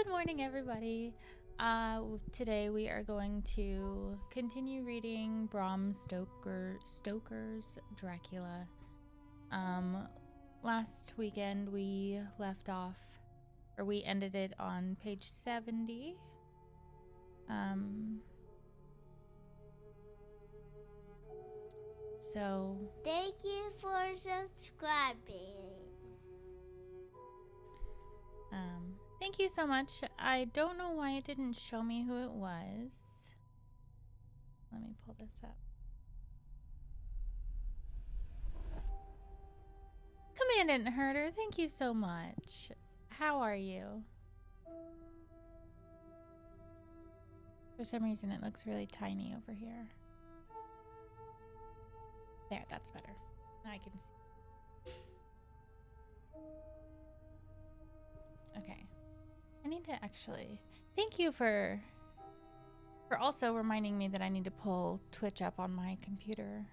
Good morning, everybody. Today we are going to continue reading Bram Stoker's Dracula. Last weekend we left off, or we ended it on page 70. So thank you for subscribing. Thank you so much. I don't know why it didn't show me who it was. Let me pull this up. Commandant Herder, thank you so much. How are you? For some reason, it looks really tiny over here. There, that's better. Now I can see. Okay. I need to actually... Thank you for also reminding me that I need to pull Twitch up on my computer.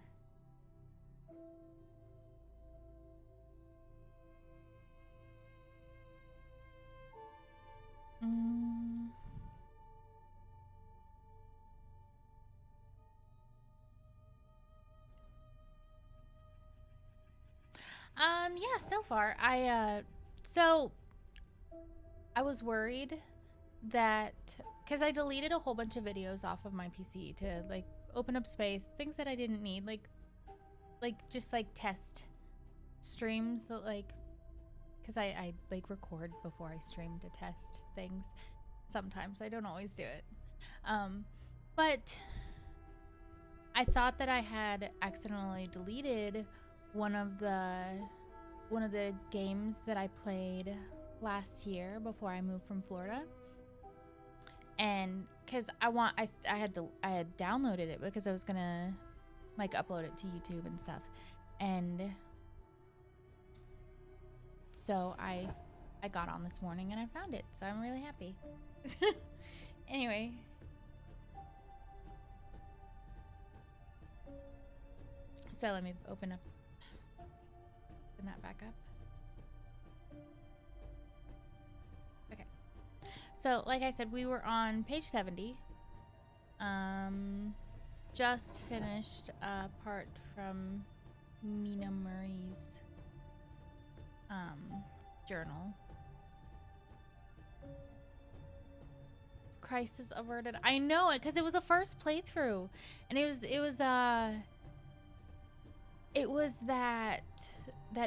Yeah, so far so I was worried that because I deleted a whole bunch of videos off of my PC to like open up space, things that I didn't need, like just like test streams that like, because I like record before I stream to test things. Sometimes I don't always do it, but I thought that I had accidentally deleted one of the games that I played last year before I moved from Florida. And because I had downloaded it because I was gonna like upload it to YouTube and stuff, and so I got on this morning and I found it, so I'm really happy. Anyway, so let me open that back up. Okay, so like I said, we were on page 70. Just finished a part from Mina Murray's journal. Crisis averted. I know it because it was a first playthrough, and it was that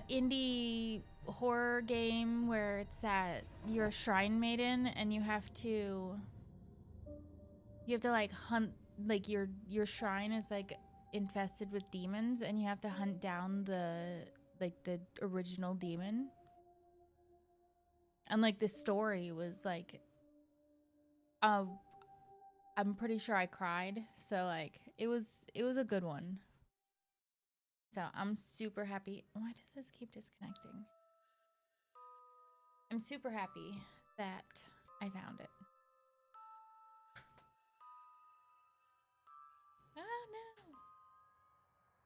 indie horror game where it's that you're a shrine maiden and you have to like hunt, like your shrine is like infested with demons and you have to hunt down the original demon. And like the story was like I'm pretty sure I cried, so like it was a good one. So I'm super happy. Why does this keep disconnecting? I'm super happy that I found it. Oh no!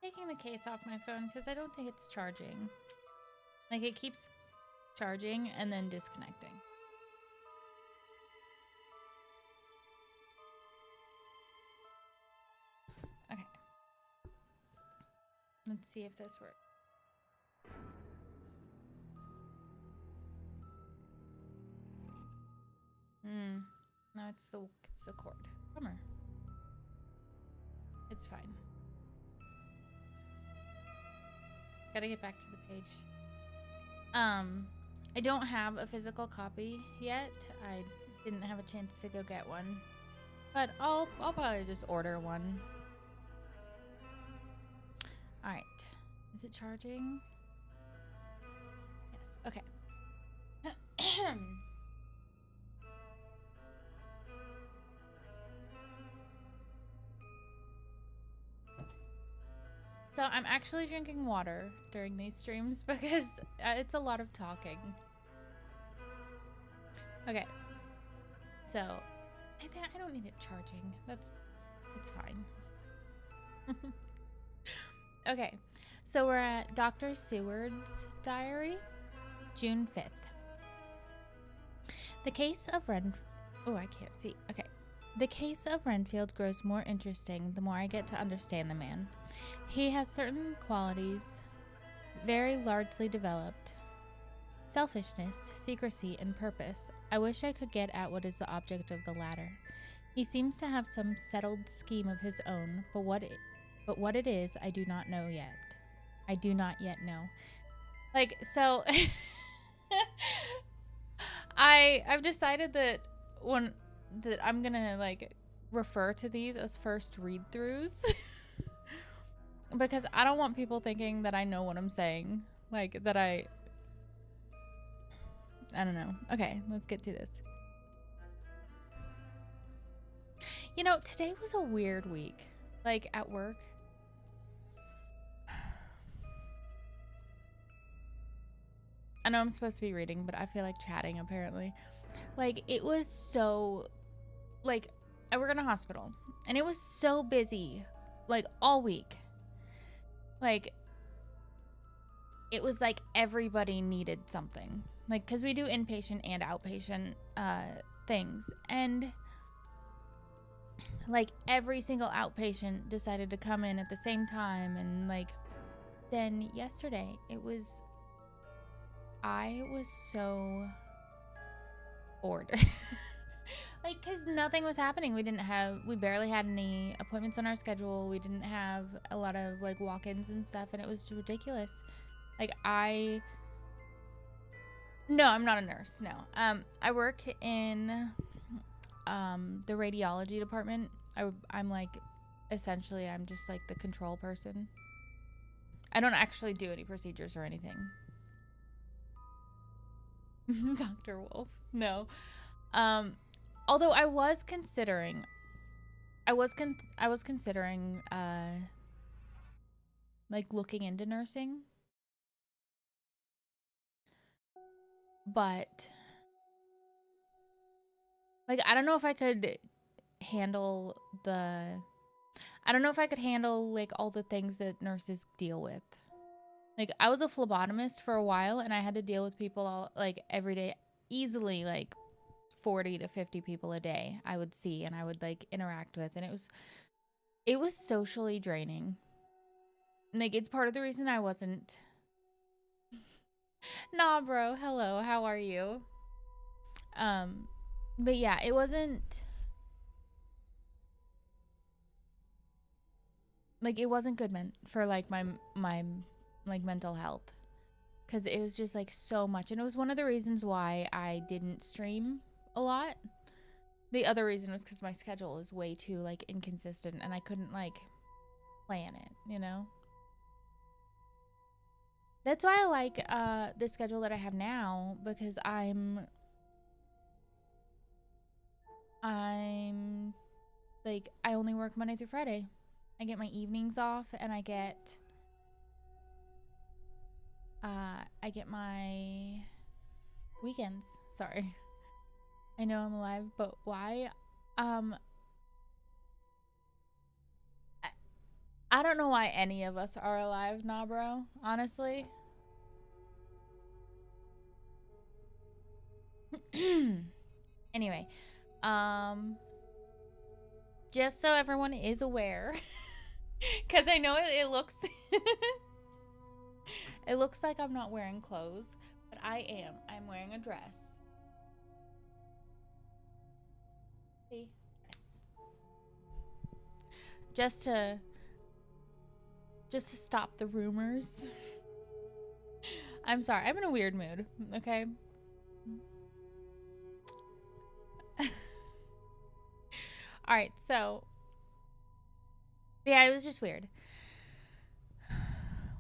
Taking the case off my phone because I don't think it's charging. Like it keeps charging and then disconnecting. Okay. Let's see if this works. No, it's the cord. Bummer. It's fine. Gotta get back to the page. I don't have a physical copy yet. I didn't have a chance to go get one, but I'll probably just order one. All right. Is it charging? Yes. Okay. So I'm actually drinking water during these streams because it's a lot of talking. Okay. So I don't need it charging. It's fine. Okay. So we're at Dr. Seward's diary, June 5th. The case of Oh, I can't see. Okay. The case of Renfield grows more interesting the more I get to understand the man. He has certain qualities, very largely developed. Selfishness, secrecy, and purpose. I wish I could get at what is the object of the latter. He seems to have some settled scheme of his own, but what it is, I do not know yet. I do not yet know. Like, so I've decided that I'm gonna like refer to these as first read-throughs because I don't want people thinking that I know what I'm saying, like that I don't know. Okay, let's get to this. You know, today was a weird week, like at work. I know I'm supposed to be reading, but I feel like chatting apparently. Like, it was so, like, I work in a hospital, and it was so busy, like, all week. Like, it was like everybody needed something. Like, because we do inpatient and outpatient things. And, like, every single outpatient decided to come in at the same time. And, like, then yesterday, I was so bored. Like, because nothing was happening. We barely had any appointments on our schedule. We didn't have a lot of, like, walk-ins and stuff, and it was just ridiculous. Like, no, I'm not a nurse, no. I work in, the radiology department. I'm, like, essentially, I'm just, like, the control person. I don't actually do any procedures or anything. Dr. Wolf, no. Although I was considering like looking into nursing, but like I don't know if I could handle like all the things that nurses deal with. Like, I was a phlebotomist for a while, and I had to deal with people all, like, every day, easily like 40 to 50 people a day I would see and I would like interact with, and it was socially draining. Like, it's part of the reason I wasn't. Nah, bro, hello, how are you? But yeah, it wasn't good for like my like mental health, because it was just like so much, and it was one of the reasons why I didn't stream a lot. The other reason was because my schedule is way too like inconsistent, and I couldn't like plan it, you know. That's why I like the schedule that I have now, because I'm like, I only work Monday through Friday. I get my evenings off, and I get my weekends. Sorry. I know I'm alive, but why? I don't know why any of us are alive, nah, bro. Honestly. Anyway, just so everyone is aware, because I know it looks it looks like I'm not wearing clothes, but I am. I'm wearing a dress. See? Yes. Just to stop the rumors. I'm sorry. I'm in a weird mood, okay? All right, so yeah, it was just weird.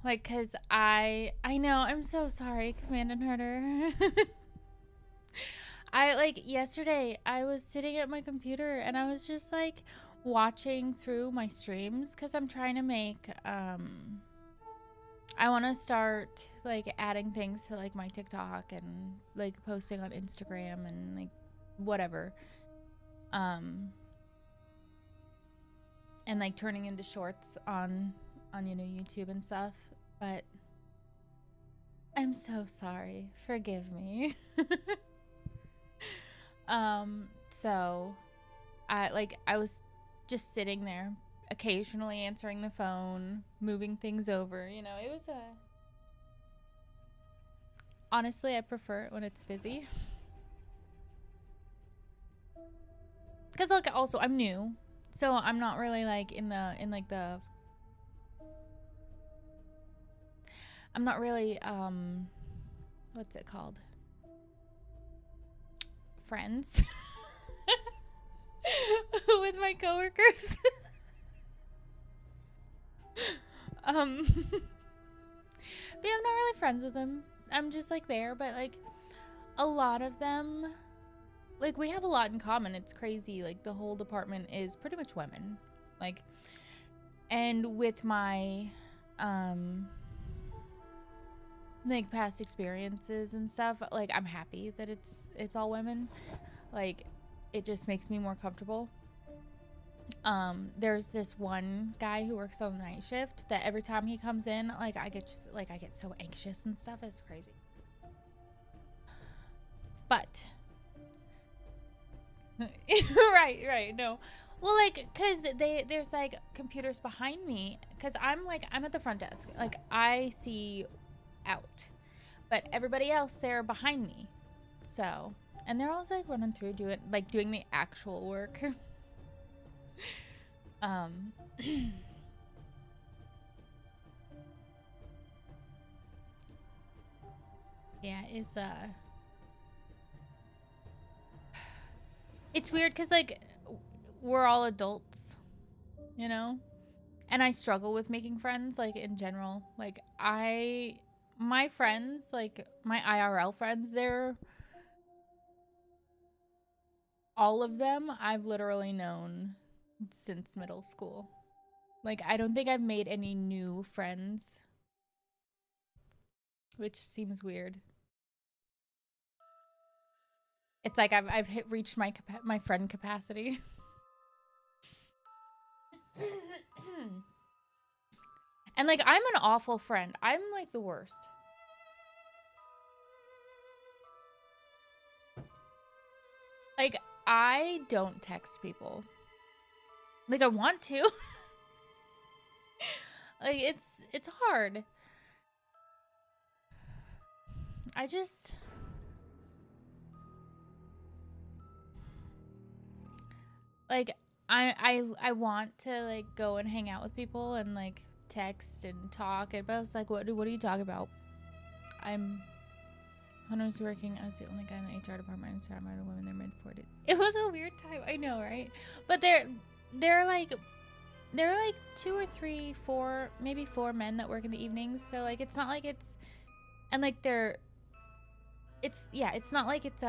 Like, cause I know, I'm so sorry, Command and Herder. Yesterday, I was sitting at my computer and I was just like watching through my streams, cause I'm trying to make I want to start like adding things to like my TikTok and like posting on Instagram and like whatever. And like turning into shorts on YouTube and stuff, but I'm so sorry. Forgive me. So I was just sitting there, occasionally answering the phone, moving things over. You know, it was a. Honestly, I prefer it when it's busy. Cause like also I'm new, so I'm not really like I'm not really what's it called? Friends with my coworkers. But yeah, I'm not really friends with them. I'm just like there, but like a lot of them, like we have a lot in common. It's crazy. Like the whole department is pretty much women. Like, and with my like past experiences and stuff, like I'm happy that it's all women. Like it just makes me more comfortable. There's this one guy who works on the night shift that every time he comes in, like I get so anxious and stuff. It's crazy. But right, no. Well, like, cause there's like computers behind me, cause I'm at the front desk, like I see out, but everybody else they're behind me, so and they're always like running through doing the actual work. Yeah, it's weird because like we're all adults, you know, and I struggle with making friends, like in general. Like my friends, like my IRL friends, they're all of them I've literally known since middle school. Like I don't think I've made any new friends, which seems weird. It's like I've reached my friend capacity. And like I'm an awful friend. I'm like the worst. Like I don't text people. Like I want to. Like it's hard. I just like I want to like go and hang out with people and like text and talk, and but it's like what are you talking about? When I was working, I was the only guy in the HR department and surrounded by women in their mid-40s. It was a weird time, I know, right? But they're like 2 or 3, 4, maybe 4 men that work in the evenings. So like it's not like it's and like it's not like it's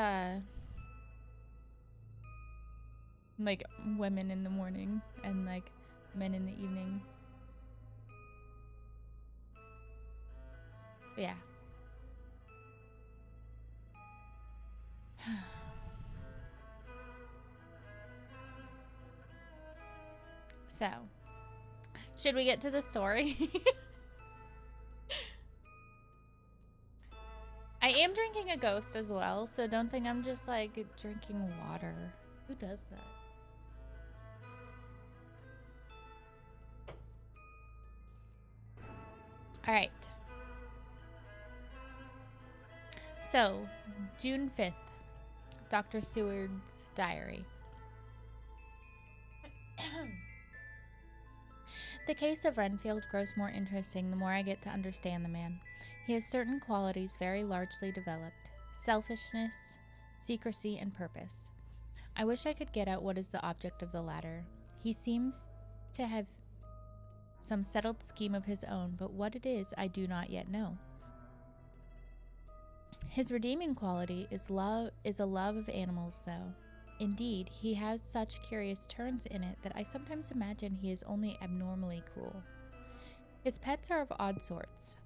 like women in the morning and like men in the evening. But yeah. So, should we get to the story? I am drinking a Ghost as well, so don't think I'm just like drinking water. Who does that? All right. So, June 5th, Dr. Seward's diary. The case of Renfield grows more interesting the more I get to understand the man. He has certain qualities very largely developed: selfishness, secrecy, and purpose. I wish I could get at what is the object of the latter. He seems to have some settled scheme of his own, but what it is I do not yet know. His redeeming quality is a love of animals, though. Indeed, he has such curious turns in it that I sometimes imagine he is only abnormally cruel. His pets are of odd sorts.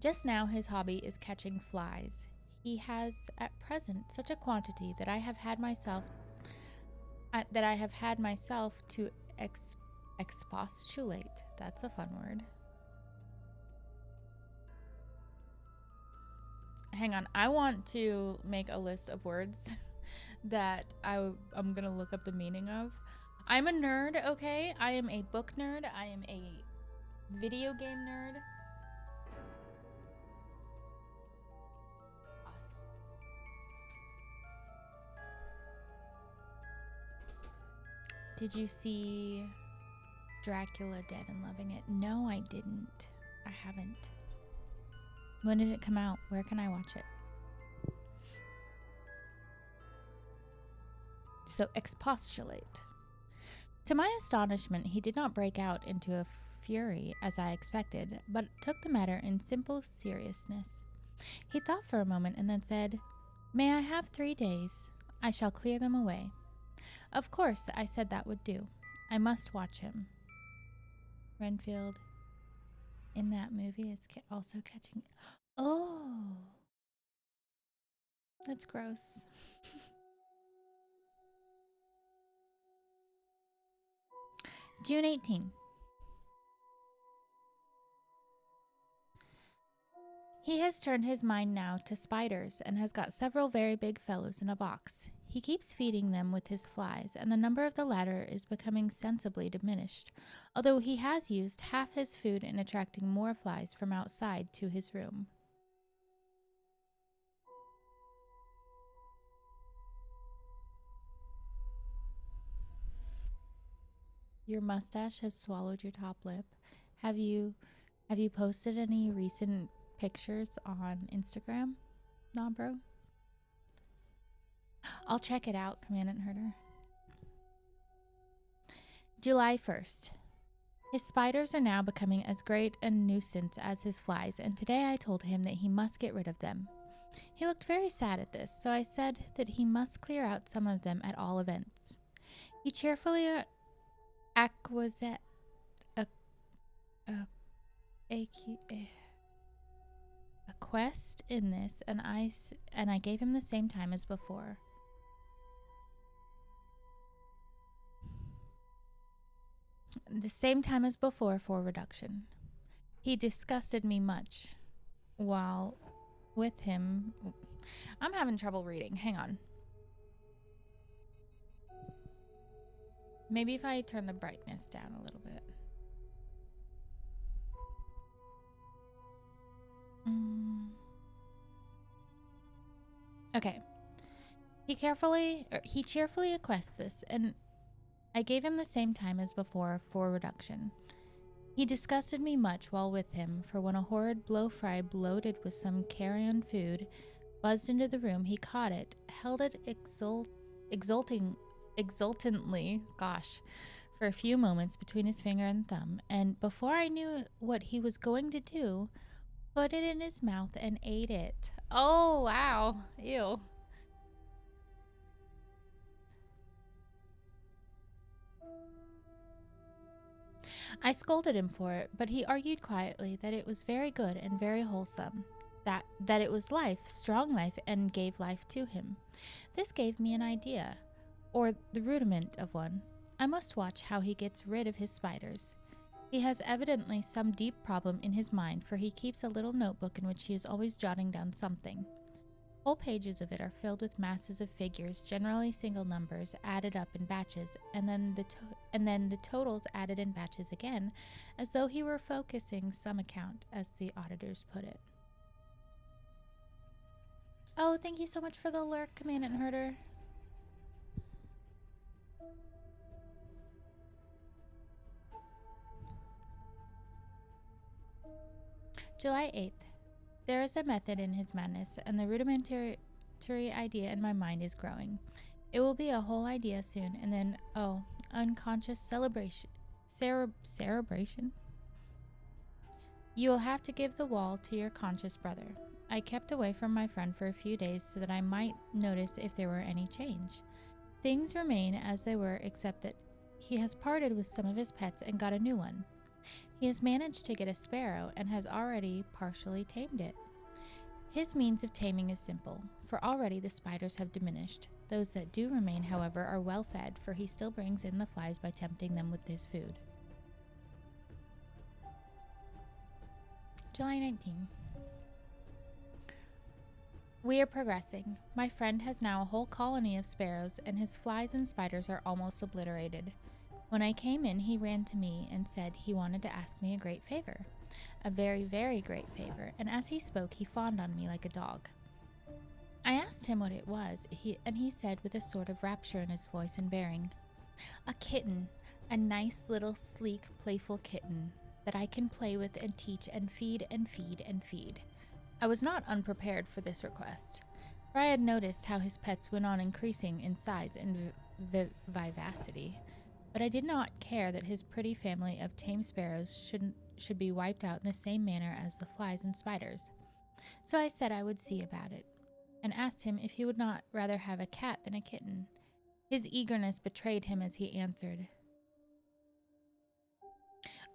Just now his hobby is catching flies. He has at present such a quantity that I have had myself to expostulate. That's a fun word. hang on. I want to make a list of words that I'm gonna look up the meaning of. I'm a nerd, okay? I am a book nerd. I am a video game nerd. Did you see Dracula Dead and Loving It? No, I didn't. I haven't. When did it come out? Where can I watch it? So expostulate. To my astonishment, he did not break out into a fury as I expected, but took the matter in simple seriousness. He thought for a moment and then said, "May I have 3 days? I shall clear them away." Of course, I said that would do. I must watch him. Renfield in that movie is also catching... Oh. That's gross. June 18. He has turned his mind now to spiders and has got several very big fellows in a box. He keeps feeding them with his flies, and the number of the latter is becoming sensibly diminished, although he has used half his food in attracting more flies from outside to his room. Your mustache has swallowed your top lip. Have you posted any recent pictures on Instagram? Nah, bro. I'll check it out, Commandant Herder. July 1st. His spiders are now becoming as great a nuisance as his flies, and today I told him that he must get rid of them. He looked very sad at this, so I said that he must clear out some of them at all events. He cheerfully acquiesced in this, and I gave him the same time as before. The same time as before for reduction. He disgusted me much while with him. I'm having trouble reading. Hang on. Maybe if I turn the brightness down a little bit. Okay. He cheerfully acquiesced this, and I gave him the same time as before for reduction. He disgusted me much while with him, for when a horrid blowfly bloated with some carrion food buzzed into the room, he caught it, held it exultantly, for a few moments between his finger and thumb, and before I knew what he was going to do, put it in his mouth and ate it. Oh, wow. Ew. I scolded him for it, but he argued quietly that it was very good and very wholesome, that it was life, strong life, and gave life to him. This gave me an idea, or the rudiment of one. I must watch how he gets rid of his spiders. He has evidently some deep problem in his mind, for he keeps a little notebook in which he is always jotting down something. Whole pages of it are filled with masses of figures, generally single numbers, added up in batches, and then the totals added in batches again, as though he were focusing some account, as the auditors put it. Oh, thank you so much for the lurk, Commandant Herder. July 8th. There is a method in his madness, and the rudimentary idea in my mind is growing. It will be a whole idea soon, and then, unconscious cerebration? You will have to give the wall to your conscious brother. I kept away from my friend for a few days so that I might notice if there were any change. Things remain as they were, except that he has parted with some of his pets and got a new one. He has managed to get a sparrow and has already partially tamed it. His means of taming is simple, for already the spiders have diminished. Those that do remain, however, are well fed, for he still brings in the flies by tempting them with his food. July 19. We are progressing. My friend has now a whole colony of sparrows, and his flies and spiders are almost obliterated. When I came in, he ran to me and said he wanted to ask me a great favor. A very, very great favor, and as he spoke, he fawned on me like a dog. I asked him what it was, and he said with a sort of rapture in his voice and bearing, "A kitten, a nice little sleek, playful kitten that I can play with and teach and feed and feed and feed." I was not unprepared for this request, for I had noticed how his pets went on increasing in size and vivacity, but I did not care that his pretty family of tame sparrows should be wiped out in the same manner as the flies and spiders. So I said I would see about it, and asked him if he would not rather have a cat than a kitten. His eagerness betrayed him as he answered,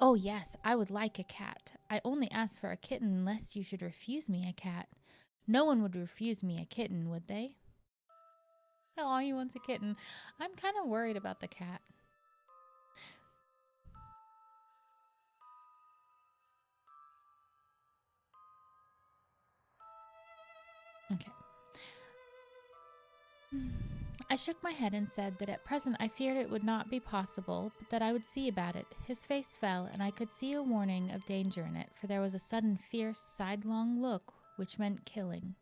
"Oh yes, I would like a cat. I only asked for a kitten lest you should refuse me a cat. No one would refuse me a kitten, would they?" Oh, he wants a kitten. I'm kind of worried about the cat. Okay. I shook my head and said that at present I feared it would not be possible, but that I would see about it. His face fell, and I could see a warning of danger in it, for there was a sudden fierce, sidelong look which meant killing.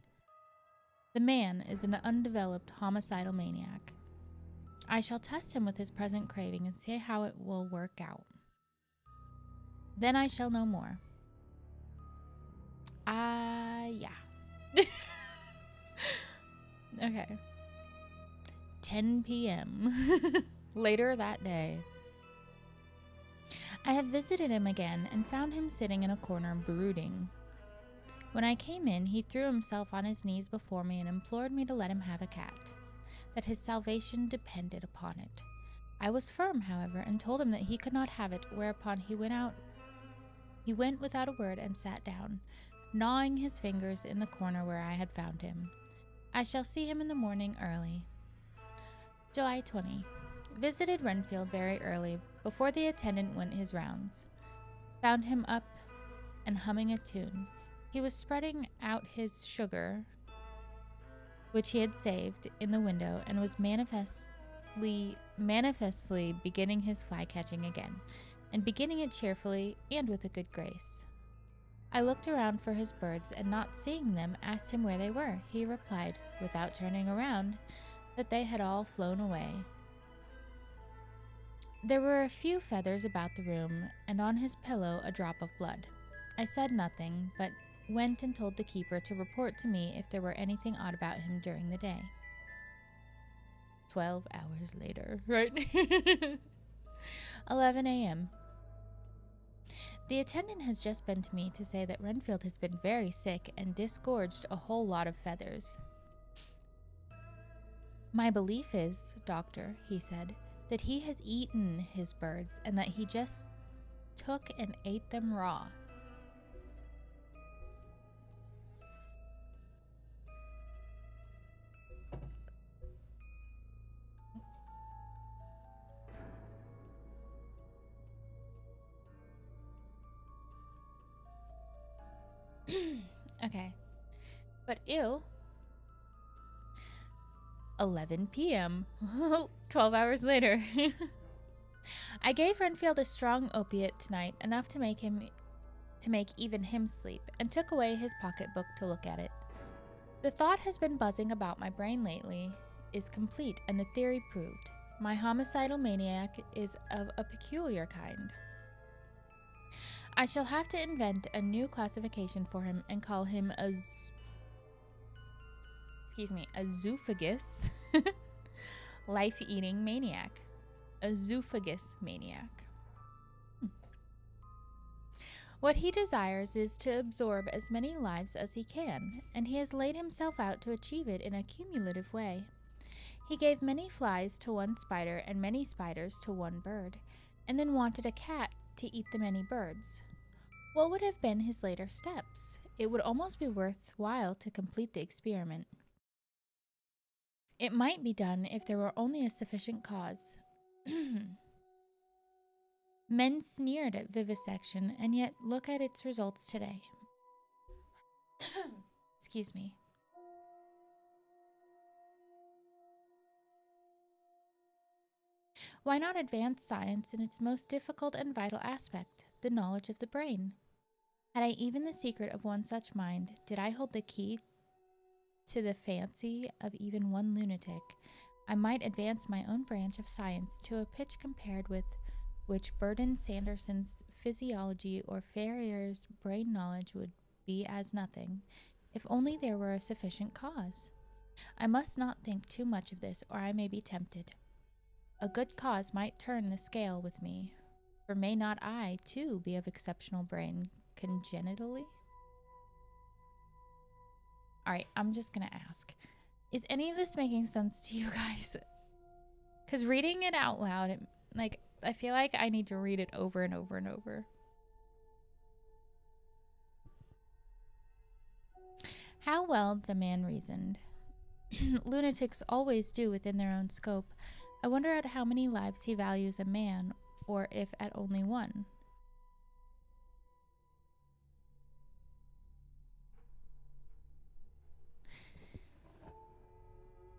The man is an undeveloped homicidal maniac. I shall test him with his present craving and see how it will work out. Then I shall know more. Yeah. Okay. 10 p.m. Later that day. I have visited him again and found him sitting in a corner brooding. When I came in, he threw himself on his knees before me and implored me to let him have a cat, that his salvation depended upon it. I was firm, however, and told him that he could not have it, whereupon he went without a word and sat down, gnawing his fingers in the corner where I had found him. I shall see him in the morning early. July 20. Visited Renfield very early, before the attendant went his rounds. Found him up and humming a tune. He was spreading out his sugar, which he had saved, in the window, and was manifestly beginning his fly catching again, and beginning it cheerfully and with a good grace. I looked around for his birds, and not seeing them, asked him where they were. He replied, without turning around, that they had all flown away. There were a few feathers about the room, and on his pillow a drop of blood. I said nothing, but went and told the keeper to report to me if there were anything odd about him during the day. 12 hours later, right? 11 a.m. The attendant has just been to me to say that Renfield has been very sick and disgorged a whole lot of feathers. "My belief is, doctor," he said, "that he has eaten his birds and that he just took and ate them raw." Okay. But ew. 11 p.m. 12 hours later. I gave Renfield a strong opiate tonight, enough to make even him sleep, and took away his pocketbook to look at it. The thought has been buzzing about my brain lately, is complete, and the theory proved. My homicidal maniac is of a peculiar kind. I shall have to invent a new classification for him and call him a zoophagous life-eating maniac. A zoophagous maniac. What he desires is to absorb as many lives as he can, and he has laid himself out to achieve it in a cumulative way. He gave many flies to one spider and many spiders to one bird, and then wanted a cat to eat the many birds. What would have been his later steps? It would almost be worthwhile to complete the experiment. It might be done if there were only a sufficient cause. Men sneered at vivisection, and yet look at its results today. Excuse me. Why not advance science in its most difficult and vital aspect, the knowledge of the brain? Had I even the secret of one such mind, did I hold the key to the fancy of even one lunatic, I might advance my own branch of science to a pitch compared with which Burton Sanderson's physiology or Ferrier's brain knowledge would be as nothing, if only there were a sufficient cause. I must not think too much of this, or I may be tempted. A good cause might turn the scale with me, for may not I, too, be of exceptional brain congenitally? Alright, I'm just gonna ask. Is any of this making sense to you guys? Because reading it out loud, I feel like I need to read it over and over and over. How well the man reasoned. Lunatics always do within their own scope. I wonder at how many lives he values a man, or if at only one.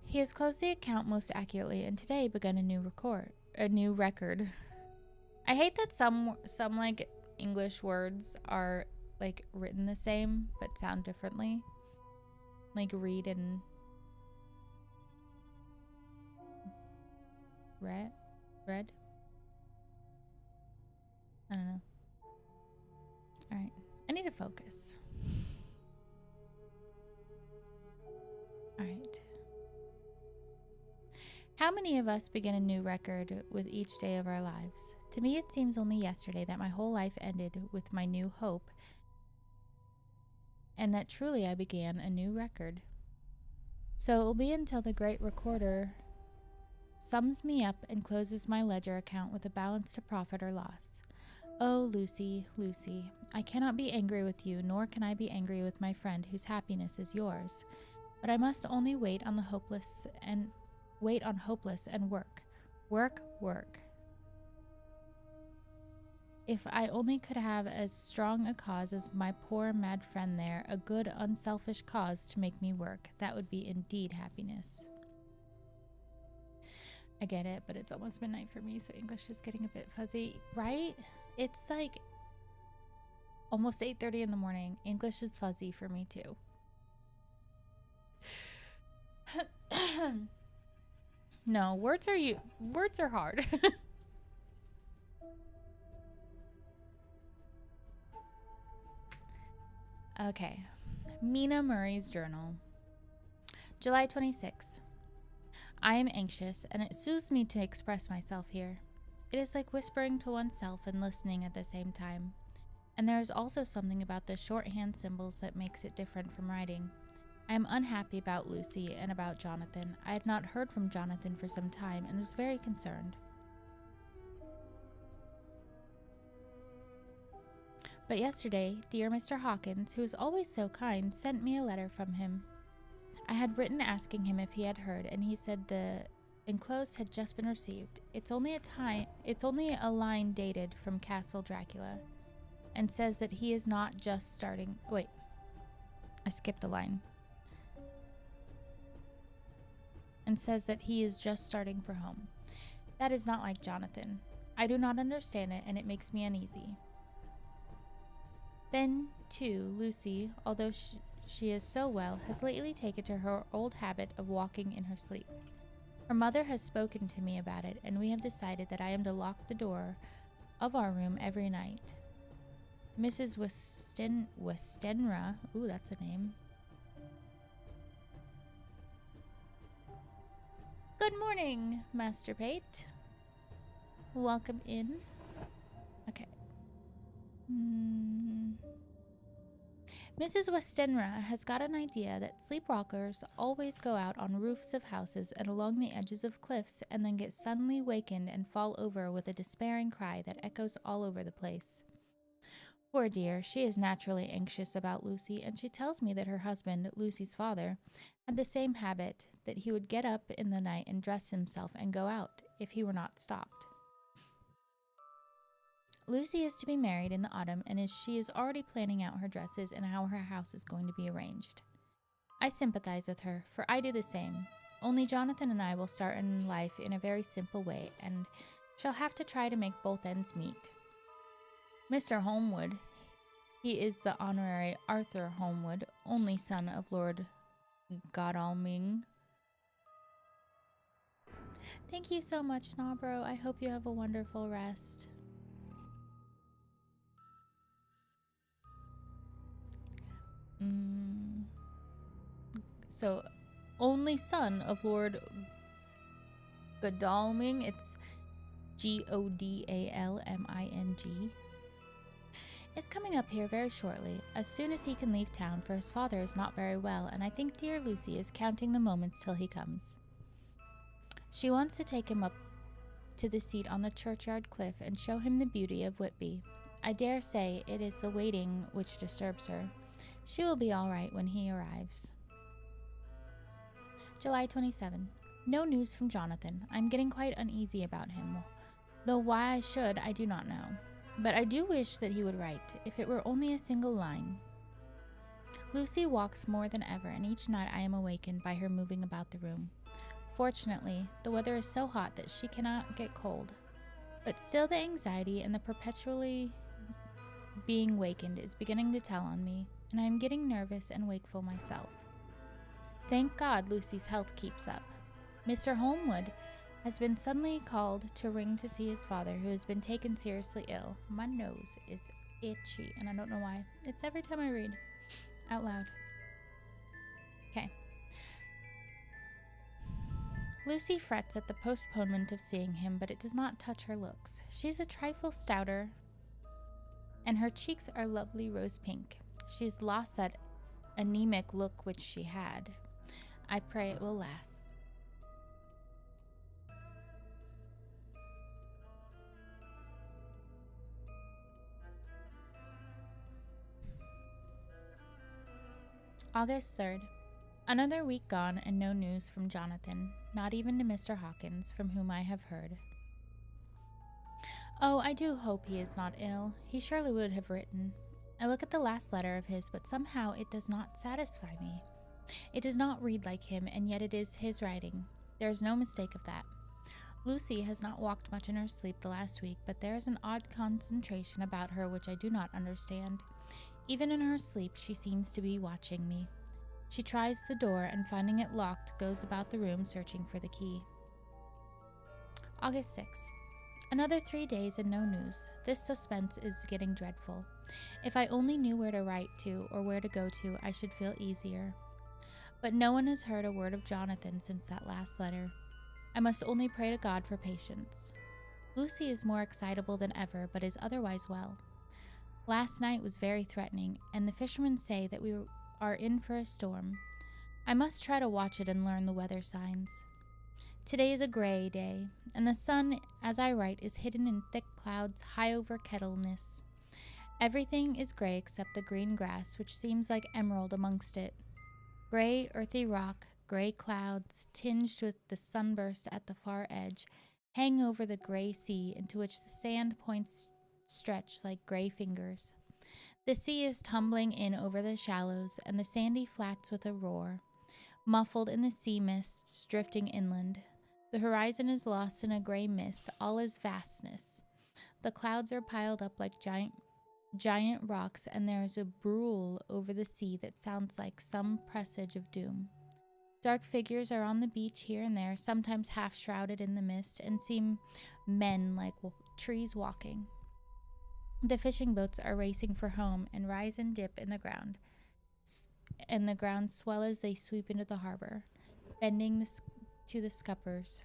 He has closed the account most accurately, and today begun a new record. I hate that some like English words are like written the same but sound differently. Like read and read. I don't know. All right, I need to focus. All right. How many of us begin a new record with each day of our lives? To me, it seems only yesterday that my whole life ended with my new hope, and that truly I began a new record. So it will be until the great recorder sums me up and closes my ledger account with a balance to profit or loss. Oh, Lucy, Lucy, I cannot be angry with you, nor can I be angry with my friend whose happiness is yours. But I must only wait on hopeless and work. Work. If I only could have as strong a cause as my poor mad friend there, a good, unselfish cause to make me work, that would be indeed happiness. I get it, but it's almost midnight for me, so English is getting a bit fuzzy, right? It's like almost 8:30 in the morning. English is fuzzy for me too. No, words are hard. Okay. Mina Murray's journal. July 26. I am anxious, and it soothes me to express myself here. It is like whispering to oneself and listening at the same time. And there is also something about the shorthand symbols that makes it different from writing. I am unhappy about Lucy and about Jonathan. I had not heard from Jonathan for some time and was very concerned. But yesterday, dear Mr. Hawkins, who is always so kind, sent me a letter from him. I had written asking him if he had heard, and he said the enclosed had just been received. It's only a line dated from Castle Dracula, and says that he is not just starting. Wait, I skipped a line. And says that he is just starting for home. That is not like Jonathan. I do not understand it, and it makes me uneasy. Then, too, Lucy, although she is so well, has lately taken to her old habit of walking in her sleep. Her mother has spoken to me about it, and we have decided that I am to lock the door of our room every night. Mrs. Westenra, ooh, that's a name. Good morning, Master Pate. Welcome in. Okay. Mrs. Westenra has got an idea that sleepwalkers always go out on roofs of houses and along the edges of cliffs and then get suddenly wakened and fall over with a despairing cry that echoes all over the place. Poor dear, she is naturally anxious about Lucy, and she tells me that her husband, Lucy's father, had the same habit, that he would get up in the night and dress himself and go out, if he were not stopped. Lucy is to be married in the autumn, and she is already planning out her dresses and how her house is going to be arranged. I sympathize with her, for I do the same. Only Jonathan and I will start in life in a very simple way and shall have to try to make both ends meet. Mr. Holmwood, he is the honorary Arthur Holmwood, only son of Lord Godalming. Thank you so much, Nabro. I hope you have a wonderful rest. So, only son of Lord Godalming. It's Godalming. Is coming up here very shortly, as soon as he can leave town, for his father is not very well, and I think dear Lucy is counting the moments till he comes. She wants to take him up to the seat on the churchyard cliff and show him the beauty of Whitby. I dare say it is the waiting which disturbs her. She will be all right when he arrives. July 27. No news from Jonathan. I'm getting quite uneasy about him, though why I should, I do not know. But I do wish that he would write, if it were only a single line. Lucy walks more than ever, and each night I am awakened by her moving about the room. Fortunately, the weather is so hot that she cannot get cold. But still the anxiety and the perpetually being wakened is beginning to tell on me, and I am getting nervous and wakeful myself. Thank God Lucy's health keeps up. Mr. Holmwood has been suddenly called to ring to see his father, who has been taken seriously ill. My nose is itchy, and I don't know why. It's every time I read out loud. Okay. Lucy frets at the postponement of seeing him, but it does not touch her looks. She's a trifle stouter, and her cheeks are lovely rose pink. She has lost that anemic look which she had. I pray it will last. August 3rd. Another week gone and no news from Jonathan, not even to Mr. Hawkins, from whom I have heard. Oh, I do hope he is not ill. He surely would have written. I look at the last letter of his, but somehow it does not satisfy me. It does not read like him, and yet it is his writing. There is no mistake of that. Lucy has not walked much in her sleep the last week, but there is an odd concentration about her which I do not understand. Even in her sleep, she seems to be watching me. She tries the door, and finding it locked, goes about the room searching for the key. August 6th. Another 3 days and no news. This suspense is getting dreadful. If I only knew where to write to or where to go to, I should feel easier. But no one has heard a word of Jonathan since that last letter. I must only pray to God for patience. Lucy is more excitable than ever, but is otherwise well. Last night was very threatening, and the fishermen say that we are in for a storm. I must try to watch it and learn the weather signs. Today is a gray day, and the sun, as I write, is hidden in thick clouds high over Kettleness. Everything is gray except the green grass, which seems like emerald amongst it. Gray, earthy rock, gray clouds, tinged with the sunburst at the far edge, hang over the gray sea into which the sand points stretch like gray fingers. The sea is tumbling in over the shallows and the sandy flats with a roar, muffled in the sea mists drifting inland. The horizon is lost in a gray mist, all is vastness. The clouds are piled up like giant rocks, and there is a brool over the sea that sounds like some presage of doom. Dark figures are on the beach here and there, sometimes half shrouded in the mist, and seem men like trees walking. The fishing boats are racing for home and rise and dip in the ground, and the ground swell as they sweep into the harbor, bending to the scuppers.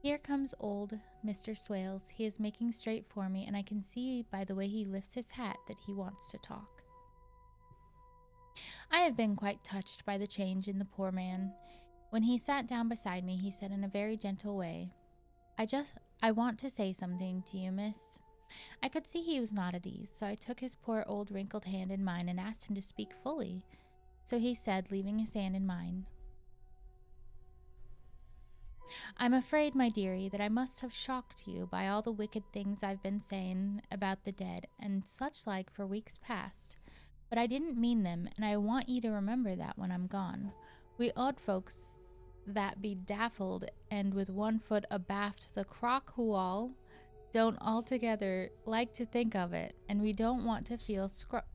Here comes old Mr. Swales. He is making straight for me, and I can see by the way he lifts his hat that he wants to talk. I have been quite touched by the change in the poor man. When he sat down beside me, he said in a very gentle way, I want to say something to you, miss. I could see he was not at ease, so I took his poor old wrinkled hand in mine and asked him to speak fully. So he said, leaving his hand in mine, I'm afraid, my dearie, that I must have shocked you by all the wicked things I've been saying about the dead and such like for weeks past. But I didn't mean them, and I want ye to remember that when I'm gone. We odd folks that be daffled and with one foot abaft the crock wall don't altogether like to think of it, and we don't want to feel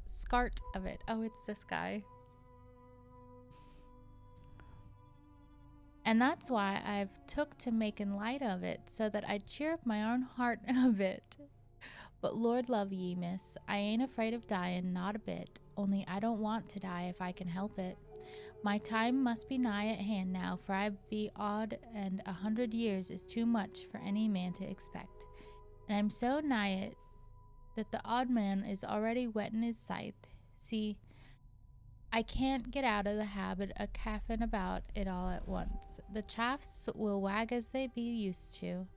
scart of it. Oh, it's this guy. And that's why I've took to making light of it, so that I'd cheer up my own heart a bit. But Lord love ye, miss, I ain't afraid of dying, not a bit, only I don't want to die if I can help it. My time must be nigh at hand now, for I be odd, and 100 years is too much for any man to expect. And I'm so nigh it that the odd man is already whetting his scythe. See, I can't get out of the habit of caffing about it all at once. The chaffs will wag as they be used to.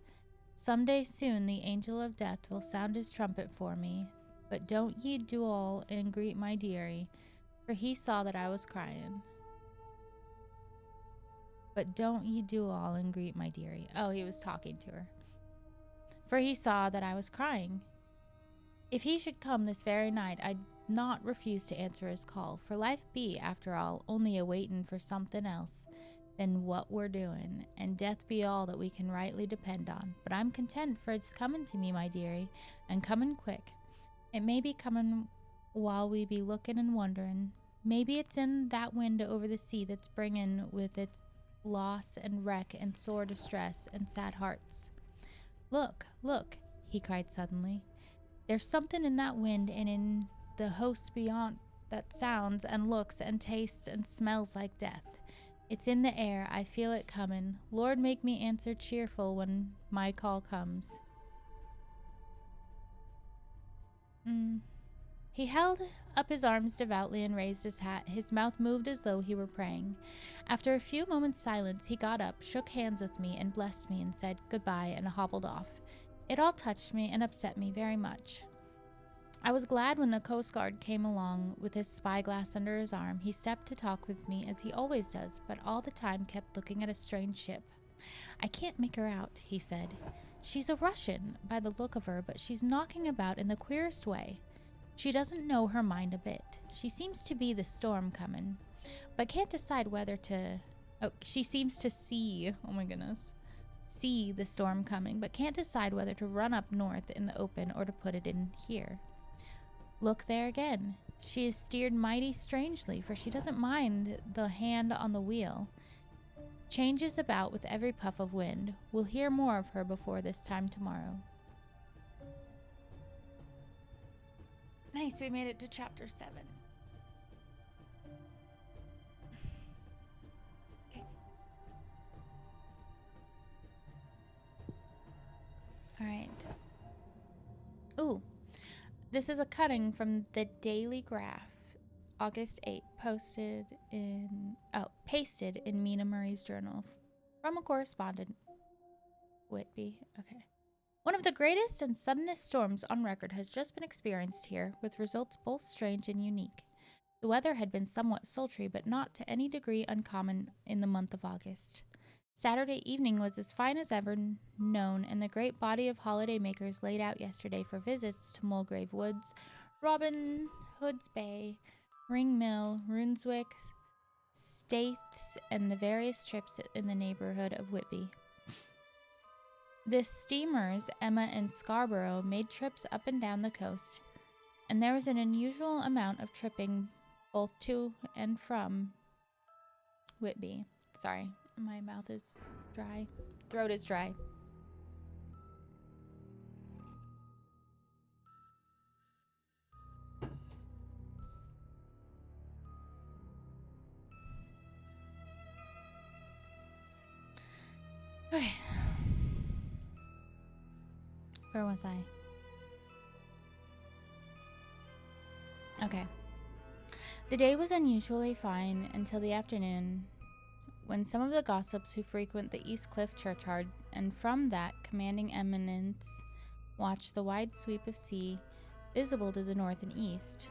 Some day soon the angel of death will sound his trumpet for me. But don't ye do all and greet my dearie, for he saw that I was crying. But don't ye do all and greet my dearie. Oh, he was talking to her. For he saw that I was crying. If he should come this very night, I'd not refuse to answer his call, for life be, after all, only a waitin' for something else than what we're doing, and death be all that we can rightly depend on. But I'm content, for it's comin' to me, my dearie, and comin' quick. It may be comin' while we be lookin' and wonderin'. Maybe it's in that wind over the sea that's bringin' with its loss and wreck and sore distress and sad hearts. Look, look, he cried suddenly. There's something in that wind and in the host beyond that sounds and looks and tastes and smells like death. It's in the air. I feel it comin'. Lord, make me answer cheerful when my call comes. He held up his arms devoutly and raised his hat. His mouth moved as though he were praying. After a few moments' silence, he got up, shook hands with me, and blessed me and said goodbye and hobbled off. It all touched me and upset me very much. I was glad when the Coast Guard came along with his spyglass under his arm. He stepped to talk with me, as he always does, but all the time kept looking at a strange ship. I can't make her out, he said. She's a Russian, by the look of her, but she's knocking about in the queerest way. She doesn't know her mind a bit. She seems to be the storm comin', but can't decide whether to... Oh, she seems to see... Oh my goodness. See the storm coming, but can't decide whether to run up north in the open or to put it in here. Look there again. She is steered mighty strangely, for she doesn't mind the hand on the wheel. Changes about with every puff of wind. We'll hear more of her before this time tomorrow. Nice, we made it to chapter 7. Okay. Alright. Ooh. This is a cutting from the Daily Graph, August 8th, pasted in Mina Murray's journal from a correspondent, Whitby. Okay. One of the greatest and suddenest storms on record has just been experienced here, with results both strange and unique. The weather had been somewhat sultry, but not to any degree uncommon in the month of August. Saturday evening was as fine as ever known, and the great body of holiday-makers laid out yesterday for visits to Mulgrave Woods, Robin Hood's Bay, Ring Mill, Runeswick, Staithes, and the various trips in the neighborhood of Whitby. The steamers, Emma and Scarborough, made trips up and down the coast, and there was an unusual amount of tripping both to and from Whitby. Sorry, my mouth is dry. Throat is dry. Okay. Where was I? Okay. The day was unusually fine until the afternoon, when some of the gossips who frequent the East Cliff churchyard and from that commanding eminence watched the wide sweep of sea visible to the north and east,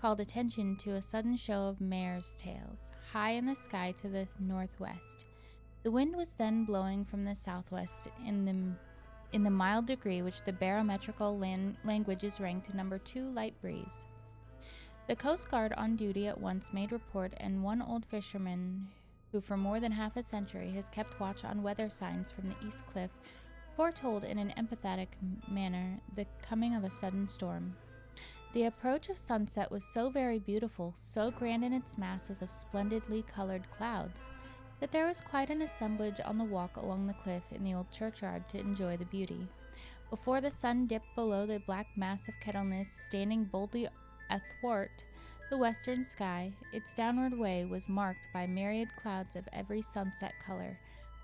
called attention to a sudden show of mares' tails high in the sky to the northwest. The wind was then blowing from the southwest in the mild degree which the barometrical languages ranked number 2 light breeze. The Coast Guard on duty at once made report, and one old fisherman, who for more than half a century has kept watch on weather signs from the East Cliff, foretold in an empathetic manner the coming of a sudden storm. The approach of sunset was so very beautiful, so grand in its masses of splendidly colored clouds, that there was quite an assemblage on the walk along the cliff in the old churchyard to enjoy the beauty. Before the sun dipped below the black mass of Kettleness standing boldly athwart the western sky, its downward way was marked by myriad clouds of every sunset color,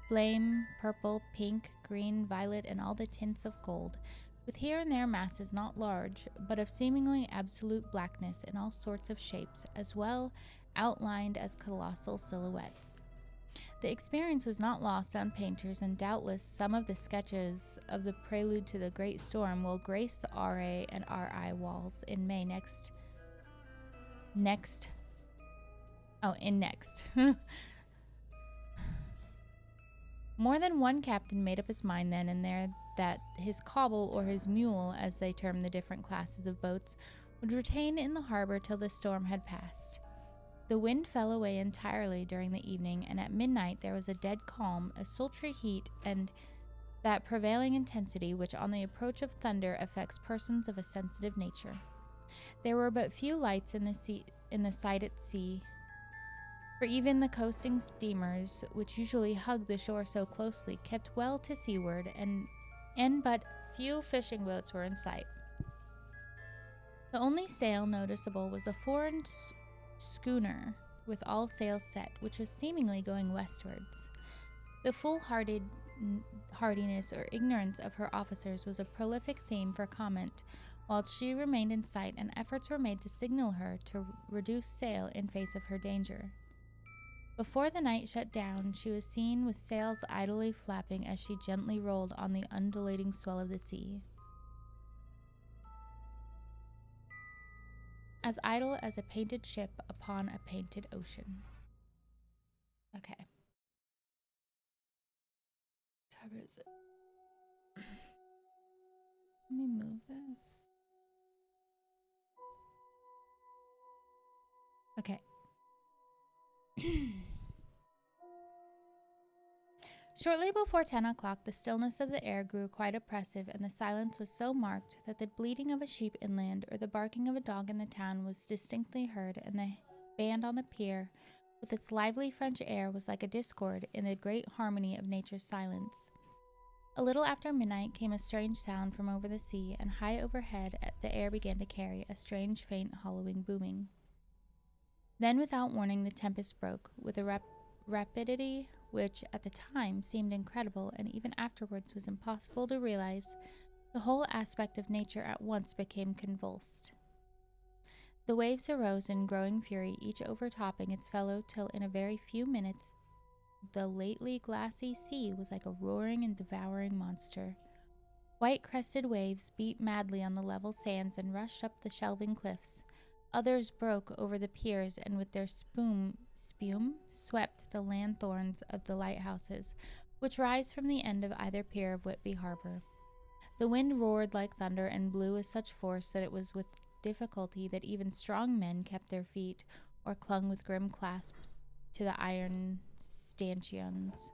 flame, purple, pink, green, violet, and all the tints of gold, with here and there masses not large, but of seemingly absolute blackness in all sorts of shapes, as well outlined as colossal silhouettes. The experience was not lost on painters, and doubtless some of the sketches of the prelude to the great storm will grace the RA and RI walls in May next. More than one captain made up his mind then and there that his cobble, or his mule, as they term the different classes of boats, would retain in the harbor till the storm had passed. The wind fell away entirely during the evening, and at midnight there was a dead calm, a sultry heat, and that prevailing intensity which on the approach of thunder affects persons of a sensitive nature. There were but few lights in the sight at sea, for even the coasting steamers, which usually hug the shore so closely, kept well to seaward, and but few fishing boats were in sight. The only sail noticeable was a foreign schooner with all sails set, which was seemingly going westwards. The foolhardiness or ignorance of her officers was a prolific theme for comment, whilst she remained in sight, and efforts were made to signal her to reduce sail in face of her danger. Before the night shut down, she was seen with sails idly flapping as she gently rolled on the undulating swell of the sea. As idle as a painted ship upon a painted ocean. Okay. What time is it? Let me move this. Okay. Shortly before 10 o'clock, the stillness of the air grew quite oppressive, and the silence was so marked that the bleating of a sheep inland or the barking of a dog in the town was distinctly heard, and the band on the pier, with its lively French air, was like a discord in the great harmony of nature's silence. A little after midnight came a strange sound from over the sea, and high overhead the air began to carry a strange, faint, hollowing booming. Then, without warning, the tempest broke, with a rapidity which at the time seemed incredible, and even afterwards was impossible to realize. The whole aspect of nature at once became convulsed. The waves arose in growing fury, each overtopping its fellow, till in a very few minutes the lately glassy sea was like a roaring and devouring monster. White crested waves beat madly on the level sands and rushed up the shelving cliffs. Others broke over the piers, and with their spume swept the lanthorns of the lighthouses, which rise from the end of either pier of Whitby Harbor. The wind roared like thunder and blew with such force that it was with difficulty that even strong men kept their feet, or clung with grim clasp to the iron stanchions.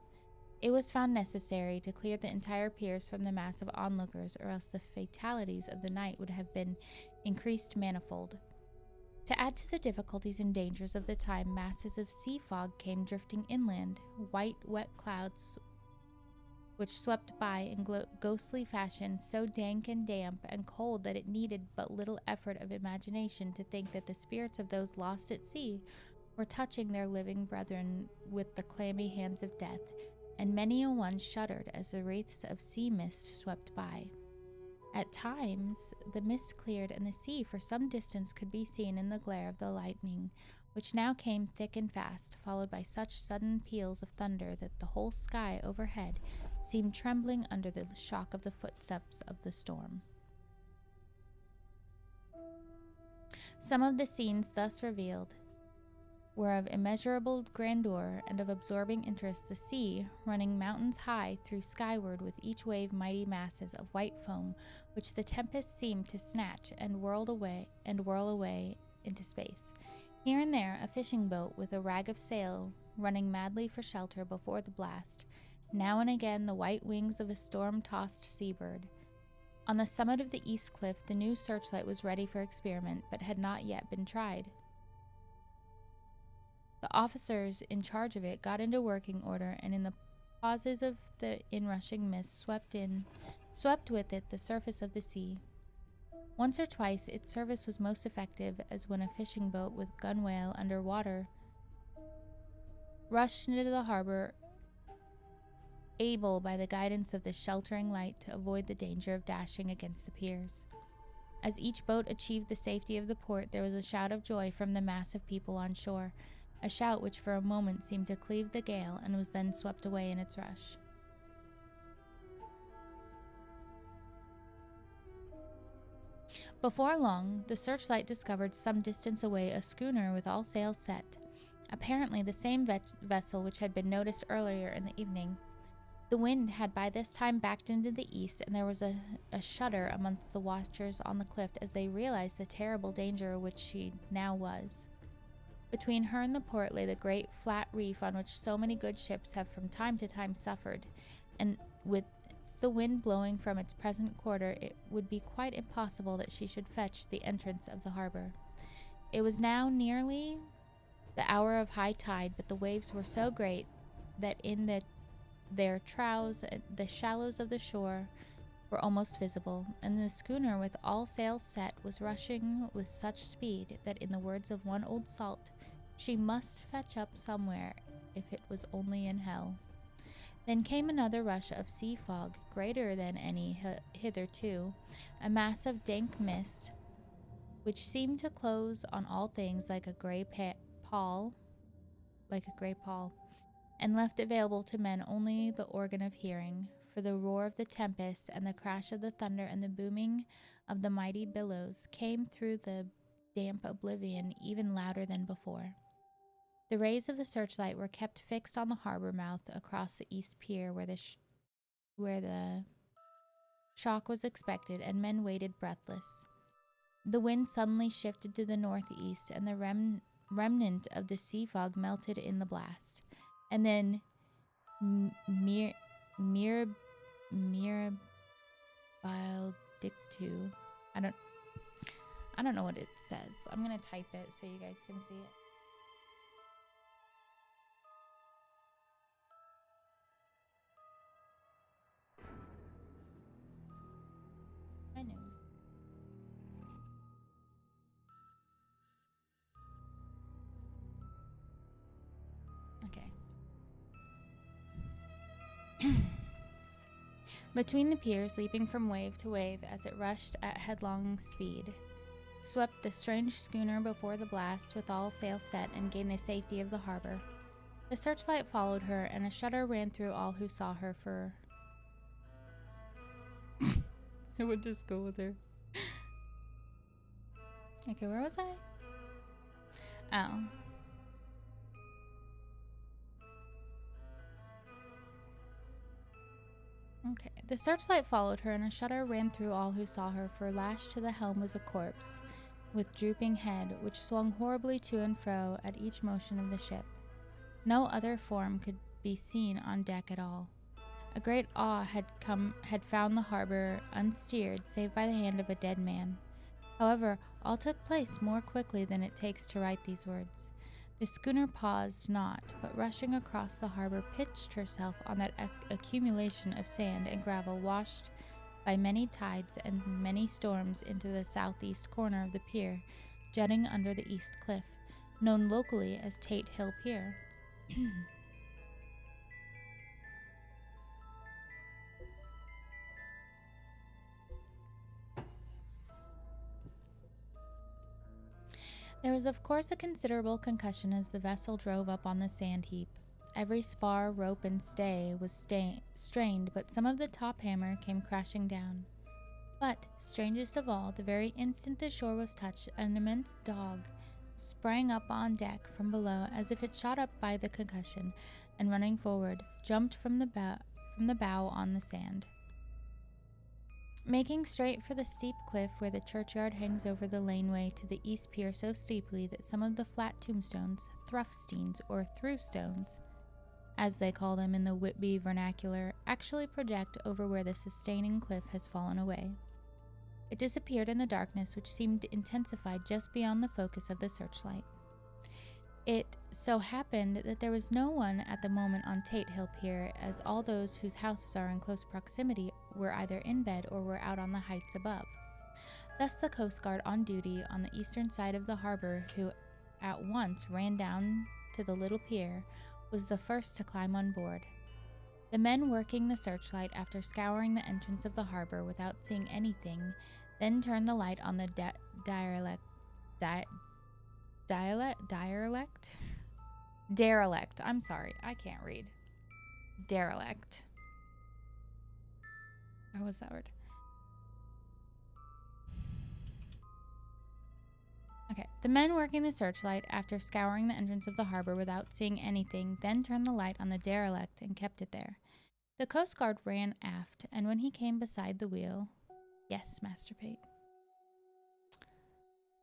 It was found necessary to clear the entire piers from the mass of onlookers, or else the fatalities of the night would have been increased manifold. To add to the difficulties and dangers of the time, masses of sea fog came drifting inland, white, wet clouds which swept by in ghostly fashion, so dank and damp and cold that it needed but little effort of imagination to think that the spirits of those lost at sea were touching their living brethren with the clammy hands of death, and many a one shuddered as the wraiths of sea mist swept by. At times, the mist cleared, and the sea for some distance could be seen in the glare of the lightning, which now came thick and fast, followed by such sudden peals of thunder that the whole sky overhead seemed trembling under the shock of the footsteps of the storm. Some of the scenes thus revealed were of immeasurable grandeur and of absorbing interest. The sea, running mountains high, threw skyward with each wave mighty masses of white foam, which the tempest seemed to snatch and whirl away into space. Here and there, a fishing boat with a rag of sail running madly for shelter before the blast. Now and again, the white wings of a storm-tossed seabird. On the summit of the east cliff, the new searchlight was ready for experiment, but had not yet been tried. The officers in charge of it got into working order, and in the pauses of the inrushing mist swept with it the surface of the sea. Once or twice, its service was most effective, as when a fishing boat with gunwale under water rushed into the harbor, able by the guidance of the sheltering light to avoid the danger of dashing against the piers. As each boat achieved the safety of the port, there was a shout of joy from the mass of people on shore, a shout which for a moment seemed to cleave the gale and was then swept away in its rush. Before long, the searchlight discovered some distance away a schooner with all sails set, apparently the same vessel which had been noticed earlier in the evening. The wind had by this time backed into the east, and there was a shudder amongst the watchers on the cliff as they realized the terrible danger which she now was. Between her and the port lay the great flat reef on which so many good ships have from time to time suffered, and with the wind blowing from its present quarter, it would be quite impossible that she should fetch the entrance of the harbor. It was now nearly the hour of high tide, but the waves were so great that in their troughs the shallows of the shore were almost visible, and the schooner with all sails set was rushing with such speed that, in the words of one old salt, she must fetch up somewhere, if it was only in hell. Then came another rush of sea fog, greater than any hitherto, a mass of dank mist, which seemed to close on all things like a grey pall, and left available to men only the organ of hearing, for the roar of the tempest and the crash of the thunder and the booming of the mighty billows came through the damp oblivion even louder than before. The rays of the searchlight were kept fixed on the harbor mouth across the east pier where the shock was expected, and men waited breathless. The wind suddenly shifted to the northeast, and the remnant of the sea fog melted in the blast. And then Mirabile dictu. I don't know what it says. I'm gonna type it so you guys can see it. My nose. Okay. Between the piers, leaping from wave to wave as it rushed at headlong speed, swept the strange schooner before the blast with all sails set and gained the safety of the harbor. The searchlight followed her, and a shudder ran through all who saw her, for I would just go with her. Okay, where was I? Oh. Okay. The searchlight followed her, and a shudder ran through all who saw her, for lashed to the helm was a corpse, with drooping head, which swung horribly to and fro at each motion of the ship. No other form could be seen on deck at all. A great awe had found the harbor unsteered, save by the hand of a dead man. However, all took place more quickly than it takes to write these words. The schooner paused not, but rushing across the harbor, pitched herself on that accumulation of sand and gravel washed by many tides and many storms into the southeast corner of the pier, jutting under the east cliff, known locally as Tate Hill Pier. There was of course a considerable concussion as the vessel drove up on the sand heap. Every spar, rope, and stay was strained, but some of the top hammer came crashing down. But, strangest of all, the very instant the shore was touched, an immense dog sprang up on deck from below as if it shot up by the concussion, and running forward, jumped from the bow on the sand. Making straight for the steep cliff where the churchyard hangs over the laneway to the east pier so steeply that some of the flat tombstones, thruffsteins or throughstones, as they call them in the Whitby vernacular, actually project over where the sustaining cliff has fallen away. It disappeared in the darkness, which seemed intensified just beyond the focus of the searchlight. It so happened that there was no one at the moment on Tate Hill Pier, as all those whose houses are in close proximity were either in bed or were out on the heights above. Thus the Coast Guard on duty on the eastern side of the harbor, who at once ran down to the little pier, was the first to climb on board. The men working the searchlight, after scouring the entrance of the harbor without seeing anything, then turned the light on the derelict. I'm sorry, I can't read. Derelict. What was that word? Okay. The men working the searchlight, after scouring the entrance of the harbor without seeing anything, then turned the light on the derelict and kept it there. The Coast Guard ran aft, and when he came beside the wheel... Yes, Master Pate.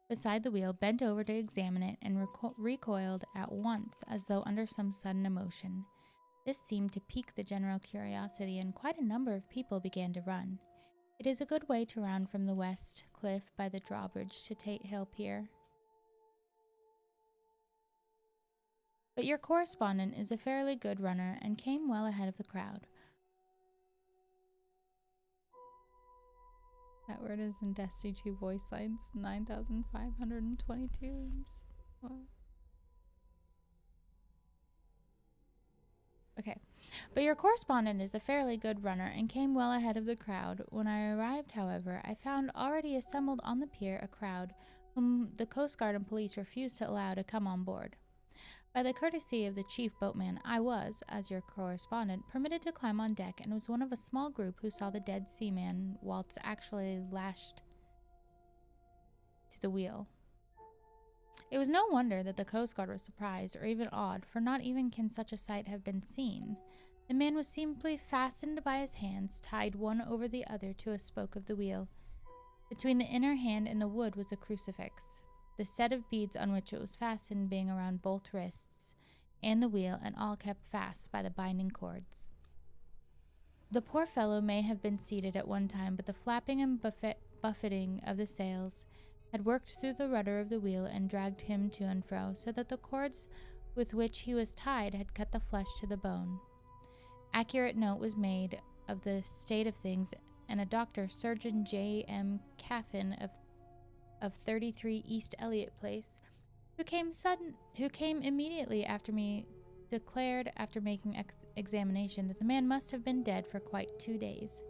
Beside the wheel, bent over to examine it, and recoiled at once as though under some sudden emotion. This seemed to pique the general curiosity, and quite a number of people began to run. It is a good way to round from the west cliff by the drawbridge to Tate Hill Pier. But your correspondent is a fairly good runner and came well ahead of the crowd. That word is in Destiny 2 voice lines 9,522. Wow. Okay. But your correspondent is a fairly good runner and came well ahead of the crowd. When I arrived, however, I found already assembled on the pier a crowd whom the Coast Guard and police refused to allow to come on board. By the courtesy of the chief boatman, I was, as your correspondent, permitted to climb on deck, and was one of a small group who saw the dead seaman whilst actually lashed to the wheel. It was no wonder that the Coast Guard was surprised, or even awed, for not even can such a sight have been seen. The man was simply fastened by his hands, tied one over the other to a spoke of the wheel. Between the inner hand and the wood was a crucifix, the set of beads on which it was fastened being around both wrists and the wheel, and all kept fast by the binding cords. The poor fellow may have been seated at one time, but the flapping and buffeting of the sails had worked through the rudder of the wheel and dragged him to and fro, so that the cords with which he was tied had cut the flesh to the bone. Accurate note was made of the state of things, and a doctor, Surgeon J.M. Caffin of 33 East Elliot Place, who came immediately after me, declared after making examination that the man must have been dead for quite 2 days.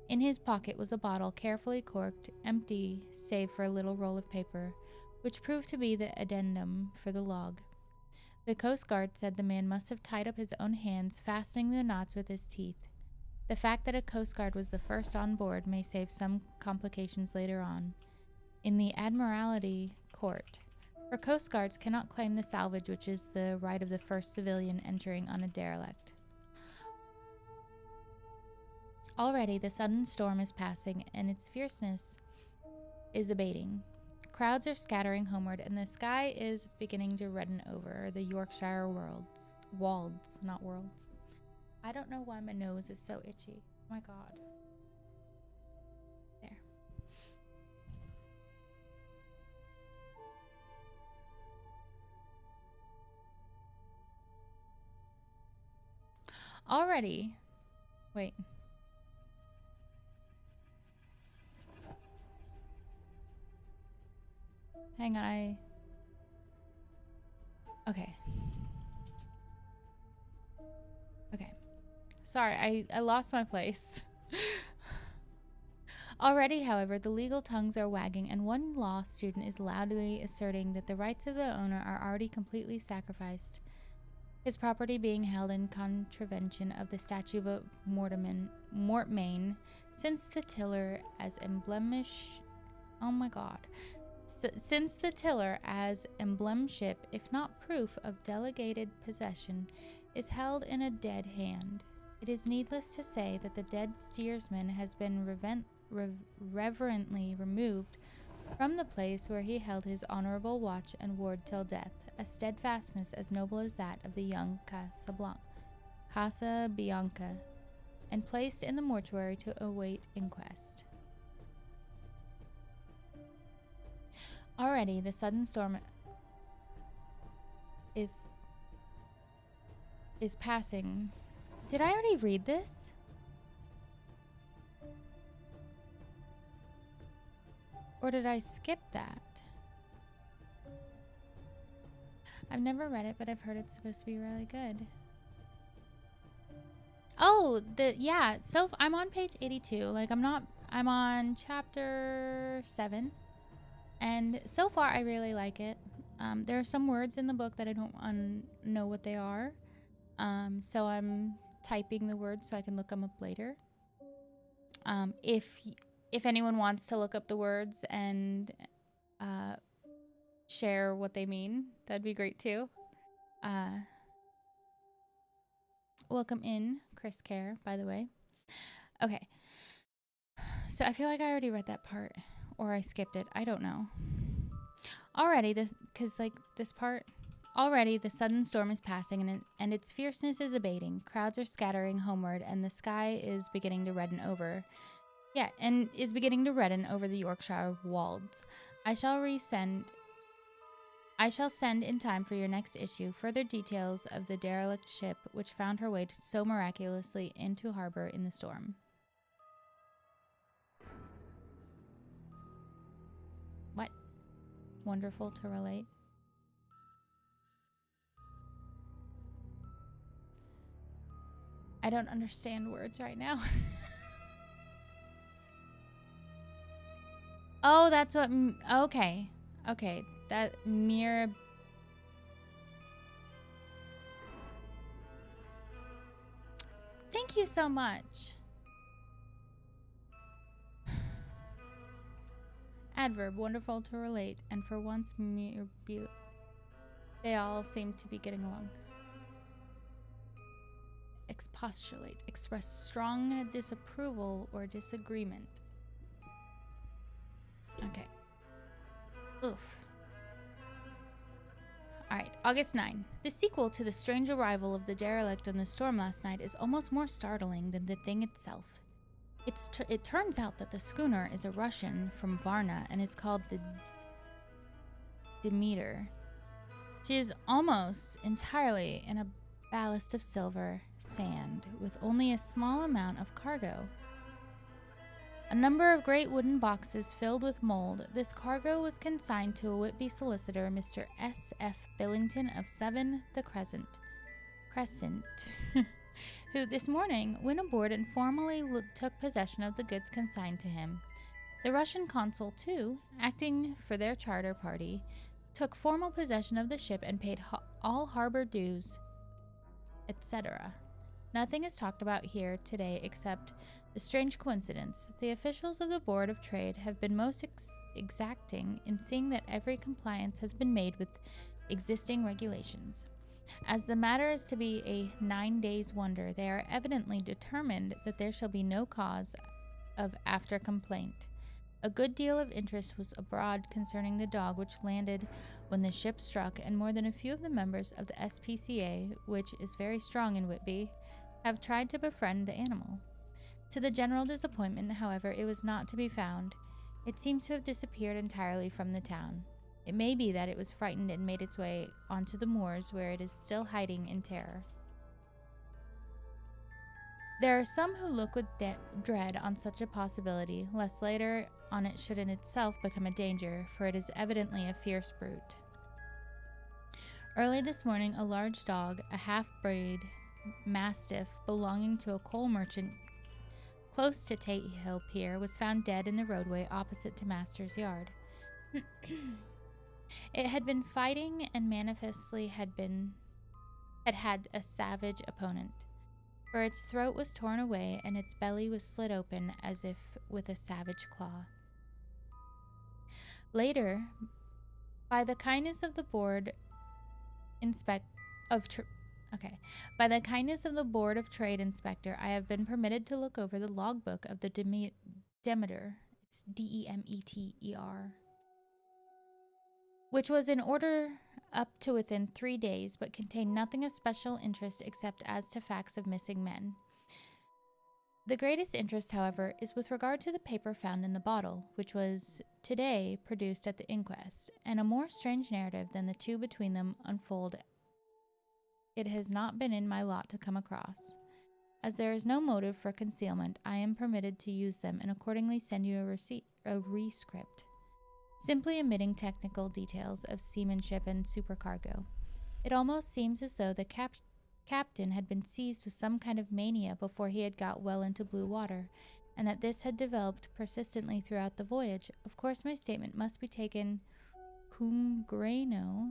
In his pocket was a bottle carefully corked, empty save for a little roll of paper, which proved to be the addendum for the log. The Coast Guard said the man must have tied up his own hands, fastening the knots with his teeth. The fact that a Coast Guard was the first on board may save some complications later on in the Admiralty Court, for Coast Guards cannot claim the salvage, which is the right of the first civilian entering on a derelict. Already the sudden storm is passing, and its fierceness is abating. Crowds are scattering homeward, and the sky is beginning to redden over the Yorkshire wolds, not worlds. I don't know why my nose is so itchy. Oh my god. There. Already. Wait. Hang on, Okay. Sorry, I lost my place. Already, however, the legal tongues are wagging, and one law student is loudly asserting that the rights of the owner are already completely sacrificed, his property being held in contravention of the statute of Mortmain, since the tiller as since the tiller as emblemship, if not proof of delegated possession, is held in a dead hand. It is needless to say that the dead steersman has been reverently removed from the place where he held his honorable watch and ward till death, a steadfastness as noble as that of the young Casa Bianca, and placed in the mortuary to await inquest. Already the sudden storm is passing. Did I already read this? Or did I skip that? I've never read it, but I've heard it's supposed to be really good. Oh, yeah, so I'm on page 82. Like, I'm on chapter 7. And so far, I really like it. There are some words in the book that I don't know what they are. So I'm typing the words so I can look them up later. If anyone wants to look up the words and share what they mean, that'd be great too. Welcome in, Chris Care, by the way. Okay. So I feel like I already read that part, or I skipped it. I don't know. Already, this part. Already, the sudden storm is passing, and its fierceness is abating. Crowds are scattering homeward, and the sky is beginning to redden over. Yeah, and is beginning to redden over the Yorkshire wolds. I shall send in time for your next issue further details of the derelict ship which found her way so miraculously into harbor in the storm. What? Wonderful to relate. I don't understand words right now. Oh, that's what... Okay. Okay. That mere... Thank you so much. Adverb, wonderful to relate, and for once they all seem to be getting along. Expostulate, express strong disapproval or disagreement. Okay. Oof. Alright, August 9. The sequel to the strange arrival of the derelict in the storm last night is almost more startling than the thing itself. It turns out that the schooner is a Russian from Varna and is called the Demeter. She is almost entirely in a ballast of silver sand with only a small amount of cargo. A number of great wooden boxes filled with mold. This cargo was consigned to a Whitby solicitor, Mr. S.F. Billington of 7 the Crescent, who this morning went aboard and formally took possession of the goods consigned to him. The Russian consul, too, acting for their charter party, took formal possession of the ship and paid all harbor dues, etc. Nothing is talked about here today except the strange coincidence. The officials of the Board of Trade have been most exacting in seeing that every compliance has been made with existing regulations. As the matter is to be a 9 days' wonder, they are evidently determined that there shall be no cause of after complaint. A good deal of interest was abroad concerning the dog which landed when the ship struck, and more than a few of the members of the SPCA, which is very strong in Whitby, have tried to befriend the animal. To the general disappointment, however, it was not to be found. It seems to have disappeared entirely from the town. It may be that it was frightened and made its way onto the moors, where it is still hiding in terror. There are some who look with dread on such a possibility, lest later on it should in itself become a danger, for it is evidently a fierce brute. Early this morning, a large dog, a half-breed mastiff belonging to a coal merchant close to Tate Hill Pier, was found dead in the roadway opposite to Master's Yard. It had been fighting and manifestly had a savage opponent, for its throat was torn away and its belly was slit open as if with a savage claw. Later, by the kindness of the Board By the kindness of the Board of Trade Inspector, I have been permitted to look over the logbook of the Demeter. It's Demeter. Which was in order up to within 3 days, but contained nothing of special interest except as to facts of missing men. The greatest interest, however, is with regard to the paper found in the bottle, which was today produced at the inquest, and a more strange narrative than the two between them unfold it has not been in my lot to come across. As there is no motive for concealment, I am permitted to use them and accordingly send you a rescript, simply omitting technical details of seamanship and supercargo. It almost seems as though the captain had been seized with some kind of mania before he had got well into blue water, and that this had developed persistently throughout the voyage. Of course, my statement must be taken cum grano,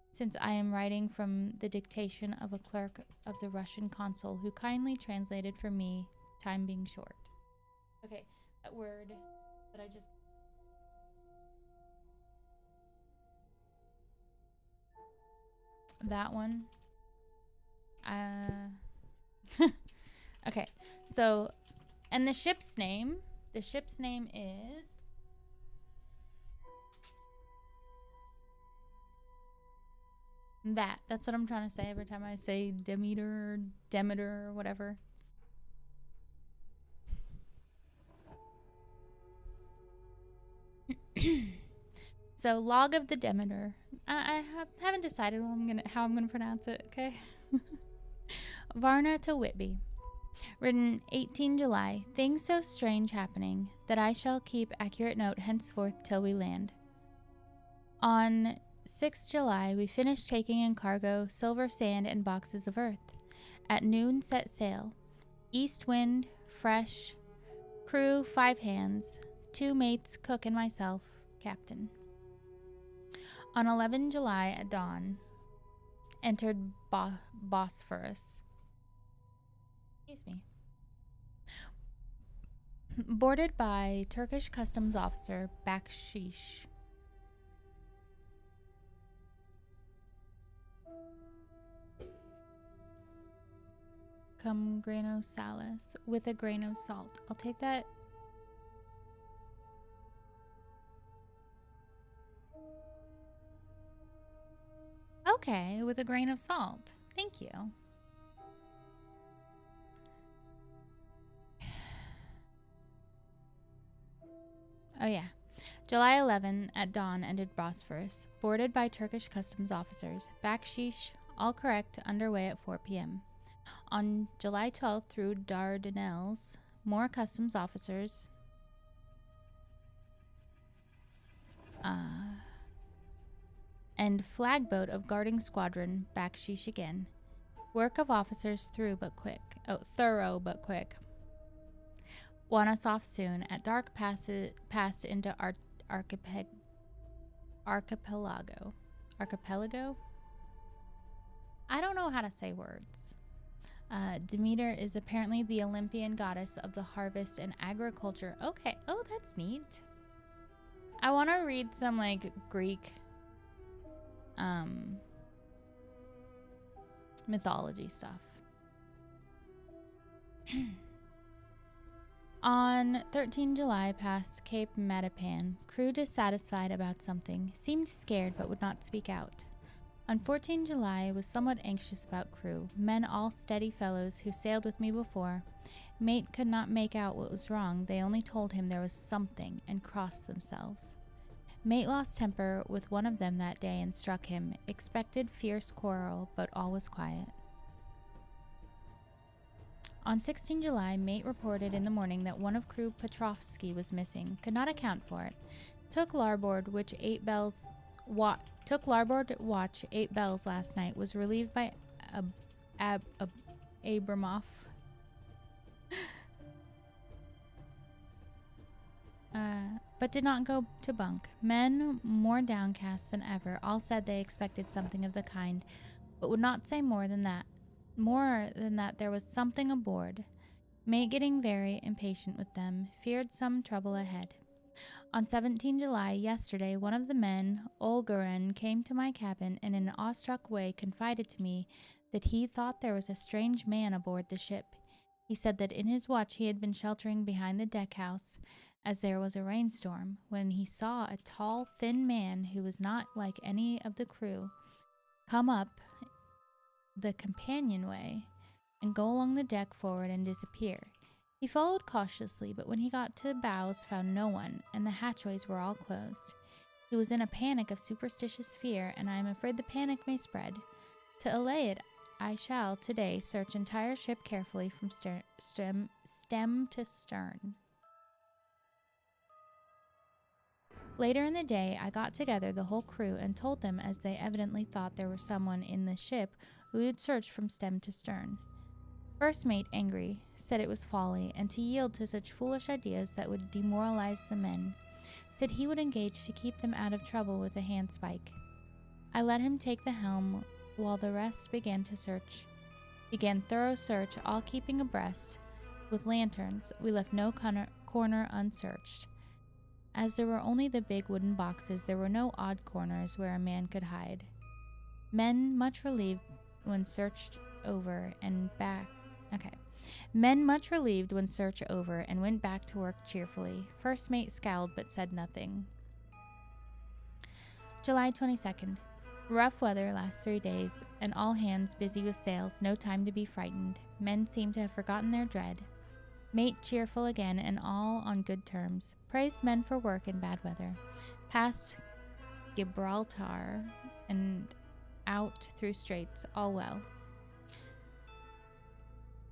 since I am writing from the dictation of a clerk of the Russian consul who kindly translated for me, time being short. Okay, that word that I just... That one. Okay, so, and the ship's name is... That's what I'm trying to say every time I say Demeter, or whatever. So, Log of the Demeter. I haven't decided how I'm gonna pronounce it, okay? Varna to Whitby. Written 18 July. Things so strange happening that I shall keep accurate note henceforth till we land. On 6 July, we finished taking in cargo, silver sand, and boxes of earth. At noon, set sail. East wind, fresh. Crew, 5 hands. 2 mates, cook, and myself, captain. On 11 July, at dawn, entered Bosphorus. Excuse me. Boarded by Turkish customs officer Bakshish. Cum grano salis, with a grain of salt. I'll take that. Okay, with a grain of salt. Thank you. Oh yeah. July 11 at dawn entered Bosphorus, boarded by Turkish customs officers. Bakshish, all correct, underway at 4 p.m. On July 12th through Dardanelles, more customs officers and flagboat of guarding squadron, Bakshish again. Work of officers thorough but quick. Want us off soon. At dark, passed into archipelago. Archipelago? I don't know how to say words. Demeter is apparently the Olympian goddess of the harvest and agriculture. Okay. Oh, that's neat. I want to read some, like, Greek mythology stuff. On 13 July, past Cape Matapan, crew dissatisfied about something, seemed scared but would not speak out. On 14 July, was somewhat anxious about crew, men all steady fellows who sailed with me before. Mate could not make out what was wrong, they only told him there was something, and crossed themselves. Mate lost temper with one of them that day and struck him, expected fierce quarrel, but all was quiet. On 16 July, mate reported in the morning that one of crew Petrovsky was missing, could not account for it. Took larboard watch 8 bells last night, was relieved by Abramoff. But did not go to bunk. Men, more downcast than ever, all said they expected something of the kind, but would not say more than that there was something aboard. Mate getting very impatient with them, feared some trouble ahead. On 17 July, yesterday, one of the men, Olgaren, came to my cabin and in an awestruck way confided to me that he thought there was a strange man aboard the ship. He said that in his watch he had been sheltering behind the deck house as there was a rainstorm when he saw a tall, thin man who was not like any of the crew come up the companionway and go along the deck forward and disappear. He followed cautiously, but when he got to the bows, found no one, and the hatchways were all closed. He was in a panic of superstitious fear, and I am afraid the panic may spread. To allay it, I shall today search entire ship carefully from stem to stern. Later in the day, I got together the whole crew and told them, as they evidently thought there was someone in the ship who had searched from stem to stern. First mate, angry, said it was folly, and to yield to such foolish ideas that would demoralize the men. Said he would engage to keep them out of trouble with a handspike. I let him take the helm while the rest began thorough search, all keeping abreast. With lanterns, we left no corner unsearched. As there were only the big wooden boxes, there were no odd corners where a man could hide. Men much relieved when search over and went back to work cheerfully. First mate scowled but said nothing. July 22nd. Rough weather last 3 days, and all hands busy with sails, no time to be frightened. Men seem to have forgotten their dread. Mate cheerful again, and all on good terms. Praised men for work in bad weather. Past Gibraltar and out through straits, all well.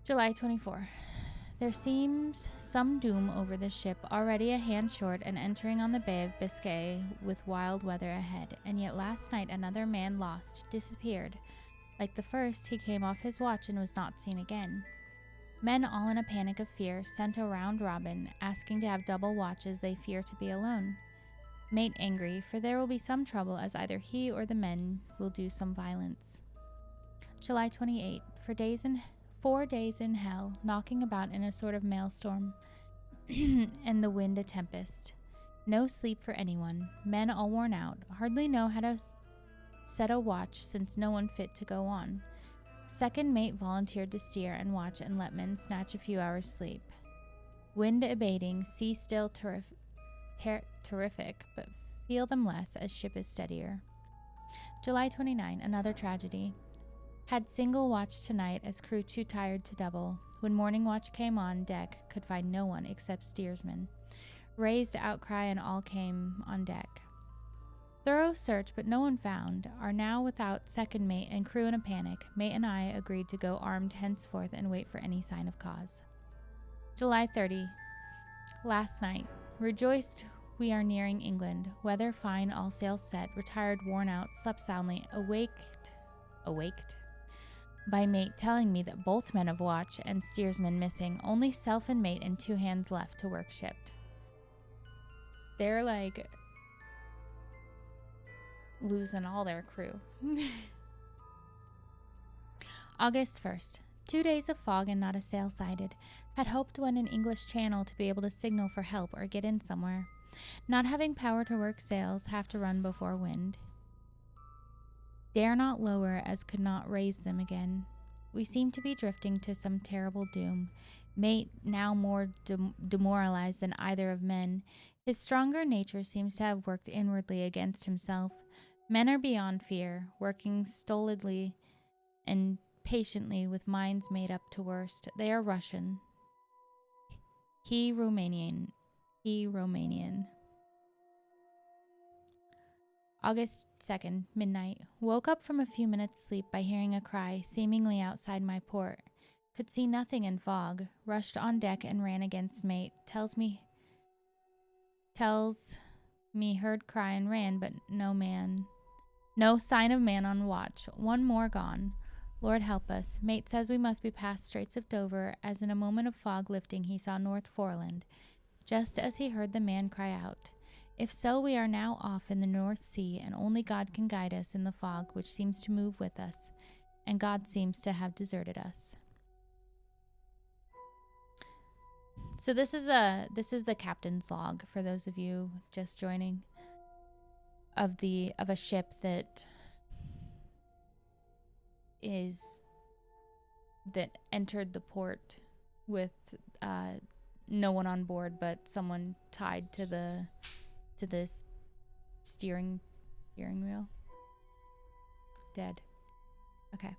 July 24. There seems some doom over the ship, already a hand short and entering on the Bay of Biscay with wild weather ahead. And yet last night another man disappeared. Like the first, he came off his watch and was not seen again. Men, all in a panic of fear, sent a round robin, asking to have double watches, they fear to be alone. Mate angry, for there will be some trouble, as either he or the men will do some violence. July 28. 4 days in hell, knocking about in a sort of maelstrom, and the wind a tempest. No sleep for anyone. Men all worn out, hardly know how to set a watch, since no one fit to go on. Second mate volunteered to steer and watch and let men snatch a few hours' sleep. Wind abating, sea still terrific, but feel them less as ship is steadier. July 29, another tragedy. Had single watch tonight as crew too tired to double. When morning watch came on deck, could find no one except steersman. Raised outcry and all came on deck. Thorough search, but no one found. Are now without second mate and crew in a panic. Mate and I agreed to go armed henceforth and wait for any sign of cause. July 30. Last night. Rejoiced we are nearing England. Weather fine, all sails set. Retired, worn out, slept soundly. Awaked by mate telling me that both men of watch and steersman missing. Only self and mate and 2 hands left to work shipped. They're like losing all their crew. August 1st. 2 days of fog and not a sail sighted. Had hoped when in English Channel to be able to signal for help or get in somewhere. Not having power to work sails, have to run before wind. Dare not lower, as could not raise them again. We seem to be drifting to some terrible doom. Mate now more demoralized than either of men. His stronger nature seems to have worked inwardly against himself. Men are beyond fear, working stolidly and patiently with minds made up to worst. They are Russian. He Romanian. August 2nd, midnight. Woke up from a few minutes' sleep by hearing a cry, seemingly outside my port. Could see nothing in fog. Rushed on deck and ran against mate. Tells me heard cry and ran, but no sign of man on watch. One more gone. Lord help us. Mate says we must be past Straits of Dover, as in a moment of fog lifting he saw North Foreland, just as he heard the man cry out. If so, we are now off in the North Sea, and only God can guide us in the fog which seems to move with us, and God seems to have deserted us. So this is the captain's log for those of you just joining of a ship that entered the port with no one on board but someone tied to this steering wheel. Dead. Okay.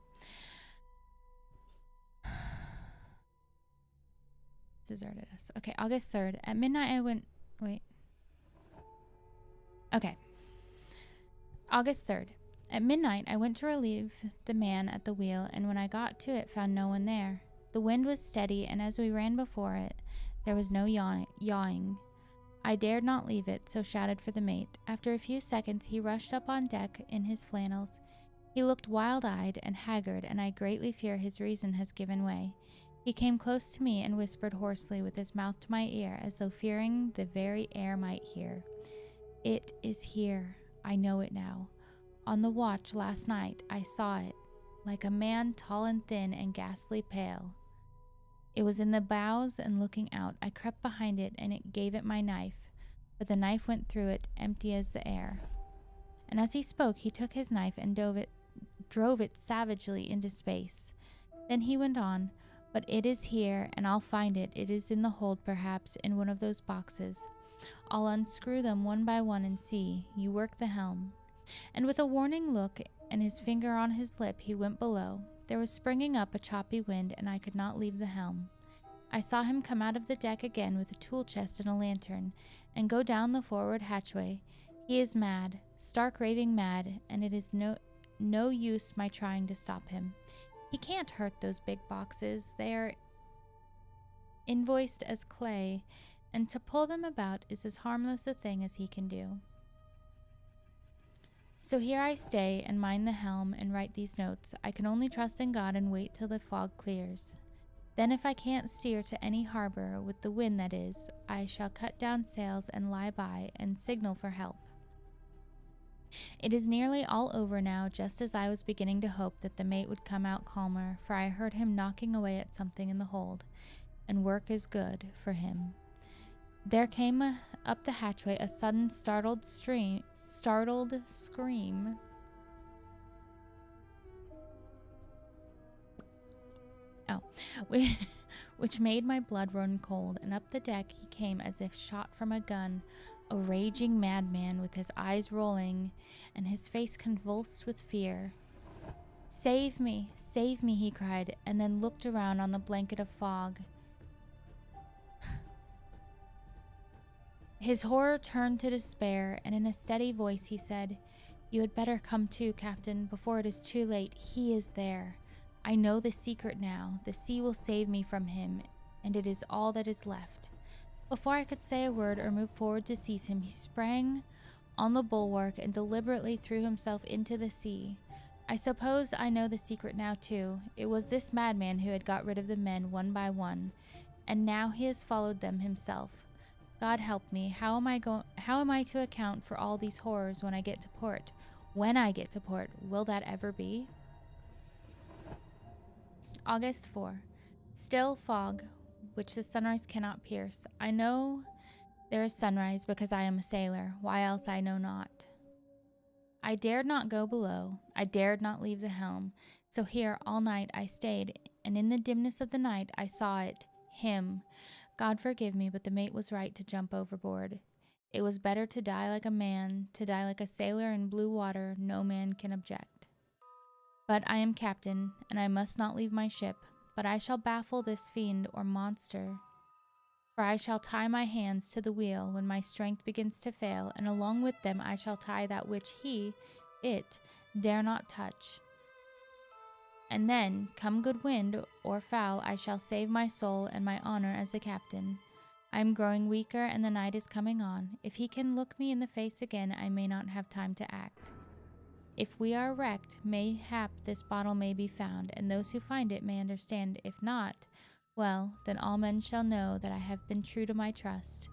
Deserted us. Okay, August 3rd. At midnight I went... Wait. Okay. August 3rd. At midnight I went to relieve the man at the wheel, and when I got to it found no one there. The wind was steady, and as we ran before it, there was no yawing. I dared not leave it, so shouted for the mate. After a few seconds he rushed up on deck in his flannels. He looked wild-eyed and haggard, and I greatly fear his reason has given way. He came close to me and whispered hoarsely with his mouth to my ear, as though fearing the very air might hear. It is here. I know it now. On the watch last night I saw it, like a man tall and thin and ghastly pale. It was in the bows, and looking out, I crept behind it and it gave it my knife, but the knife went through it, empty as the air. And as he spoke, he took his knife and drove it savagely into space. Then he went on, but it is here, and I'll find it. It is in the hold, perhaps, in one of those boxes. I'll unscrew them one by one and see. You work the helm. And with a warning look and his finger on his lip, he went below. There was springing up a choppy wind, and I could not leave the helm. I saw him come out of the deck again with a tool chest and a lantern, and go down the forward hatchway. He is mad, stark raving mad, and it is no use my trying to stop him. He can't hurt those big boxes. They are invoiced as clay, and to pull them about is as harmless a thing as he can do. So here I stay and mind the helm and write these notes. I can only trust in God and wait till the fog clears. Then if I can't steer to any harbor, with the wind that is, I shall cut down sails and lie by and signal for help. It is nearly all over now, just as I was beginning to hope that the mate would come out calmer, for I heard him knocking away at something in the hold, and work is good for him. There came up the hatchway a sudden startled scream, which made my blood run cold, and up the deck he came as if shot from a gun, a raging madman with his eyes rolling and his face convulsed with fear. Save me, he cried, and then looked around on the blanket of fog. His horror turned to despair, and in a steady voice he said, You had better come to, Captain, before it is too late. He is there. I know the secret now. The sea will save me from him, and it is all that is left. Before I could say a word or move forward to seize him, he sprang on the bulwark and deliberately threw himself into the sea. I suppose I know the secret now, too. It was this madman who had got rid of the men one by one, and now he has followed them himself. God help me, how am I to account for all these horrors when I get to port? When I get to port, will that ever be? August 4. Still fog, which the sunrise cannot pierce. I know there is sunrise because I am a sailor. Why else I know not. I dared not go below. I dared not leave the helm. So here all night I stayed, and in the dimness of the night I saw it, him. God forgive me, but the mate was right to jump overboard. It was better to die like a man, to die like a sailor in blue water. No man can object. But I am captain, and I must not leave my ship, but I shall baffle this fiend or monster. For I shall tie my hands to the wheel when my strength begins to fail, and along with them I shall tie that which it, dare not touch. And then, come good wind or foul, I shall save my soul and my honor as a captain. I am growing weaker, and the night is coming on. If he can look me in the face again, I may not have time to act. If we are wrecked, mayhap this bottle may be found, and those who find it may understand. If not, well, then all men shall know that I have been true to my trust.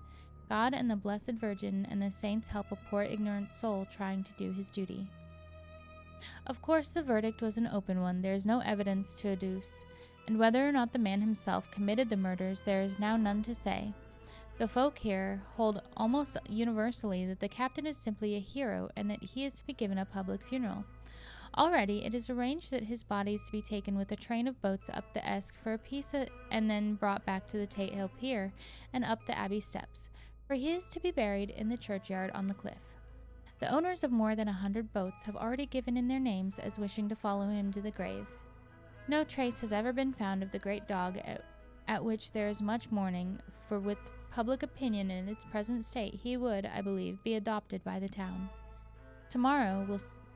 God and the Blessed Virgin and the saints help a poor ignorant soul trying to do his duty. Of course, the verdict was an open one. There is no evidence to adduce, and whether or not the man himself committed the murders, there is now none to say. The folk here hold almost universally that the captain is simply a hero, and that he is to be given a public funeral. Already, it is arranged that his body is to be taken with a train of boats up the Esk for a piece and then brought back to the Tate Hill Pier and up the Abbey steps, for he is to be buried in the churchyard on the cliff. The owners of more than 100 boats have already given in their names as wishing to follow him to the grave. No trace has ever been found of the great dog, at which there is much mourning, for with public opinion in its present state, he would, I believe, be adopted by the town. Tomorrow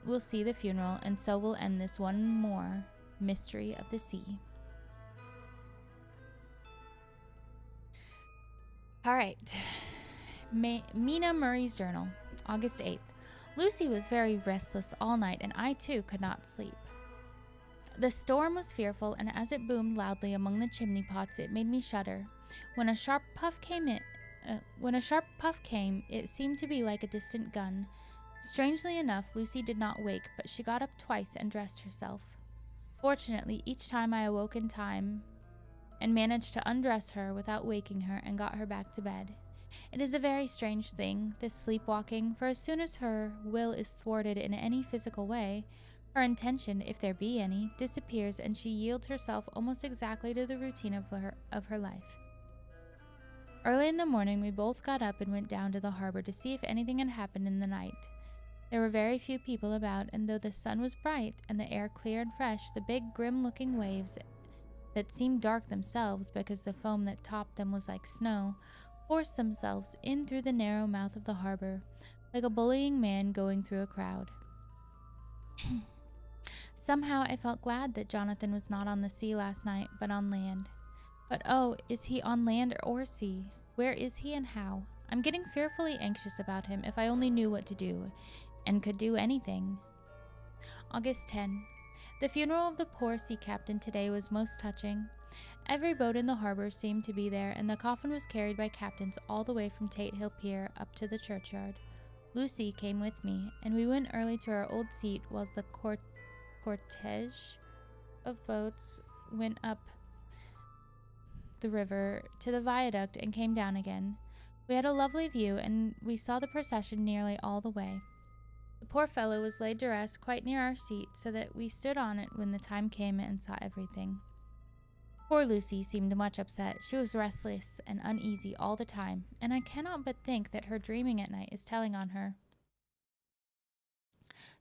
we'll see the funeral, and so will end this one more mystery of the sea. All right. Mina Murray's journal, August 8th. Lucy was very restless all night, and I too could not sleep. The storm was fearful, and as it boomed loudly among the chimney pots, it made me shudder. When a sharp puff came, it seemed to be like a distant gun. Strangely enough, Lucy did not wake, but she got up twice and dressed herself. Fortunately, each time I awoke in time and managed to undress her without waking her and got her back to bed. It is a very strange thing, this sleepwalking, for as soon as her will is thwarted in any physical way, her intention, if there be any, disappears, and she yields herself almost exactly to the routine of her life. Early in the morning, we both got up and went down to the harbor to see if anything had happened in the night. There were very few people about, and though the sun was bright and the air clear and fresh, the big, grim-looking waves that seemed dark themselves because the foam that topped them was like snow, forced themselves in through the narrow mouth of the harbor, like a bullying man going through a crowd. Somehow I felt glad that Jonathan was not on the sea last night, but on land. But oh, is he on land or sea? Where is he and how? I'm getting fearfully anxious about him. If I only knew what to do, and could do anything. August 10. The funeral of the poor sea captain today was most touching. Every boat in the harbor seemed to be there, and the coffin was carried by captains all the way from Tate Hill Pier up to the churchyard. Lucy came with me, and we went early to our old seat while the cortege of boats went up the river to the viaduct and came down again. We had a lovely view, and we saw the procession nearly all the way. The poor fellow was laid to rest quite near our seat, so that we stood on it when the time came and saw everything. Poor Lucy seemed much upset. She was restless and uneasy all the time, and I cannot but think that her dreaming at night is telling on her.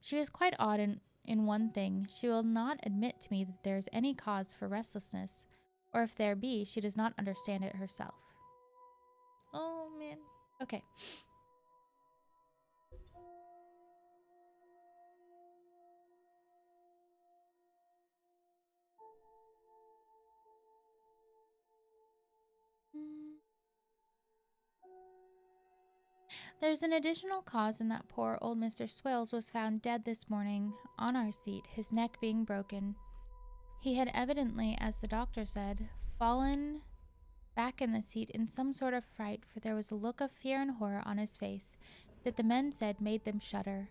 She is quite odd in one thing. She will not admit to me that there is any cause for restlessness, or if there be, she does not understand it herself. Oh, man. Okay. There's an additional cause in that poor old Mr. Swales was found dead this morning on our seat, his neck being broken. He had evidently, as the doctor said, fallen back in the seat in some sort of fright, for there was a look of fear and horror on his face that the men said made them shudder.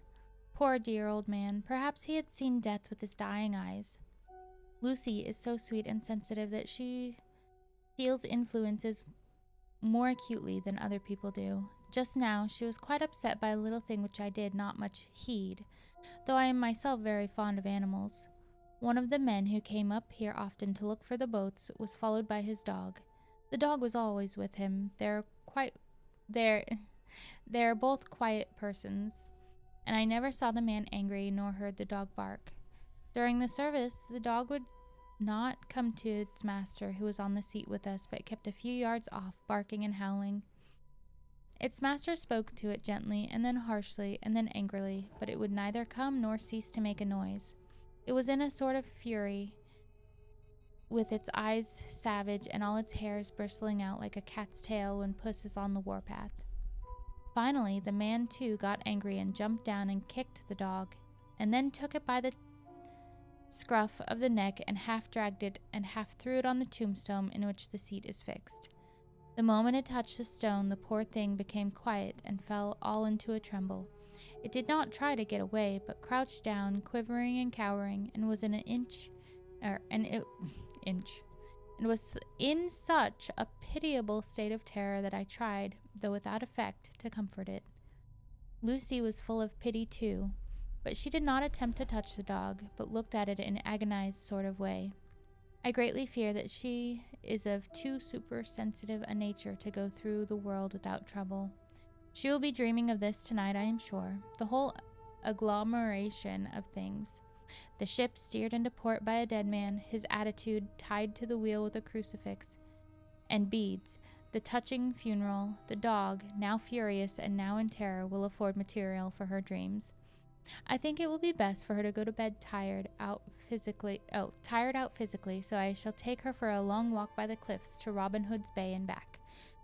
Poor dear old man, perhaps he had seen death with his dying eyes. Lucy is so sweet and sensitive that she feels influences more acutely than other people do. Just now, she was quite upset by a little thing which I did not much heed, though I am myself very fond of animals. One of the men who came up here often to look for the boats was followed by his dog. The dog was always with him. They're both quiet persons, and I never saw the man angry nor heard the dog bark. During the service, the dog would not come to its master, who was on the seat with us, but kept a few yards off, barking and howling. Its master spoke to it gently, and then harshly, and then angrily, but it would neither come nor cease to make a noise. It was in a sort of fury, with its eyes savage and all its hairs bristling out like a cat's tail when puss is on the warpath. Finally, the man too got angry and jumped down and kicked the dog, and then took it by the scruff of the neck and half dragged it and half threw it on the tombstone in which the seat is fixed. The moment it touched the stone, the poor thing became quiet and fell all into a tremble. It did not try to get away, but crouched down, quivering and cowering, and was was in such a pitiable state of terror that I tried, though without effect, to comfort it. Lucy was full of pity too. but she did not attempt to touch the dog, but looked at it in an agonized sort of way. I greatly fear that she is of too supersensitive a nature to go through the world without trouble. She will be dreaming of this tonight, I am sure. The whole agglomeration of things. The ship steered into port by a dead man, his attitude tied to the wheel with a crucifix and beads, the touching funeral, the dog, now furious and now in terror, will afford material for her dreams. I think it will be best for her to go to bed tired out physically, so I shall take her for a long walk by the cliffs to Robin Hood's Bay and back.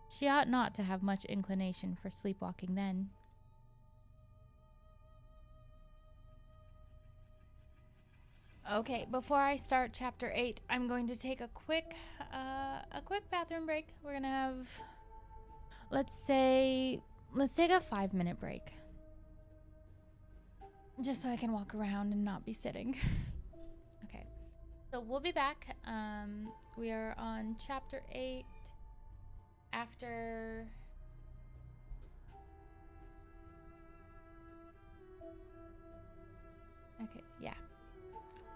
She ought not to have much inclination for sleepwalking then. Okay, before I start chapter 8, I'm going to take a quick bathroom break. We're gonna have, let's take a 5-minute break. Just so I can walk around and not be sitting. Okay, so we'll be back. We are on chapter 8 after... Okay, yeah.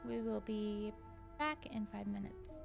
We will be back in 5 minutes.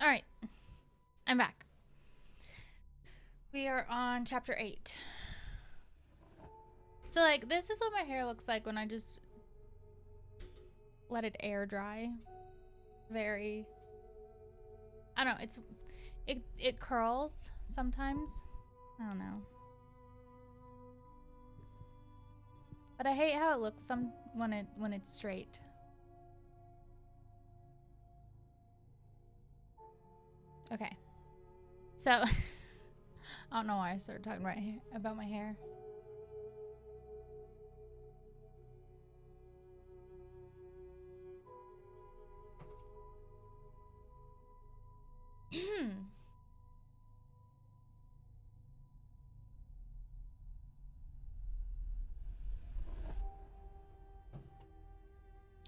All right, I'm back. We are on chapter 8. So, like, this is what my hair looks like when I just let it air dry. Very, I don't know, it curls sometimes. I don't know. But I hate how it looks when it's straight. Okay. So, I don't know why I started talking about my hair.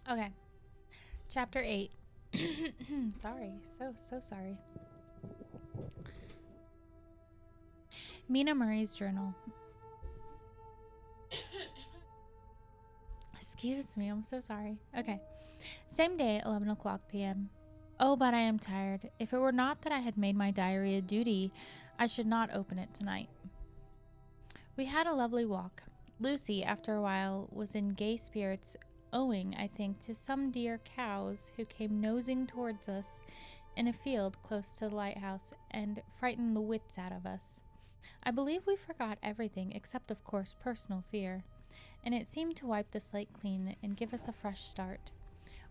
Okay. Chapter 8. Sorry. So sorry. Mina Murray's journal. Excuse me, I'm so sorry. Okay. Same day, 11 o'clock p.m. Oh, but I am tired. If it were not that I had made my diary a duty, I should not open it tonight. We had a lovely walk. Lucy, after a while, was in gay spirits, owing, I think, to some dear cows who came nosing towards us in a field close to the lighthouse and frightened the wits out of us. I believe we forgot everything except, of course, personal fear, and it seemed to wipe the slate clean and give us a fresh start.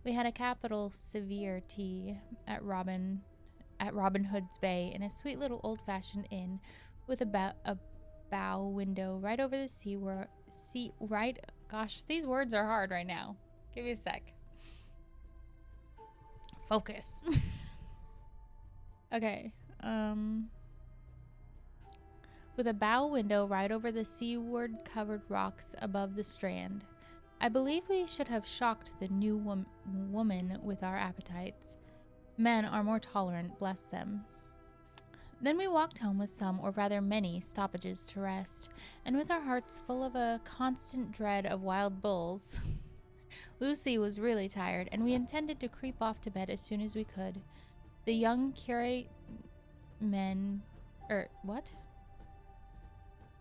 We had a capital severe tea at Robin Hood's Bay in a sweet little old-fashioned inn with a bow window right over the gosh, these words are hard right now. Give me a sec. Focus. Okay. With a bow window right over the seaward covered rocks above the strand. I believe we should have shocked the new woman with our appetites. Men are more tolerant, bless them. Then we walked home with some, or rather many, stoppages to rest, and with our hearts full of a constant dread of wild bulls. Lucy was really tired, and we intended to creep off to bed as soon as we could. The young curate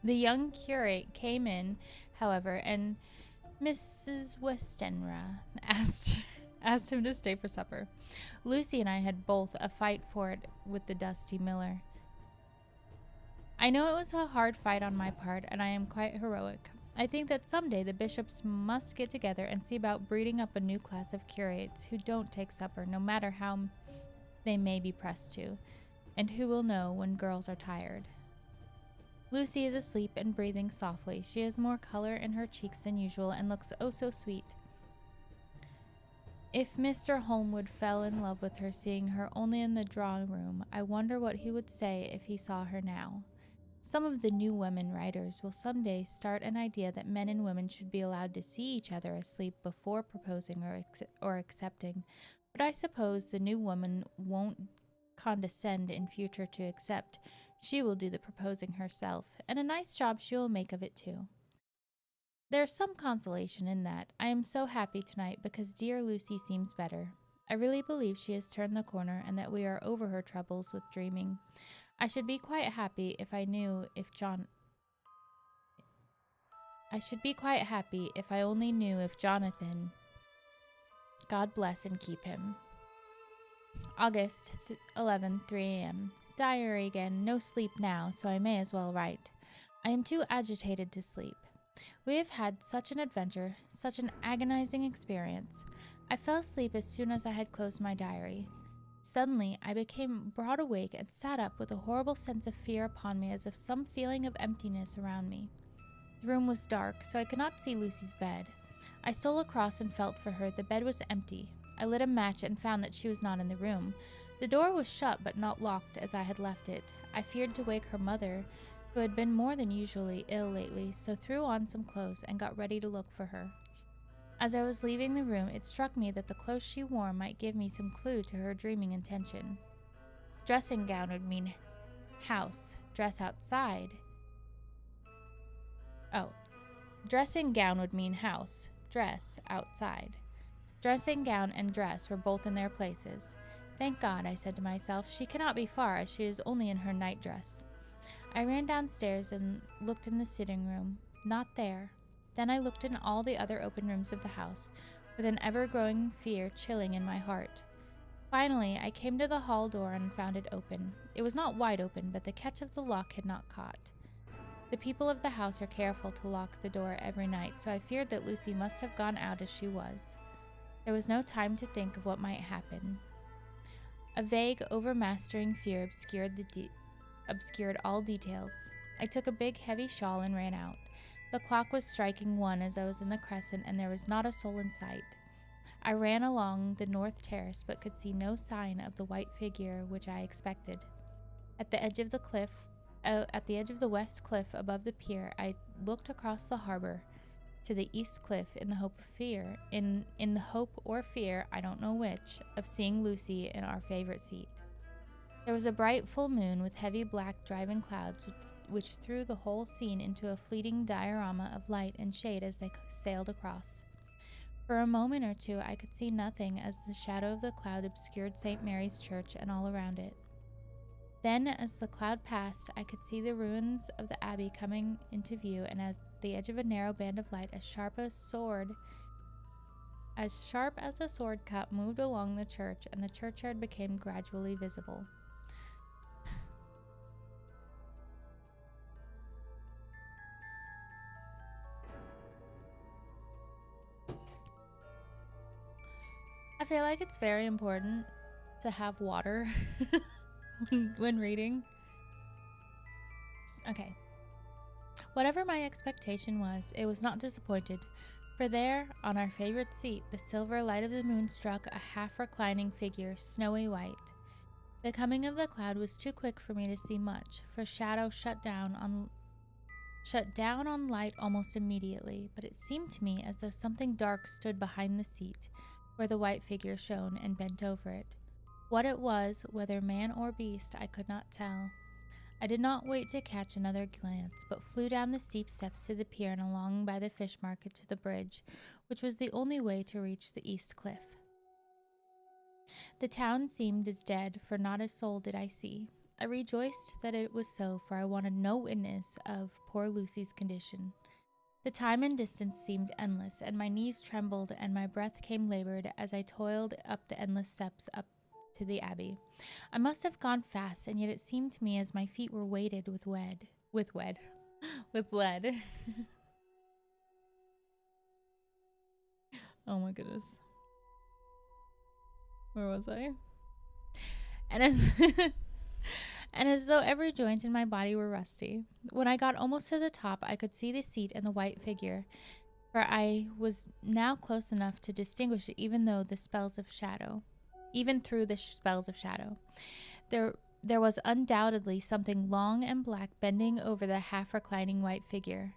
The young curate came in, however, and Mrs. Westenra asked him to stay for supper. Lucy and I had both a fight for it with the dusty miller. I know it was a hard fight on my part, and I am quite heroic. I think that someday the bishops must get together and see about breeding up a new class of curates who don't take supper, no matter how they may be pressed to, and who will know when girls are tired. Lucy is asleep and breathing softly. She has more color in her cheeks than usual and looks oh so sweet. If Mr. Holmwood fell in love with her seeing her only in the drawing room, I wonder what he would say if he saw her now. Some of the new women writers will someday start an idea that men and women should be allowed to see each other asleep before proposing or accepting, but I suppose the new woman won't condescend in future to accept. She will do the proposing herself, and a nice job she will make of it too. There's some consolation in that. I am so happy tonight because dear Lucy seems better. I really believe she has turned the corner and that we are over her troubles with dreaming. I should be quite happy if I only knew if Jonathan, God bless and keep him. August 11, 3 a.m. Diary again. No sleep now, so I may as well write. I am too agitated to sleep. We have had such an adventure, such an agonizing experience. I fell asleep as soon as I had closed my diary. Suddenly, I became broad awake and sat up with a horrible sense of fear upon me, as if some feeling of emptiness around me. The room was dark, so I could not see Lucy's bed. I stole across and felt for her. The bed was empty. I lit a match and found that she was not in the room. The door was shut but not locked as I had left it. I feared to wake her mother, who had been more than usually ill lately, so threw on some clothes and got ready to look for her. As I was leaving the room, it struck me that the clothes she wore might give me some clue to her dreaming intention. Dressing gown would mean house, dress outside. Dressing gown would mean house, dress outside. Dressing gown and dress were both in their places. Thank God, I said to myself. She cannot be far, as she is only in her nightdress. I ran downstairs and looked in the sitting room. Not there. Then I looked in all the other open rooms of the house, with an ever-growing fear chilling in my heart. Finally, I came to the hall door and found it open. It was not wide open, but the catch of the lock had not caught. The people of the house are careful to lock the door every night, so I feared that Lucy must have gone out as she was. There was no time to think of what might happen. A vague, overmastering fear obscured all details. I took a big, heavy shawl and ran out. The clock was striking 1 as I was in the crescent, and there was not a soul in sight. I ran along the north terrace, but could see no sign of the white figure which I expected. At the edge of the west cliff above the pier, I looked across the harbor to the east cliff in the hope or fear, I don't know which, of seeing Lucy in our favorite seat. There was a bright full moon with heavy black driving clouds which threw the whole scene into a fleeting diorama of light and shade as they sailed across. For a moment or two I could see nothing as the shadow of the cloud obscured St. Mary's Church and all around it. Then, as the cloud passed, I could see the ruins of the abbey coming into view, and as the edge of a narrow band of light as sharp as a sword cut moved along the church, and the churchyard became gradually visible. I feel like it's very important to have water when reading. Okay. Whatever my expectation was, it was not disappointed, for there, on our favorite seat, the silver light of the moon struck a half-reclining figure, snowy white. The coming of the cloud was too quick for me to see much, for shadow shut down on light almost immediately, but it seemed to me as though something dark stood behind the seat, where the white figure shone, and bent over it. What it was, whether man or beast, I could not tell. I did not wait to catch another glance, but flew down the steep steps to the pier and along by the fish market to the bridge, which was the only way to reach the east cliff. The town seemed as dead, for not a soul did I see. I rejoiced that it was so, for I wanted no witness of poor Lucy's condition. The time and distance seemed endless, and my knees trembled and my breath came labored as I toiled up the endless steps up to the abbey. I must have gone fast, and yet it seemed to me as my feet were weighted with lead. Oh my goodness. Where was I? And as though every joint in my body were rusty. When I got almost to the top, I could see the seat and the white figure, for I was now close enough to distinguish it even through the spells of shadow. There was undoubtedly something long and black bending over the half-reclining white figure.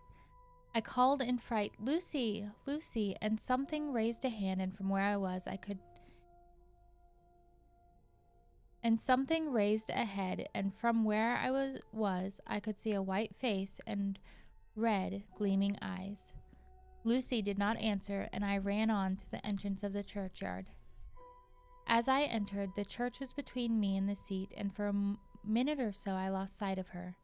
I called in fright, "Lucy, Lucy," and something raised a hand, and from where I was, something raised a head, and from where I was, I could see a white face and red, gleaming eyes. Lucy did not answer, and I ran on to the entrance of the churchyard. As I entered, the church was between me and the seat, and for a minute or so I lost sight of her.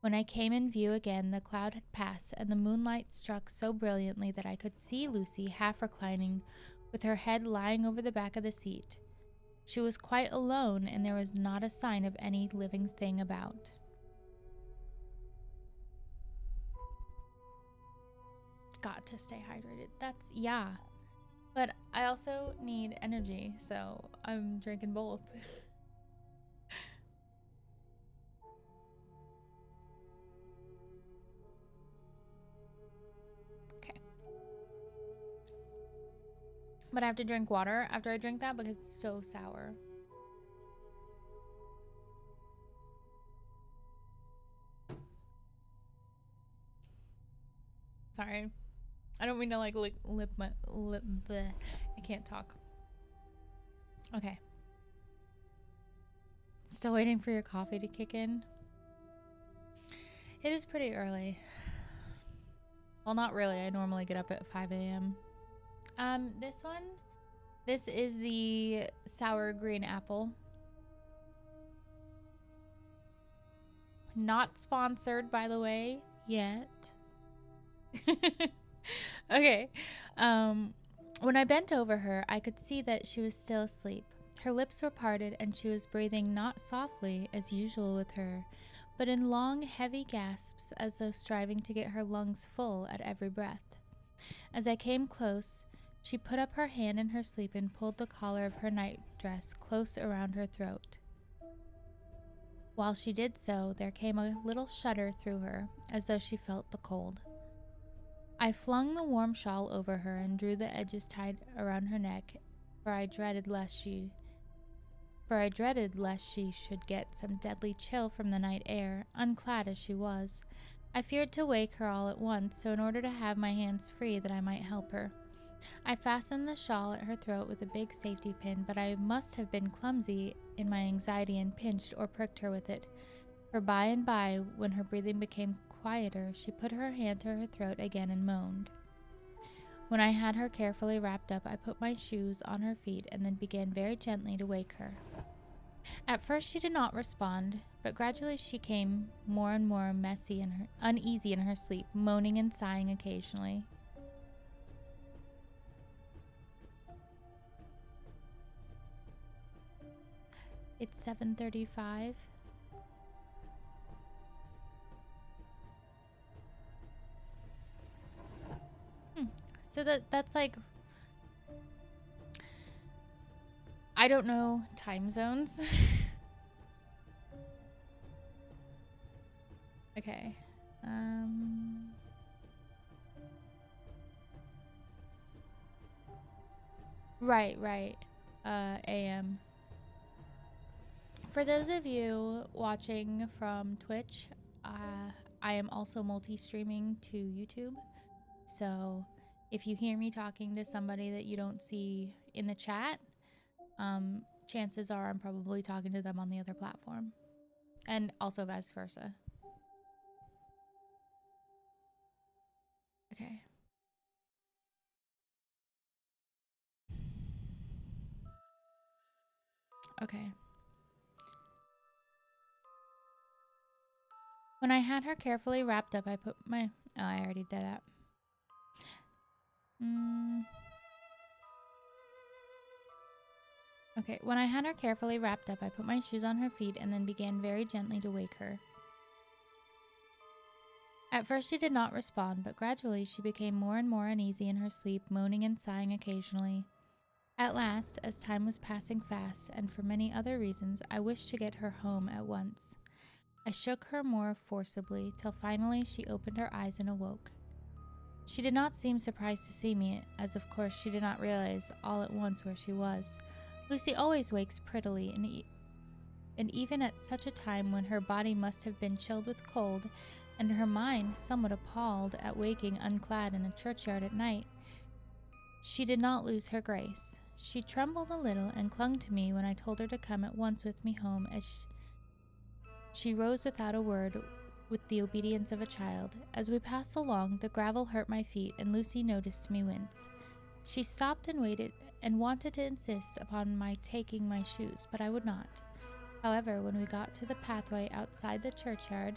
When I came in view again, the cloud had passed, and the moonlight struck so brilliantly that I could see Lucy half reclining, with her head lying over the back of the seat. She was quite alone, and there was not a sign of any living thing about. Got to stay hydrated. Yeah. But I also need energy, so I'm drinking both. Okay. But I have to drink water after I drink that because it's so sour. Sorry. I don't mean to like lip bleh. I can't talk. Okay. Still waiting for your coffee to kick in. It is pretty early. Well, not really. I normally get up at 5 a.m. This is the sour green apple. Not sponsored, by the way, yet. Okay. When I bent over her, I could see that she was still asleep. Her lips were parted and she was breathing not softly, as usual with her, but in long, heavy gasps, as though striving to get her lungs full at every breath. As I came close, she put up her hand in her sleep and pulled the collar of her nightdress close around her throat. While she did so, there came a little shudder through her, as though she felt the cold. I flung the warm shawl over her and drew the edges tight around her neck, for I dreaded lest she should get some deadly chill from the night air, unclad as she was. I feared to wake her all at once, so in order to have my hands free that I might help her, I fastened the shawl at her throat with a big safety pin, but I must have been clumsy in my anxiety and pinched or pricked her with it, for by and by, when her breathing became quieter, she put her hand to her throat again and moaned. When I had her carefully wrapped up, I put my shoes on her feet and then began very gently to wake her. At first she did not respond, but gradually she became more and more uneasy in her sleep, moaning and sighing occasionally. It's 7:35. So that's like, I don't know time zones. Okay. Right. AM. For those of you watching from Twitch, I am also multi-streaming to YouTube. So if you hear me talking to somebody that you don't see in the chat, chances are I'm probably talking to them on the other platform. And also vice versa. Okay. Okay. When I had her carefully wrapped up, I put my... Oh, I already did that. Okay, when I had her carefully wrapped up, I put my shoes on her feet and then began very gently to wake her. At first she did not respond, but gradually she became more and more uneasy in her sleep, moaning and sighing occasionally. At last, as time was passing fast, and for many other reasons, I wished to get her home at once. I shook her more forcibly, till finally she opened her eyes and awoke. She did not seem surprised to see me, as of course she did not realize all at once where she was. Lucy always wakes prettily, and even at such a time when her body must have been chilled with cold, and her mind somewhat appalled at waking unclad in a churchyard at night, she did not lose her grace. She trembled a little and clung to me when I told her to come at once with me home, as she rose without a word, with the obedience of a child. As we passed along, the gravel hurt my feet, and Lucy noticed me wince. She stopped and waited, and wanted to insist upon my taking my shoes, but I would not. However, when we got to the pathway outside the churchyard,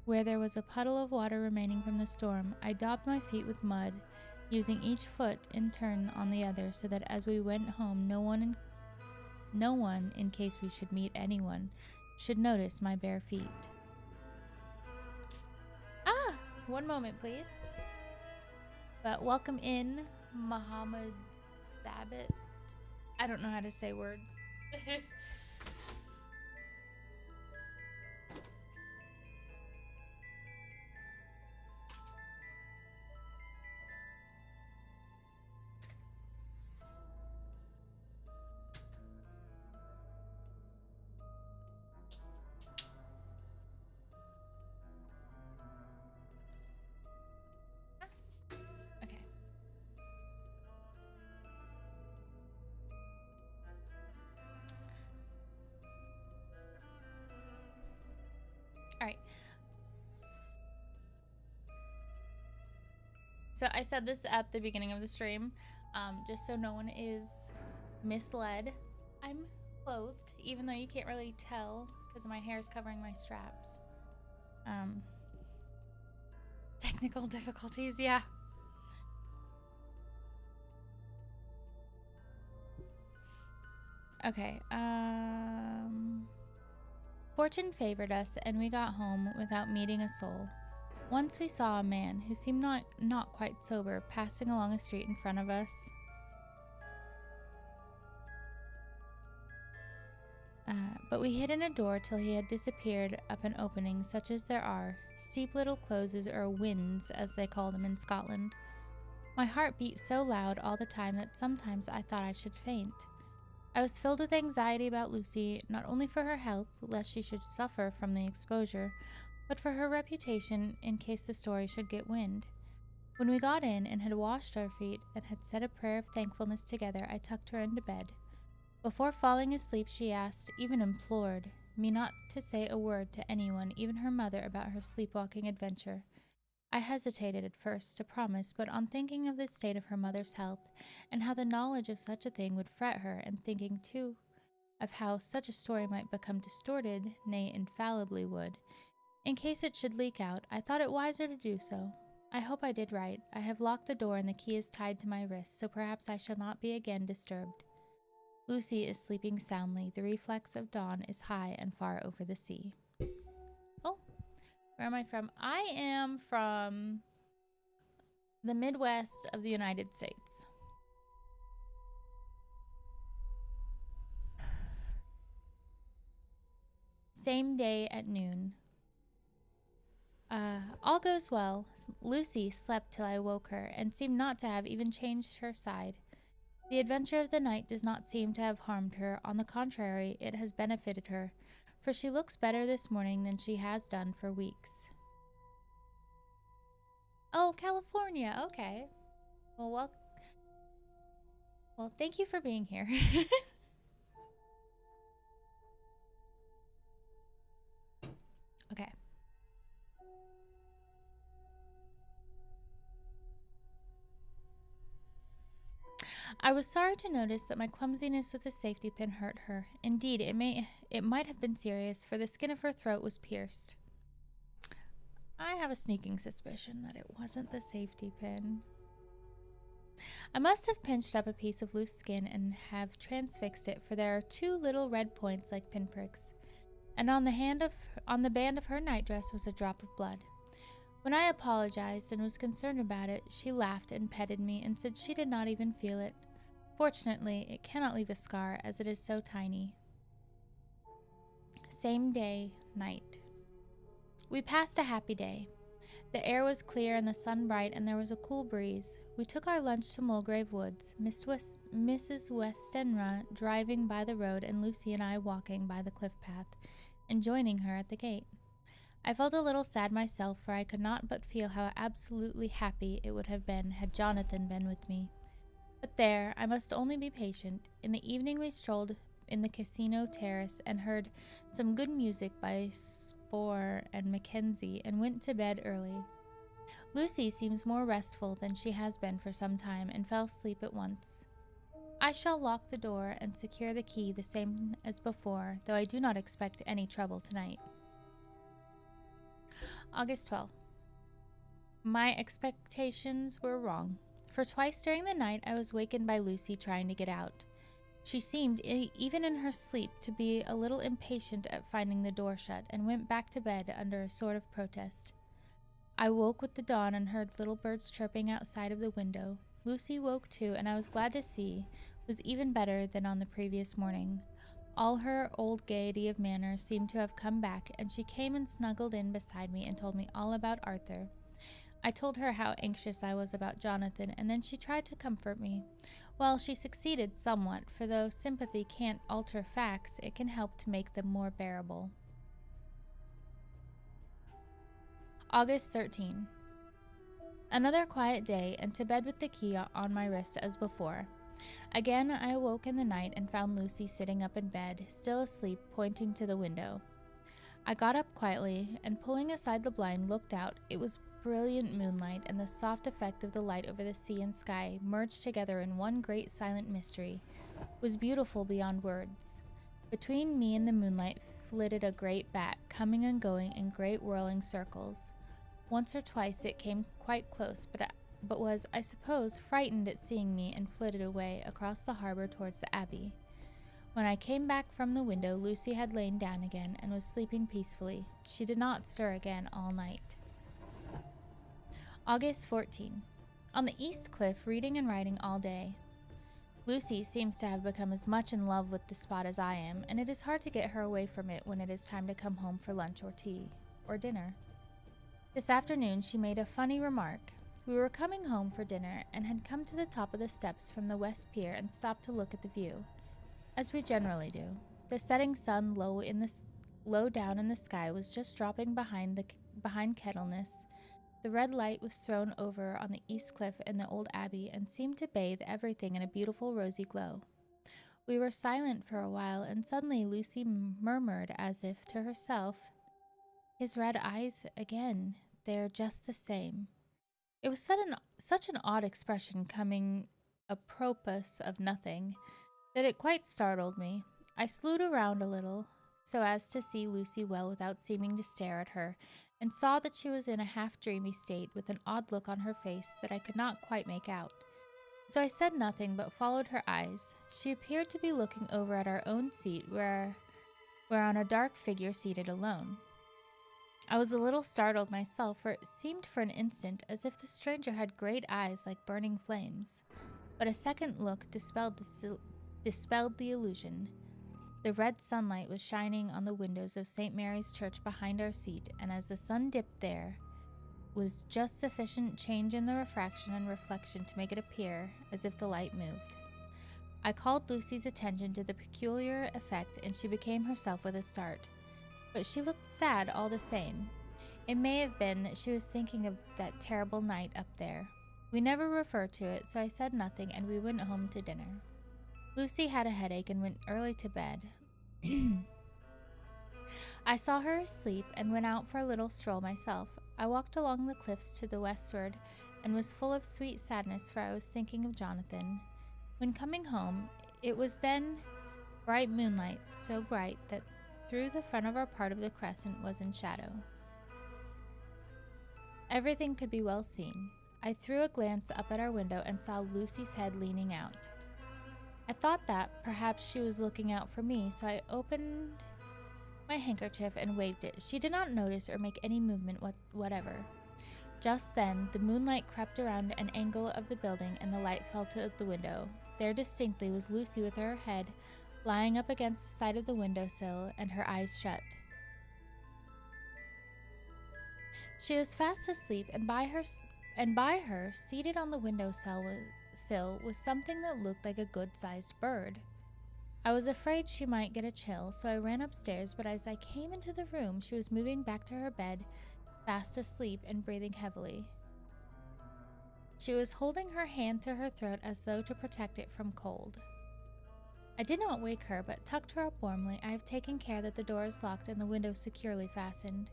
where there was a puddle of water remaining from the storm, I daubed my feet with mud, using each foot in turn on the other, so that as we went home, no one, in case we should meet anyone, should notice my bare feet. Ah! One moment, please. But welcome in, Muhammad Sabit. I don't know how to say words. Okay. So I said this at the beginning of the stream, just so no one is misled. I'm clothed, even though you can't really tell because my hair is covering my straps. Technical difficulties, yeah. Okay, fortune favored us and we got home without meeting a soul. Once we saw a man who seemed not quite sober passing along a street in front of us. But we hid in a door till he had disappeared up an opening such as there are, steep little closes or winds as they call them in Scotland. My heart beat so loud all the time that sometimes I thought I should faint. I was filled with anxiety about Lucy, not only for her health, lest she should suffer from the exposure, but for her reputation in case the story should get wind. When we got in and had washed our feet and had said a prayer of thankfulness together, I tucked her into bed. Before falling asleep, she asked, even implored, me not to say a word to anyone, even her mother, about her sleepwalking adventure. I hesitated at first to promise, but on thinking of the state of her mother's health, and how the knowledge of such a thing would fret her, and thinking, too, of how such a story might become distorted, nay, infallibly would, in case it should leak out, I thought it wiser to do so. I hope I did right. I have locked the door and the key is tied to my wrist, so perhaps I shall not be again disturbed. Lucy is sleeping soundly. The reflex of dawn is high and far over the sea. Oh, where am I from? I am from the Midwest of the United States. Same day at noon. All goes well. Lucy slept till I woke her, and seemed not to have even changed her side. The adventure of the night does not seem to have harmed her. On the contrary, it has benefited her, for she looks better this morning than she has done for weeks. Oh, California. Okay. Well, thank you for being here. Okay. I was sorry to notice that my clumsiness with the safety pin hurt her. Indeed, it might have been serious, for the skin of her throat was pierced. I have a sneaking suspicion that it wasn't the safety pin. I must have pinched up a piece of loose skin and have transfixed it, for there are two little red points like pinpricks, and on the band of her nightdress was a drop of blood. When I apologized and was concerned about it, she laughed and petted me and said she did not even feel it. Fortunately, it cannot leave a scar, as it is so tiny. Same day, night. We passed a happy day. The air was clear and the sun bright, and there was a cool breeze. We took our lunch to Mulgrave Woods, Mrs. Westenra driving by the road and Lucy and I walking by the cliff path, and joining her at the gate. I felt a little sad myself, for I could not but feel how absolutely happy it would have been had Jonathan been with me. But there, I must only be patient. In the evening we strolled in the casino terrace and heard some good music by Spohr and Mackenzie, and went to bed early. Lucy seems more restful than she has been for some time, and fell asleep at once. I shall lock the door and secure the key the same as before, though I do not expect any trouble tonight. August 12th. My expectations were wrong, for twice during the night I was wakened by Lucy trying to get out. She seemed, even in her sleep, to be a little impatient at finding the door shut, and went back to bed under a sort of protest. I woke with the dawn and heard little birds chirping outside of the window. Lucy woke too, and I was glad to see was even better than on the previous morning. All her old gaiety of manner seemed to have come back, and she came and snuggled in beside me and told me all about Arthur. I told her how anxious I was about Jonathan, and then she tried to comfort me. Well, she succeeded somewhat, for though sympathy can't alter facts, it can help to make them more bearable. August 13. Another quiet day, and to bed with the key on my wrist as before. Again I awoke in the night and found Lucy sitting up in bed, still asleep, pointing to the window. I got up quietly, and pulling aside the blind, looked out. It was brilliant moonlight and the soft effect of the light over the sea and sky, merged together in one great silent mystery, was beautiful beyond words. Between me and the moonlight flitted a great bat, coming and going in great whirling circles. Once or twice it came quite close, but was, I suppose, frightened at seeing me and flitted away across the harbor towards the Abbey. When I came back from the window, Lucy had lain down again and was sleeping peacefully. She did not stir again all night. August 14. On the East Cliff, reading and writing all day. Lucy seems to have become as much in love with the spot as I am, and it is hard to get her away from it when it is time to come home for lunch or tea, or dinner. This afternoon she made a funny remark. We were coming home for dinner and had come to the top of the steps from the West Pier and stopped to look at the view, as we generally do. The setting sun low down in the sky was just dropping behind Kettleness. The red light was thrown over on the East Cliff and the old Abbey and seemed to bathe everything in a beautiful rosy glow. We were silent for a while, and suddenly Lucy murmured as if to herself, "His red eyes again, they're just the same." It was such an odd expression coming apropos of nothing that it quite startled me. I slewed around a little so as to see Lucy well without seeming to stare at her, and saw that she was in a half-dreamy state with an odd look on her face that I could not quite make out. So I said nothing but followed her eyes. She appeared to be looking over at our own seat whereon a dark figure seated alone. I was a little startled myself, for it seemed for an instant as if the stranger had great eyes like burning flames. But a second look dispelled the illusion. The red sunlight was shining on the windows of St. Mary's Church behind our seat, and as the sun dipped there was just sufficient change in the refraction and reflection to make it appear as if the light moved. I called Lucy's attention to the peculiar effect, and she became herself with a start. But she looked sad all the same. It may have been that she was thinking of that terrible night up there. We never referred to it, so I said nothing, and we went home to dinner. Lucy had a headache and went early to bed. I saw her asleep and went out for a little stroll myself. I walked along the cliffs to the westward and was full of sweet sadness, for I was thinking of Jonathan. When coming home, it was then bright moonlight, so bright that through the front of our part of the crescent was in shadow. Everything could be well seen. I threw a glance up at our window and saw Lucy's head leaning out. I thought that perhaps she was looking out for me, so I opened my handkerchief and waved it. She did not notice or make any movement whatever. Just then, the moonlight crept around an angle of the building and the light fell to the window. There distinctly was Lucy with her head lying up against the side of the windowsill and her eyes shut. She was fast asleep, and by her, seated on the windowsill was something that looked like a good-sized bird. I was afraid she might get a chill, so I ran upstairs, but as I came into the room, she was moving back to her bed, fast asleep and breathing heavily. She was holding her hand to her throat as though to protect it from cold. I did not wake her, but tucked her up warmly. I have taken care that the door is locked and the window securely fastened.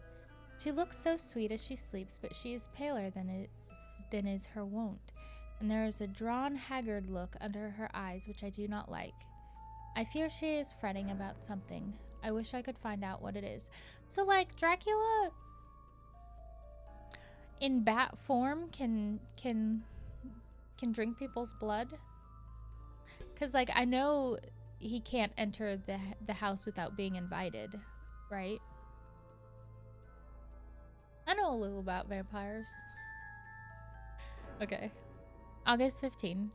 She looks so sweet as she sleeps, but she is paler than is her wont, and there is a drawn, haggard look under her eyes which I do not like. I fear she is fretting about something. I wish I could find out what it is. So, like, Dracula in bat form can drink people's blood? Because, like, I know he can't enter the house without being invited, right? I know a little about vampires. Okay. August 15.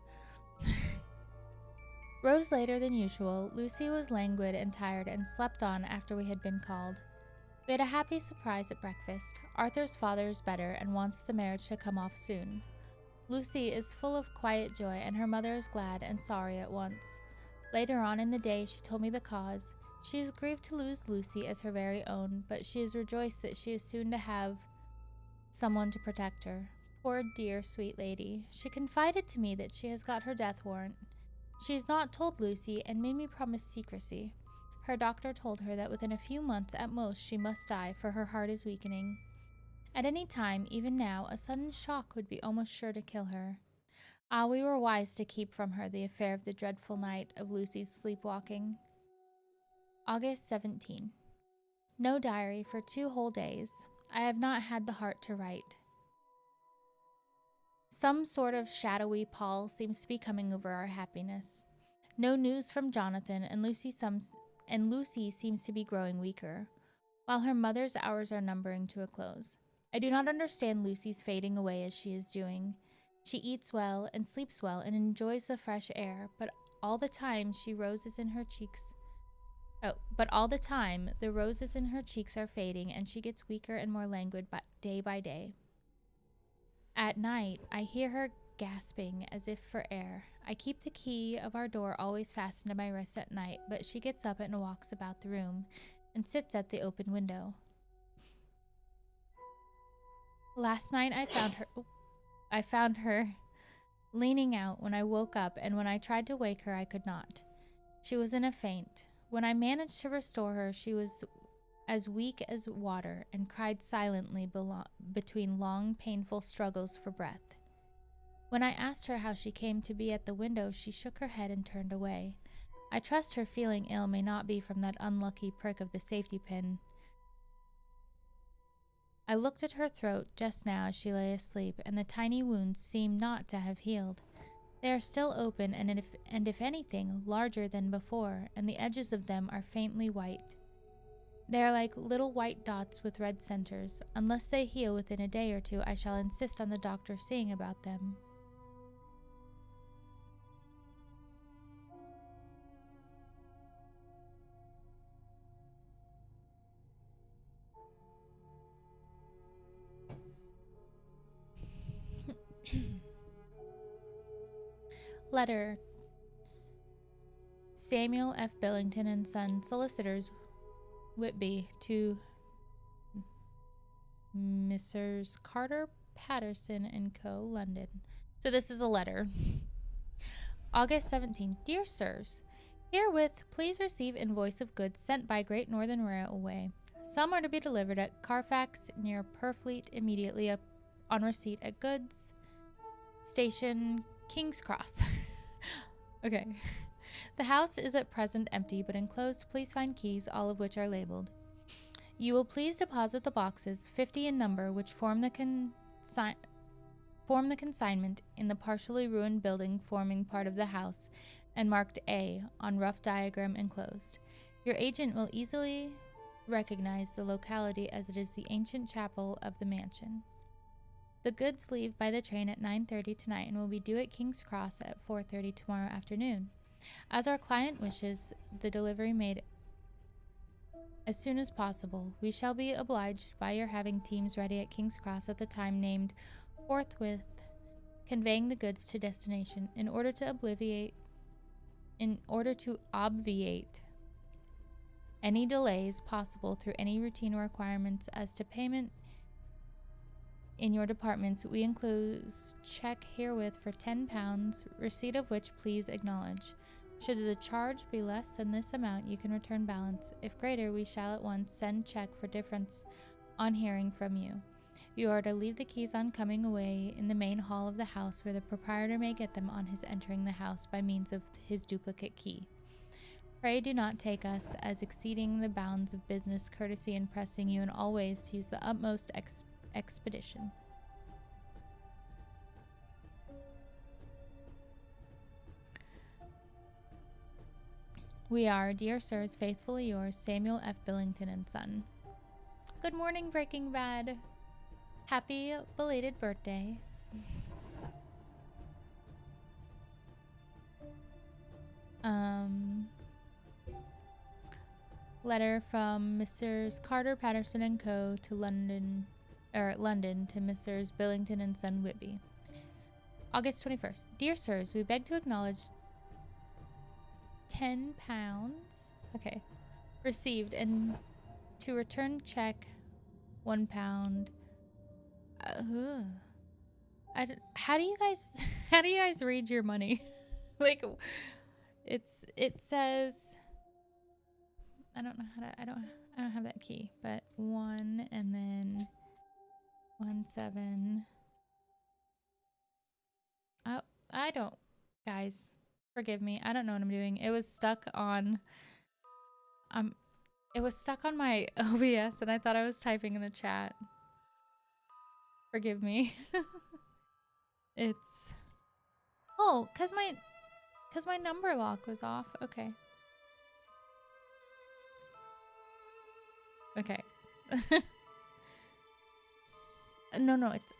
Rose later than usual. Lucy was languid and tired and slept on after we had been called. We had a happy surprise at breakfast. Arthur's father is better and wants the marriage to come off soon. Lucy is full of quiet joy, and her mother is glad and sorry at once. Later on in the day she told me the cause. She is grieved to lose Lucy as her very own, but she is rejoiced that she is soon to have someone to protect her. Poor dear sweet lady. She confided to me that she has got her death warrant. She has not told Lucy and made me promise secrecy. Her doctor told her that within a few months at most she must die, for her heart is weakening. At any time, even now, a sudden shock would be almost sure to kill her. Ah, we were wise to keep from her the affair of the dreadful night of Lucy's sleepwalking. August 17. No diary for 2 whole days. I have not had the heart to write. Some sort of shadowy pall seems to be coming over our happiness. No news from Jonathan, and Lucy seems to be growing weaker, while her mother's hours are numbering to a close. I do not understand Lucy's fading away as she is doing. She eats well and sleeps well and enjoys the fresh air, but all the time the roses in her cheeks are fading, and she gets weaker and more languid day by day. At night, I hear her gasping as if for air. I keep the key of our door always fastened to my wrist at night, but she gets up and walks about the room and sits at the open window. Last night I found her leaning out when I woke up, and when I tried to wake her, I could not. She was in a faint. When I managed to restore her, she was as weak as water and cried silently between long, painful struggles for breath. When I asked her how she came to be at the window, she shook her head and turned away. I trust her feeling ill may not be from that unlucky prick of the safety pin. I looked at her throat just now as she lay asleep, and the tiny wounds seem not to have healed. They are still open, and if anything, larger than before, and the edges of them are faintly white. They are like little white dots with red centers. Unless they heal within a day or 2, I shall insist on the doctor seeing about them. Letter. Samuel F. Billington and Son, Solicitors, Whitby, to Messrs. Carter, Patterson and Co., London. So this is a letter. August 17th. Dear Sirs, herewith please receive invoice of goods sent by Great Northern Railway. Some are to be delivered at Carfax near Purfleet immediately on receipt at goods station King's Cross. Okay. The house is at present empty, but enclosed please find keys, all of which are labeled. You will please deposit the boxes, 50 in number, which form the consignment in the partially ruined building forming part of the house, and marked A on rough diagram enclosed. Your agent will easily recognize the locality as it is the ancient chapel of the mansion. The goods leave by the train at 9:30 tonight and will be due at King's Cross at 4:30 tomorrow afternoon. As our client wishes the delivery made as soon as possible, we shall be obliged by your having teams ready at King's Cross at the time named, forthwith conveying the goods to destination in order to obviate any delays possible through any routine requirements as to payment in your departments. We enclose check herewith for £10, receipt of which please acknowledge. Should the charge be less than this amount, you can return balance. If greater, we shall at once send check for difference on hearing from you. You are to leave the keys on coming away in the main hall of the house, where the proprietor may get them on his entering the house by means of his duplicate key. Pray do not take us as exceeding the bounds of business courtesy in pressing you in all ways to use the utmost expedition. We are, dear sirs, faithfully yours, Samuel F. Billington and Son. Good morning, Breaking Bad. Happy belated birthday. Letter from Messrs. Carter, Patterson and Co. to London to Messrs. Billington and Son, Whitby. August 21st. Dear sirs, we beg to acknowledge £10 received, and to return check £1. How do you guys read your money? Like, it says, I don't know how to, I don't have that key, but 1 and then 17. Oh, I don't. Guys, forgive me. I don't know what I'm doing. It was stuck on. Um, it was stuck on my OBS, and I thought I was typing in the chat. Forgive me. It's. Oh, cause my number lock was off. Okay. Okay. No, it's.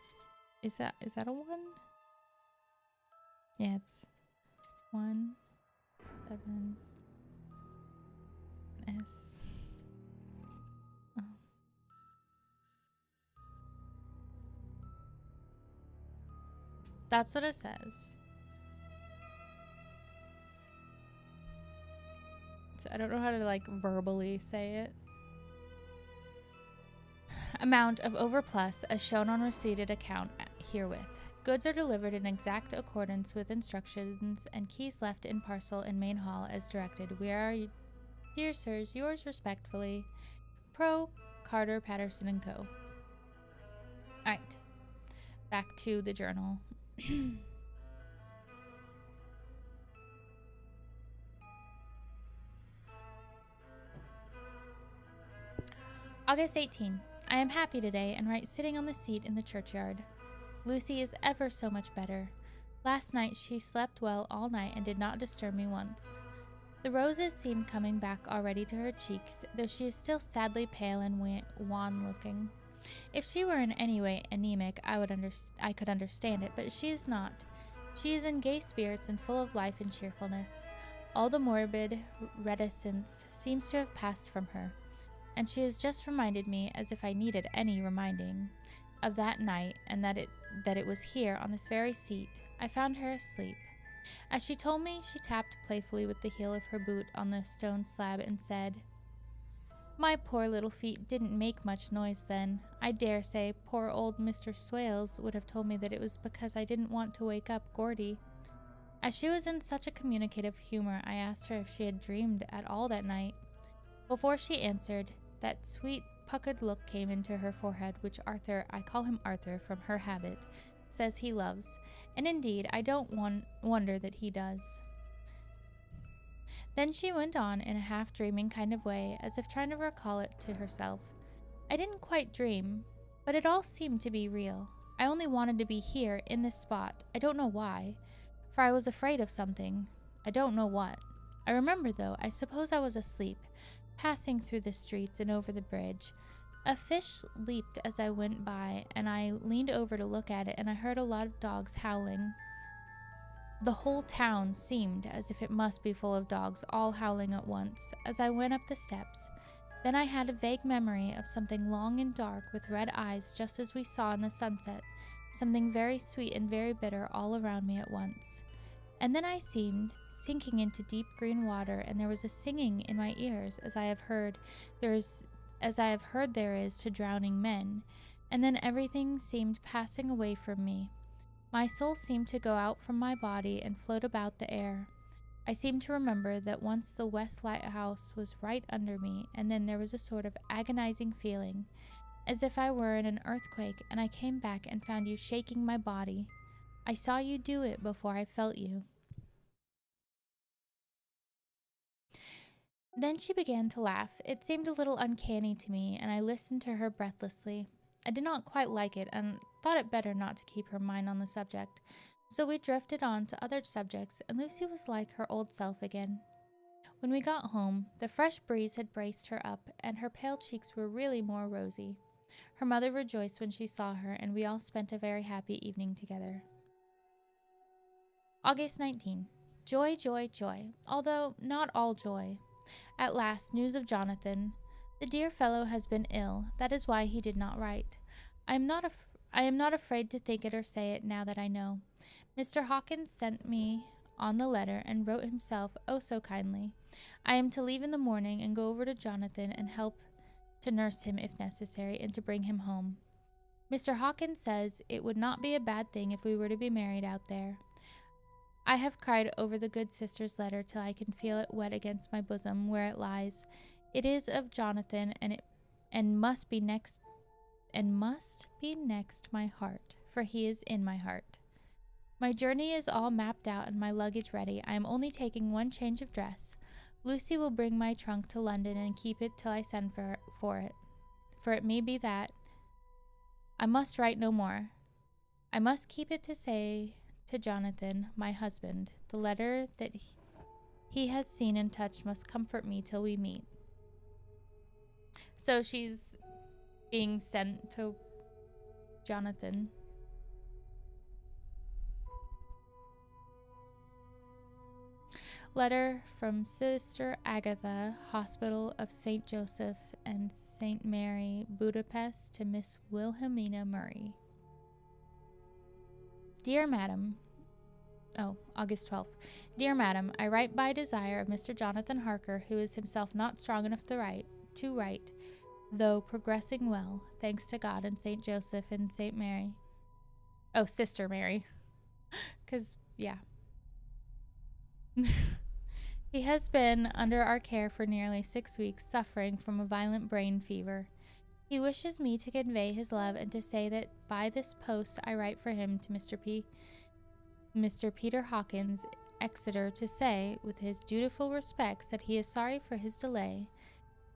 Is that a 1? Yeah, it's 1 7 S. Oh. That's what it says. So I don't know how to like verbally say it. Amount of overplus as shown on receipted account herewith. Goods are delivered in exact accordance with instructions and keys left in parcel in main hall as directed. We are, dear sirs, yours respectfully, Pro Carter Patterson and Co. Alright, back to the journal. August 18. I am happy today and write sitting on the seat in the churchyard. Lucy is ever so much better. Last night she slept well all night and did not disturb me once. The roses seemed coming back already to her cheeks, though she is still sadly pale and wan-looking. If she were in any way anemic, I could understand it, but she is not. She is in gay spirits and full of life and cheerfulness. All the morbid reticence seems to have passed from her, and she has just reminded me, as if I needed any reminding, of that night, and that it was here on this very seat. I found her asleep. As she told me, she tapped playfully with the heel of her boot on the stone slab and said, "My poor little feet didn't make much noise then. I dare say poor old Mr. Swales would have told me that it was because I didn't want to wake up Gordie." As she was in such a communicative humor, I asked her if she had dreamed at all that night. Before she answered, that sweet puckered look came into her forehead, which Arthur, I call him Arthur from her habit, says he loves, and indeed I don't wonder that he does. Then she went on in a half-dreaming kind of way, as if trying to recall it to herself. I didn't quite dream, but it all seemed to be real. I only wanted to be here, in this spot. I don't know why, for I was afraid of something. I don't know what. I remember, though, I suppose I was asleep, passing through the streets and over the bridge. A fish leaped as I went by, and I leaned over to look at it, and I heard a lot of dogs howling. The whole town seemed as if it must be full of dogs, all howling at once, as I went up the steps. Then I had a vague memory of something long and dark with red eyes, just as we saw in the sunset, something very sweet and very bitter all around me at once. And then I seemed sinking into deep green water, and there was a singing in my ears, as I have heard there is to drowning men. And then everything seemed passing away from me. My soul seemed to go out from my body and float about the air. I seem to remember that once the West Lighthouse was right under me, and then there was a sort of agonizing feeling, as if I were in an earthquake, and I came back and found you shaking my body. I saw you do it before I felt you. Then she began to laugh. It seemed a little uncanny to me, and I listened to her breathlessly. I did not quite like it, and thought it better not to keep her mind on the subject. So we drifted on to other subjects, and Lucy was like her old self again. When we got home, the fresh breeze had braced her up, and her pale cheeks were really more rosy. Her mother rejoiced when she saw her, and we all spent a very happy evening together. August 19. Joy, joy, joy, although not all joy. At last, news of Jonathan. The dear fellow has been ill. That is why he did not write. I am not afraid to think it or say it now that I know. Mr. Hawkins sent me on the letter and wrote himself oh so kindly. I am to leave in the morning and go over to Jonathan and help to nurse him if necessary and to bring him home. Mr. Hawkins says it would not be a bad thing if we were to be married out there. I have cried over the good sister's letter till I can feel it wet against my bosom where it lies. It is of Jonathan, and must be and must be next my heart, for he is in my heart. My journey is all mapped out and my luggage ready. I am only taking one change of dress. Lucy will bring my trunk to London and keep it till I send for it. For it may be that I must write no more. I must keep it to say to Jonathan, my husband. The letter that he has seen and touched must comfort me till we meet. So she's being sent to Jonathan. Letter from Sister Agatha, Hospital of St. Joseph and St. Mary, Budapest, to Miss Wilhelmina Murray. Dear Madam, August 12th. Dear Madam, I write by desire of Mr. Jonathan Harker, who is himself not strong enough to write, though progressing well, thanks to God and St. Joseph and St. Mary. Oh, Sister Mary. Because, yeah. He has been under our care for nearly 6 weeks, suffering from a violent brain fever. He wishes me to convey his love and to say that by this post I write for him to Mr. Peter Hawkins, Exeter, to say, with his dutiful respects, that he is sorry for his delay,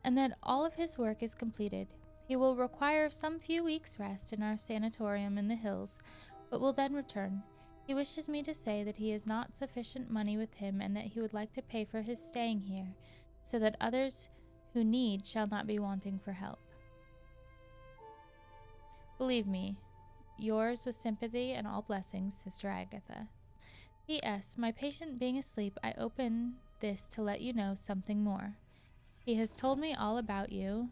and that all of his work is completed. He will require some few weeks' rest in our sanatorium in the hills, but will then return. He wishes me to say that he has not sufficient money with him and that he would like to pay for his staying here, so that others who need shall not be wanting for help. Believe me, yours with sympathy and all blessings, Sister Agatha. P.S. My patient being asleep, I open this to let you know something more. He has told me all about you,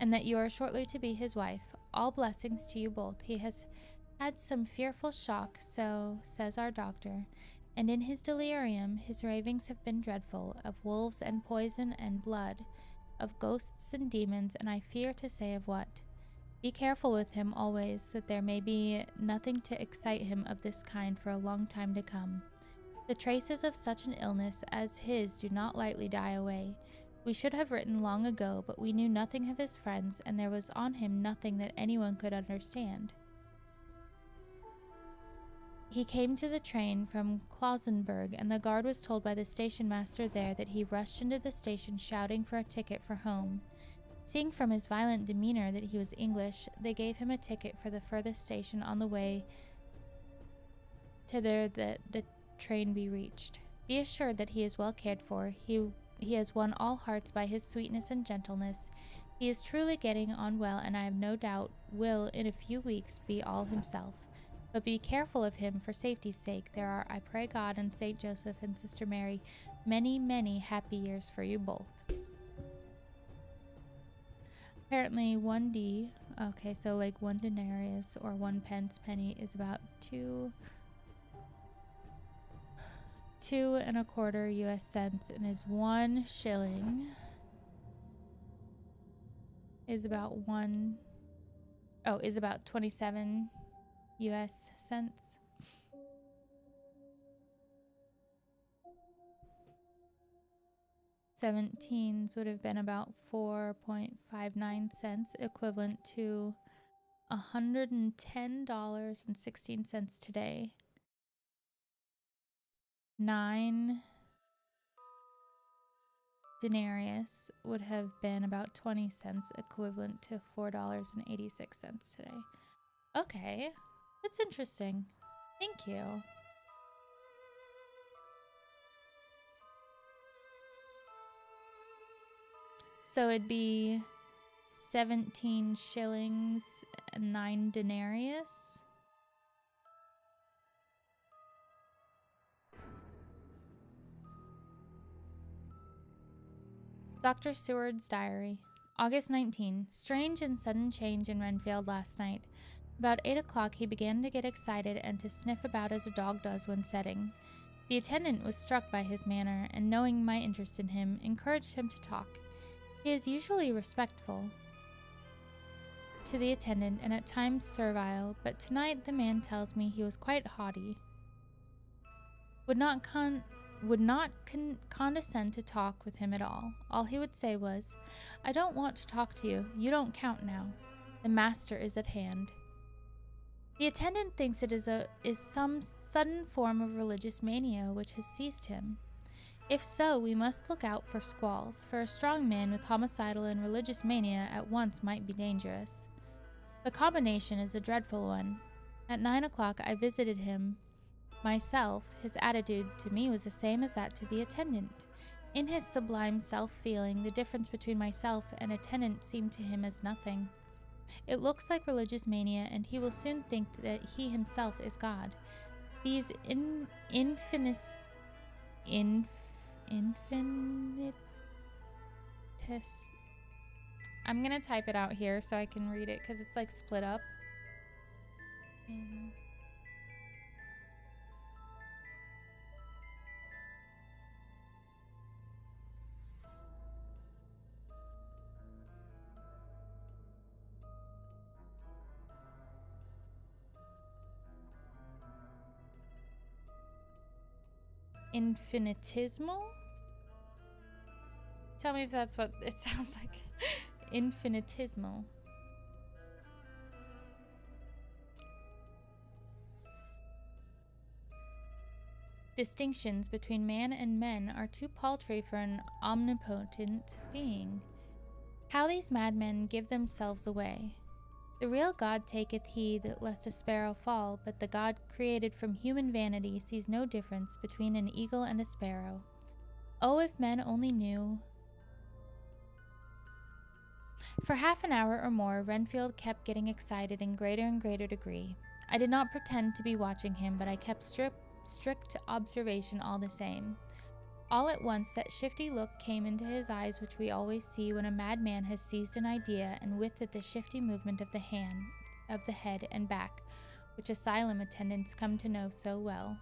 and that you are shortly to be his wife. All blessings to you both. He has had some fearful shock, so says our doctor, and in his delirium his ravings have been dreadful, of wolves and poison and blood, of ghosts and demons, and I fear to say of what. Be careful with him always, that there may be nothing to excite him of this kind for a long time to come. The traces of such an illness as his do not lightly die away. We should have written long ago, but we knew nothing of his friends, and there was on him nothing that anyone could understand. He came to the train from Klausenburg, and the guard was told by the station master there that he rushed into the station shouting for a ticket for home. Seeing from his violent demeanor that he was English, they gave him a ticket for the furthest station on the way thither that the train be reached. Be assured that he is well cared for. He has won all hearts by his sweetness and gentleness. He is truly getting on well, and I have no doubt will, in a few weeks, be all himself. But be careful of him for safety's sake. There are, I pray God and St. Joseph and Sister Mary, many, many happy years for you both. Apparently 1D, okay, so like 1 denarius or 1 penny is about 2.25 US cents, and is 1 shilling is about 27 US cents. Seventeens would have been about 4.59 cents, equivalent to $110.16 today. 9 denarius would have been about 20 cents, equivalent to $4.86 today. Okay, that's interesting. Thank you. So it'd be 17 shillings and 9 denarius. Dr. Seward's diary. August 19. Strange and sudden change in Renfield last night. About 8 o'clock he began to get excited and to sniff about as a dog does when setting. The attendant was struck by his manner, and knowing my interest in him, encouraged him to talk. He is usually respectful to the attendant and at times servile, but tonight the man tells me he was quite haughty. Would not would not condescend to talk with him at all. All he would say was, "I don't want to talk to you. You don't count now. The master is at hand." The attendant thinks it is some sudden form of religious mania which has seized him. If so, we must look out for squalls, for a strong man with homicidal and religious mania at once might be dangerous. The combination is a dreadful one. At 9 o'clock I visited him myself. His attitude to me was the same as that to the attendant. In his sublime self-feeling, the difference between myself and attendant seemed to him as nothing. It looks like religious mania, and he will soon think that he himself is God. These I'm gonna type it out here so I can read it because it's like split up. Infinitesimal? Tell me if that's what it sounds like. Infinitesimal. Distinctions between man and men are too paltry for an omnipotent being. How these madmen give themselves away. The real God taketh heed lest a sparrow fall, but the God created from human vanity sees no difference between an eagle and a sparrow. Oh, if men only knew. For half an hour or more, Renfield kept getting excited in greater and greater degree. I did not pretend to be watching him, but I kept strict observation all the same. All at once that shifty look came into his eyes which we always see when a madman has seized an idea, and with it the shifty movement of the head and back, which asylum attendants come to know so well.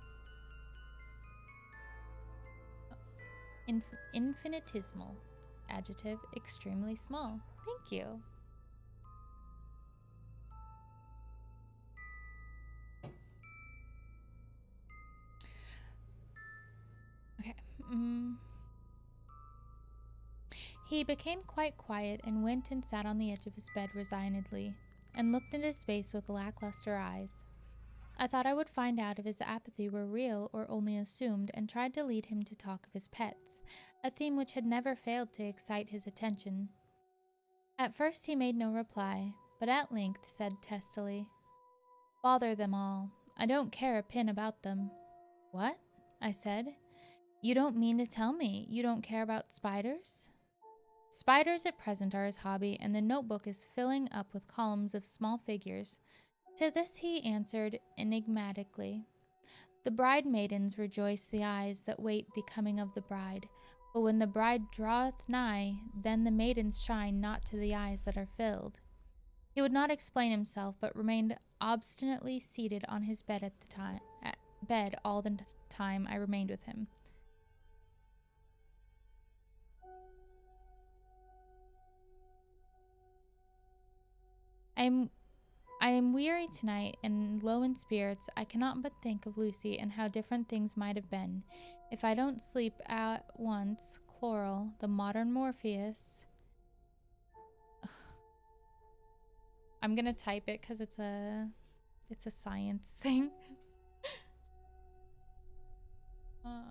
Infinitesimal. Adjective, extremely small. Thank you. Okay. He became quite quiet and went and sat on the edge of his bed resignedly, and looked into space with lackluster eyes. I thought I would find out if his apathy were real or only assumed, and tried to lead him to talk of his pets, a theme which had never failed to excite his attention. At first he made no reply, but at length said testily, "Bother them all. I don't care a pin about them." "What?" I said. "You don't mean to tell me you don't care about spiders?" Spiders at present are his hobby, and the notebook is filling up with columns of small figures. To this he answered enigmatically, "The bride maidens rejoice the eyes that wait the coming of the bride, but when the bride draweth nigh, then the maidens shine not to the eyes that are filled." He would not explain himself, but remained obstinately seated on his bed all the time I remained with him. I am weary tonight and low in spirits. I cannot but think of Lucy and how different things might have been. If I don't sleep at once, chloral, the modern Morpheus. I'm gonna type it because it's a science thing. I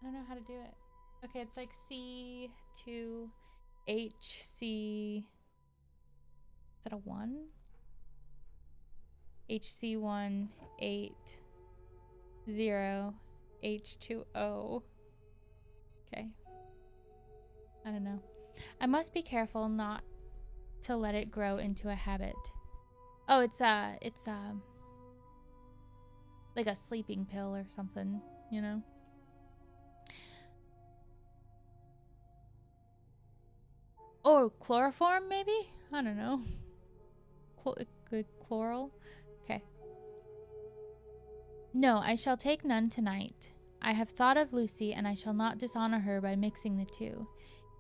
don't know how to do it. Okay, it's like C2HC. Is that a 1? HC1 8 0 H2O. Okay. I don't know. I must be careful not to let it grow into a habit. Oh, it's like a sleeping pill or something, you know? Or chloroform, maybe? I don't know. Chloral? Okay. No, I shall take none tonight. I have thought of Lucy, and I shall not dishonor her by mixing the two.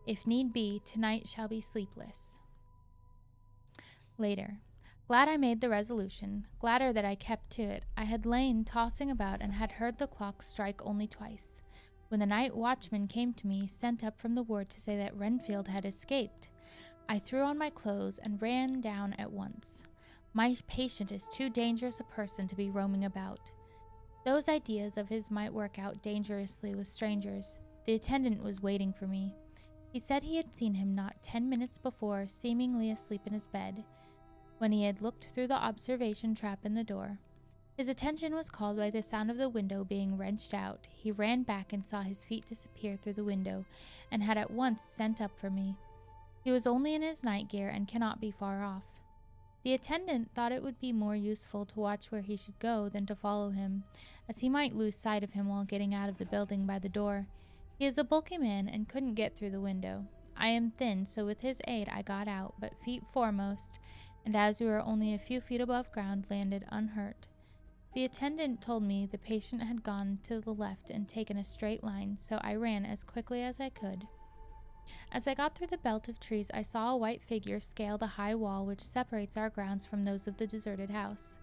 If need be, tonight shall be sleepless. Later. Glad I made the resolution, gladder that I kept to it. I had lain tossing about and had heard the clock strike only twice, when the night watchman came to me, sent up from the ward to say that Renfield had escaped. I threw on my clothes and ran down at once. My patient is too dangerous a person to be roaming about. Those ideas of his might work out dangerously with strangers. The attendant was waiting for me. He said he had seen him not 10 minutes before, seemingly asleep in his bed, when he had looked through the observation trap in the door. His attention was called by the sound of the window being wrenched out. He ran back and saw his feet disappear through the window, and had at once sent up for me. He was only in his night gear and cannot be far off. The attendant thought it would be more useful to watch where he should go than to follow him, as he might lose sight of him while getting out of the building by the door. He is a bulky man and couldn't get through the window. I am thin, so with his aid I got out, but feet foremost, and as we were only a few feet above ground, landed unhurt. The attendant told me the patient had gone to the left and taken a straight line, so I ran as quickly as I could. As I got through the belt of trees, I saw a white figure scale the high wall which separates our grounds from those of the deserted house.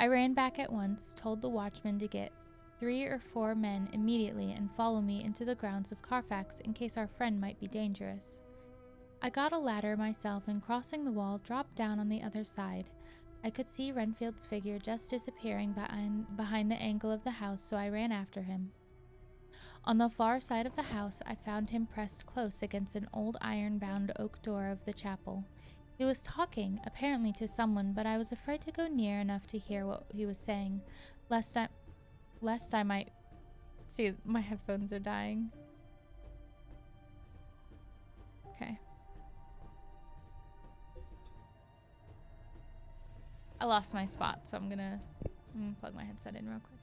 I ran back at once, told the watchman to get 3 or 4 men immediately and follow me into the grounds of Carfax in case our friend might be dangerous. I got a ladder myself and, crossing the wall, dropped down on the other side. I could see Renfield's figure just disappearing behind the angle of the house, so I ran after him. On the far side of the house, I found him pressed close against an old iron-bound oak door of the chapel. He was talking, apparently to someone, but I was afraid to go near enough to hear what he was saying, lest I might... See, my headphones are dying. Okay. I lost my spot, so I'm gonna plug my headset in real quick.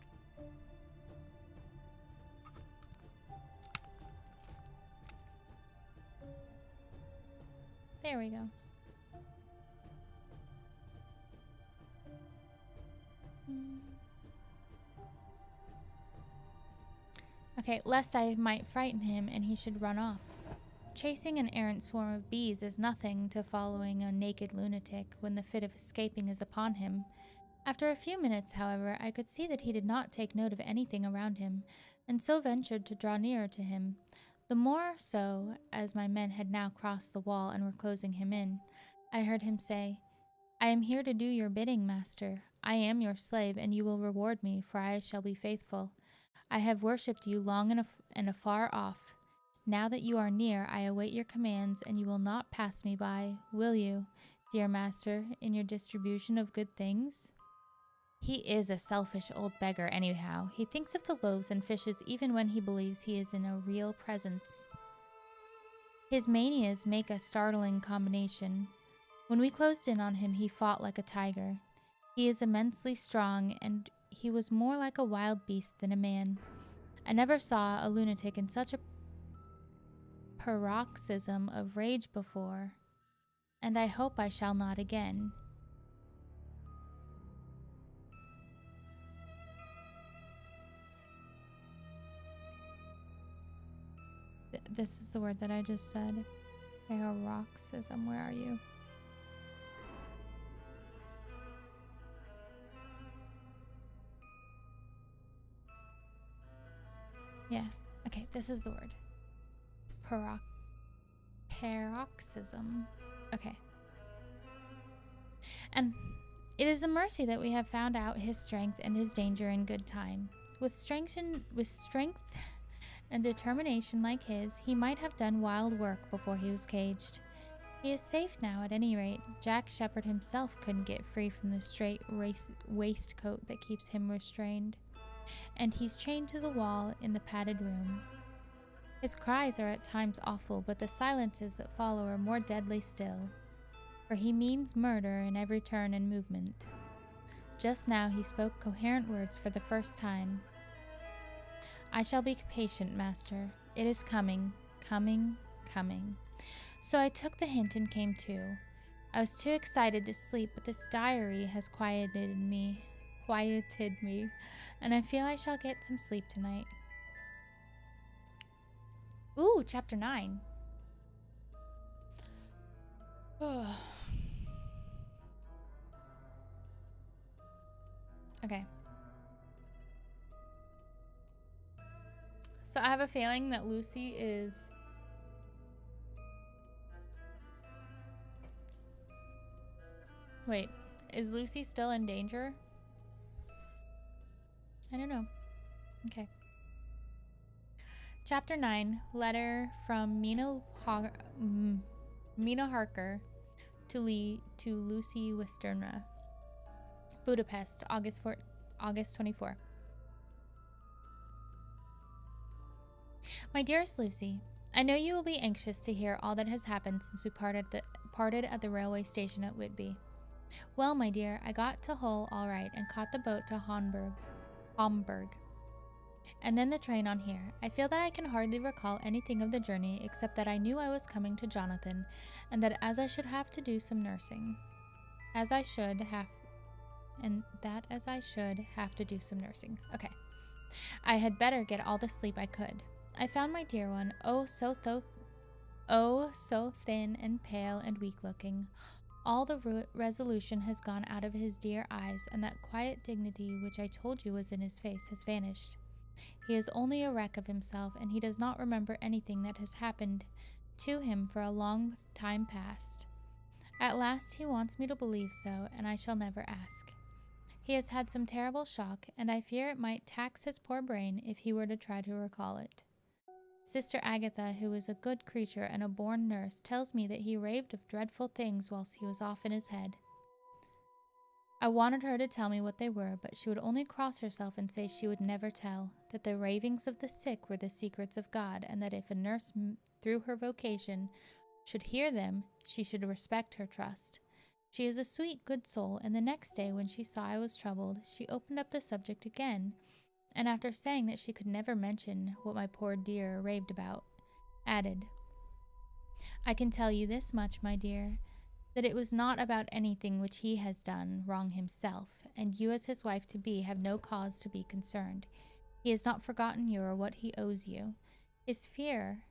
There we go. Okay, lest I might frighten him and he should run off. Chasing an errant swarm of bees is nothing to following a naked lunatic when the fit of escaping is upon him. After a few minutes, however, I could see that he did not take note of anything around him, and so ventured to draw nearer to him. The more so, as my men had now crossed the wall and were closing him in. I heard him say, "I am here to do your bidding, master. I am your slave, and you will reward me, for I shall be faithful. I have worshipped you long and afar off. Now that you are near, I await your commands, and you will not pass me by, will you, dear master, in your distribution of good things?" He is a selfish old beggar anyhow. He thinks of the loaves and fishes even when he believes he is in a real presence. His manias make a startling combination. When we closed in on him, he fought like a tiger. He is immensely strong, and he was more like a wild beast than a man. I never saw a lunatic in such a paroxysm of rage before, and I hope I shall not again. This is the word that I just said. Paroxysm, where are you? Yeah, okay, this is the word. Paroxysm. Okay. And it is a mercy that we have found out his strength and his danger in good time. With strength and determination like his, he might have done wild work before he was caged. He is safe now, at any rate. Jack Shepherd himself couldn't get free from the straight waistcoat that keeps him restrained, and he's chained to the wall in the padded room. His cries are at times awful, but the silences that follow are more deadly still, for he means murder in every turn and movement. Just now he spoke coherent words for the first time. "I shall be patient, master. It is coming, coming, coming." So I took the hint and came to. I was too excited to sleep, but this diary has quieted me, and I feel I shall get some sleep tonight. Ooh, chapter 9. Okay. So I have a feeling that Lucy is... Wait, is Lucy still in danger? I don't know. Okay. Chapter 9, letter from Mina Harker to Lucy Westerna. Budapest, August 24. My dearest Lucy, I know you will be anxious to hear all that has happened since we parted at the railway station at Whitby. Well, my dear, I got to Hull all right and caught the boat to Hamburg, and then the train on here. I feel that I can hardly recall anything of the journey except that I knew I was coming to Jonathan, and that as I should have to do some nursing. Okay. I had better get all the sleep I could. I found my dear one, so thin and pale and weak-looking. All the resolution has gone out of his dear eyes, and that quiet dignity which I told you was in his face has vanished. He is only a wreck of himself, and he does not remember anything that has happened to him for a long time past. At last he wants me to believe so, and I shall never ask. He has had some terrible shock, and I fear it might tax his poor brain if he were to try to recall it. Sister Agatha, who is a good creature and a born nurse, tells me that he raved of dreadful things whilst he was off in his head. I wanted her to tell me what they were, but she would only cross herself and say she would never tell, that the ravings of the sick were the secrets of God, and that if a nurse, through her vocation, should hear them, she should respect her trust. She is a sweet, good soul, and the next day, when she saw I was troubled, she opened up the subject again, and after saying that she could never mention what my poor dear raved about, added, I can tell you this much, my dear, that it was not about anything which he has done wrong himself, and you as his wife-to-be have no cause to be concerned. He has not forgotten you or what he owes you. His fear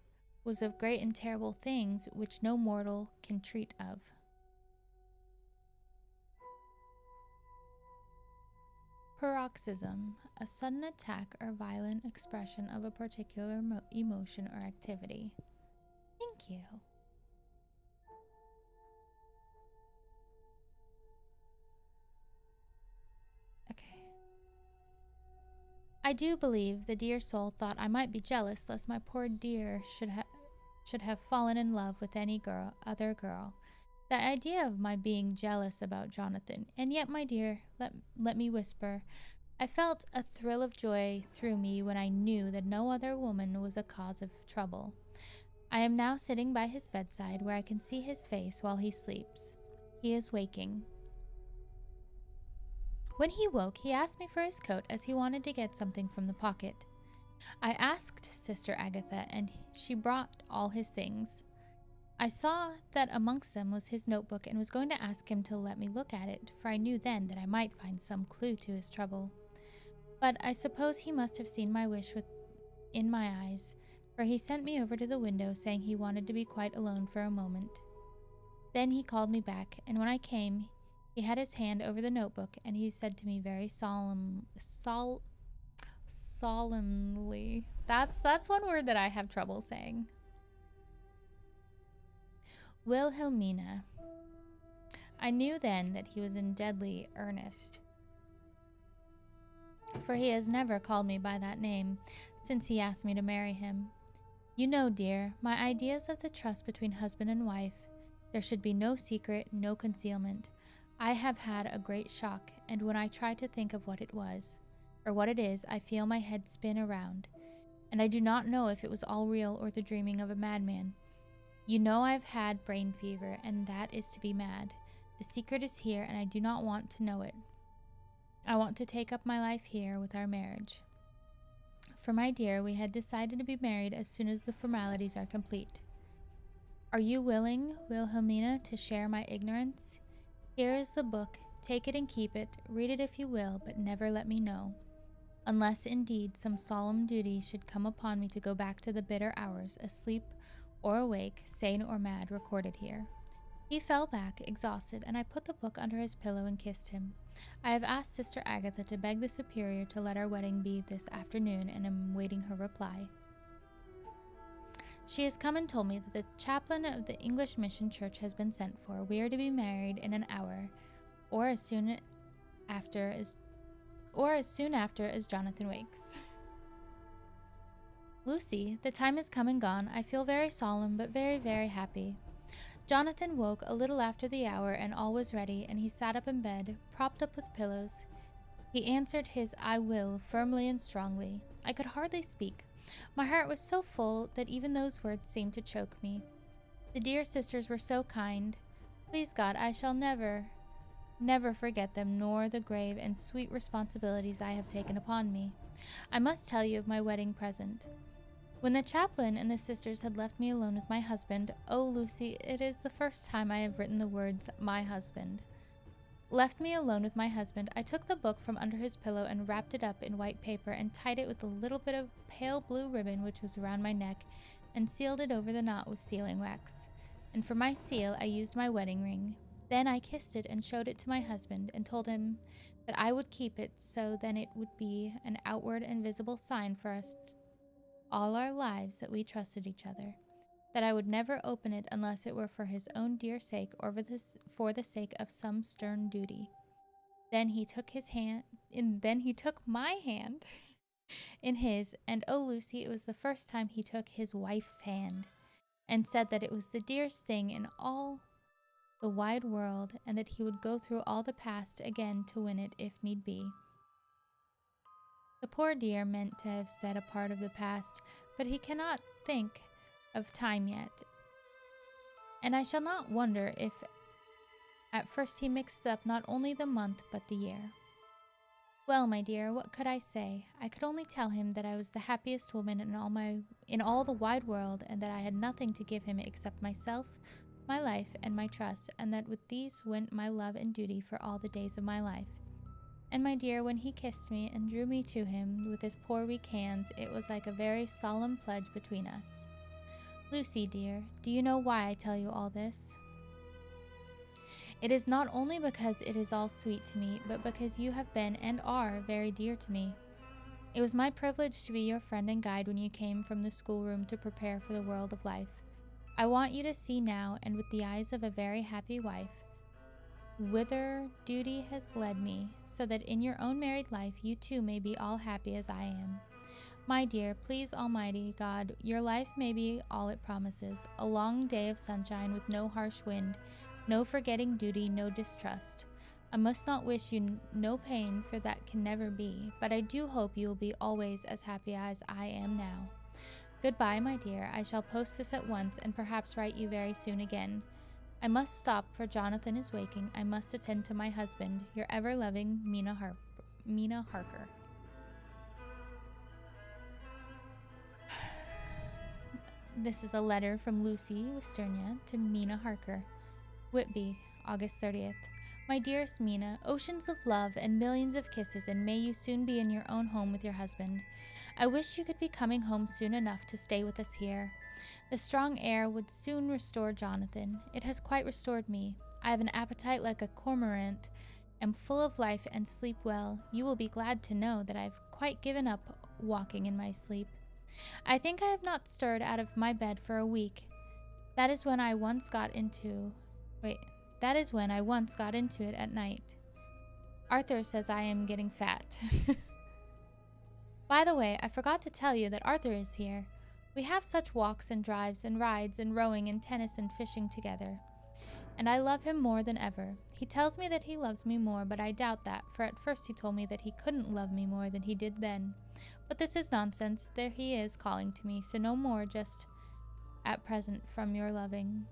was of great and terrible things which no mortal can treat of. Paroxysm, a sudden attack or violent expression of a particular emotion or activity. Thank you. Okay. I do believe the dear soul thought I might be jealous lest my poor dear should have fallen in love with any other girl. The idea of my being jealous about Jonathan, and yet, my dear, let me whisper, I felt a thrill of joy through me when I knew that no other woman was a cause of trouble. I am now sitting by his bedside, where I can see his face while he sleeps. He is waking. When he woke, he asked me for his coat, as he wanted to get something from the pocket. I asked Sister Agatha, and she brought all his things. I saw that amongst them was his notebook, and was going to ask him to let me look at it, for I knew then that I might find some clue to his trouble. But I suppose he must have seen my wish in my eyes, for he sent me over to the window, saying he wanted to be quite alone for a moment. Then he called me back, and when I came, he had his hand over the notebook, and he said to me very solemnly. That's one word that I have trouble saying. Wilhelmina. I knew then that he was in deadly earnest, for he has never called me by that name since he asked me to marry him. You know, dear, my ideas of the trust between husband and wife. There should be no secret, no concealment. I have had a great shock, and when I try to think of what it was, or what it is, I feel my head spin around, and I do not know if it was all real or the dreaming of a madman. You know I've had brain fever, and that is to be mad. The secret is here, and I do not want to know it. I want to take up my life here with our marriage. For my dear, we had decided to be married as soon as the formalities are complete. Are you willing, Wilhelmina, to share my ignorance? Here is the book. Take it and keep it. Read it if you will, but never let me know. Unless, indeed, some solemn duty should come upon me to go back to the bitter hours, asleep or awake, sane or mad, recorded here. He fell back, exhausted, and I put the book under his pillow and kissed him. I have asked Sister Agatha to beg the Superior to let our wedding be this afternoon, and am waiting her reply. She has come and told me that the chaplain of the English Mission Church has been sent for. We are to be married in an hour, or as soon after as Jonathan wakes. Lucy, the time has come and gone. I feel very solemn, but very, very happy. Jonathan woke a little after the hour, and all was ready, and he sat up in bed, propped up with pillows. He answered his "I will" firmly and strongly. I could hardly speak. My heart was so full that even those words seemed to choke me. The dear sisters were so kind. Please God, I shall never, never forget them, nor the grave and sweet responsibilities I have taken upon me. I must tell you of my wedding present. When the chaplain and the sisters had left me alone with my husband, oh, Lucy, it is the first time I have written the words, my husband. Left me alone with my husband, I took the book from under his pillow and wrapped it up in white paper and tied it with a little bit of pale blue ribbon which was around my neck, and sealed it over the knot with sealing wax. And for my seal I used my wedding ring. Then I kissed it and showed it to my husband, and told him that I would keep it, so then it would be an outward and visible sign for us all our lives that we trusted each other, that I would never open it unless it were for his own dear sake, or for the sake of some stern duty. Then he took my hand in his, and oh, Lucy, it was the first time he took his wife's hand, and said that it was the dearest thing in all the wide world, and that he would go through all the past again to win it if need be. The poor dear meant to have said a part of the past, but he cannot think of time yet, and I shall not wonder if at first he mixed up not only the month but the year. Well, my dear, what could I say? I could only tell him that I was the happiest woman in all the wide world, and that I had nothing to give him except myself, my life, and my trust, and that with these went my love and duty for all the days of my life. And my dear, when he kissed me and drew me to him with his poor weak hands, it was like a very solemn pledge between us. Lucy, dear, do you know why I tell you all this? It is not only because it is all sweet to me, but because you have been and are very dear to me. It was my privilege to be your friend and guide when you came from the schoolroom to prepare for the world of life. I want you to see now, and with the eyes of a very happy wife, whither duty has led me, so that in your own married life you too may be all happy as I am. My dear, please Almighty God, your life may be all it promises, a long day of sunshine with no harsh wind, no forgetting duty, no distrust. I must not wish you no pain, for that can never be, but I do hope you will be always as happy as I am now. Goodbye, my dear. I shall post this at once, and perhaps write you very soon again. I must stop, for Jonathan is waking. I must attend to my husband. Your ever-loving Mina Harker. This is a letter from Lucy Wisternia to Mina Harker. Whitby, August 30th. My dearest Mina, oceans of love and millions of kisses, and may you soon be in your own home with your husband. I wish you could be coming home soon enough to stay with us here. The strong air would soon restore Jonathan. It has quite restored me. I have an appetite like a cormorant, am full of life, and sleep well. You will be glad to know that I have quite given up walking in my sleep. I think I have not stirred out of my bed for a week. That is when I once got into it at night. Arthur says I am getting fat. By the way, I forgot to tell you that Arthur is here. We have such walks and drives and rides and rowing and tennis and fishing together. And I love him more than ever. He tells me that he loves me more, but I doubt that, for at first he told me that he couldn't love me more than he did then. But this is nonsense. There he is calling to me, so no more just at present from your loving.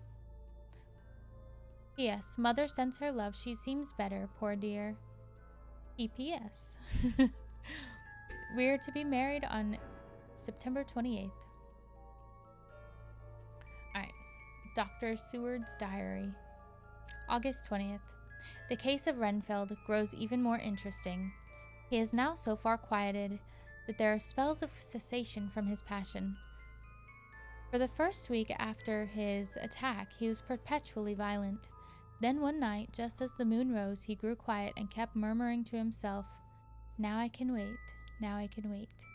P.S. Mother sends her love. She seems better, poor dear. P.P.S. We're to be married on September 28th. Alright. Dr. Seward's diary. August 20th. The case of Renfield grows even more interesting. He is now so far quieted that there are spells of cessation from his passion. For the first week after his attack, he was perpetually violent. Then one night, just as the moon rose, he grew quiet and kept murmuring to himself, "Now I can wait, now I can wait."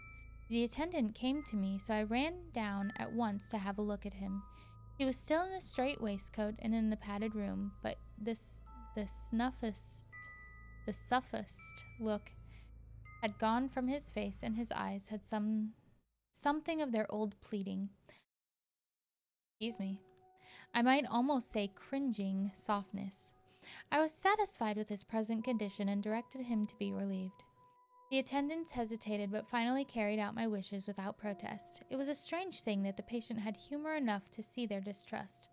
The attendant came to me, so I ran down at once to have a look at him. He was still in the straight waistcoat and in the padded room, but the suffused look had gone from his face, and his eyes had something of their old pleading. Excuse me. I might almost say cringing softness. I was satisfied with his present condition and directed him to be relieved. The attendants hesitated, but finally carried out my wishes without protest. It was a strange thing that the patient had humor enough to see their distrust.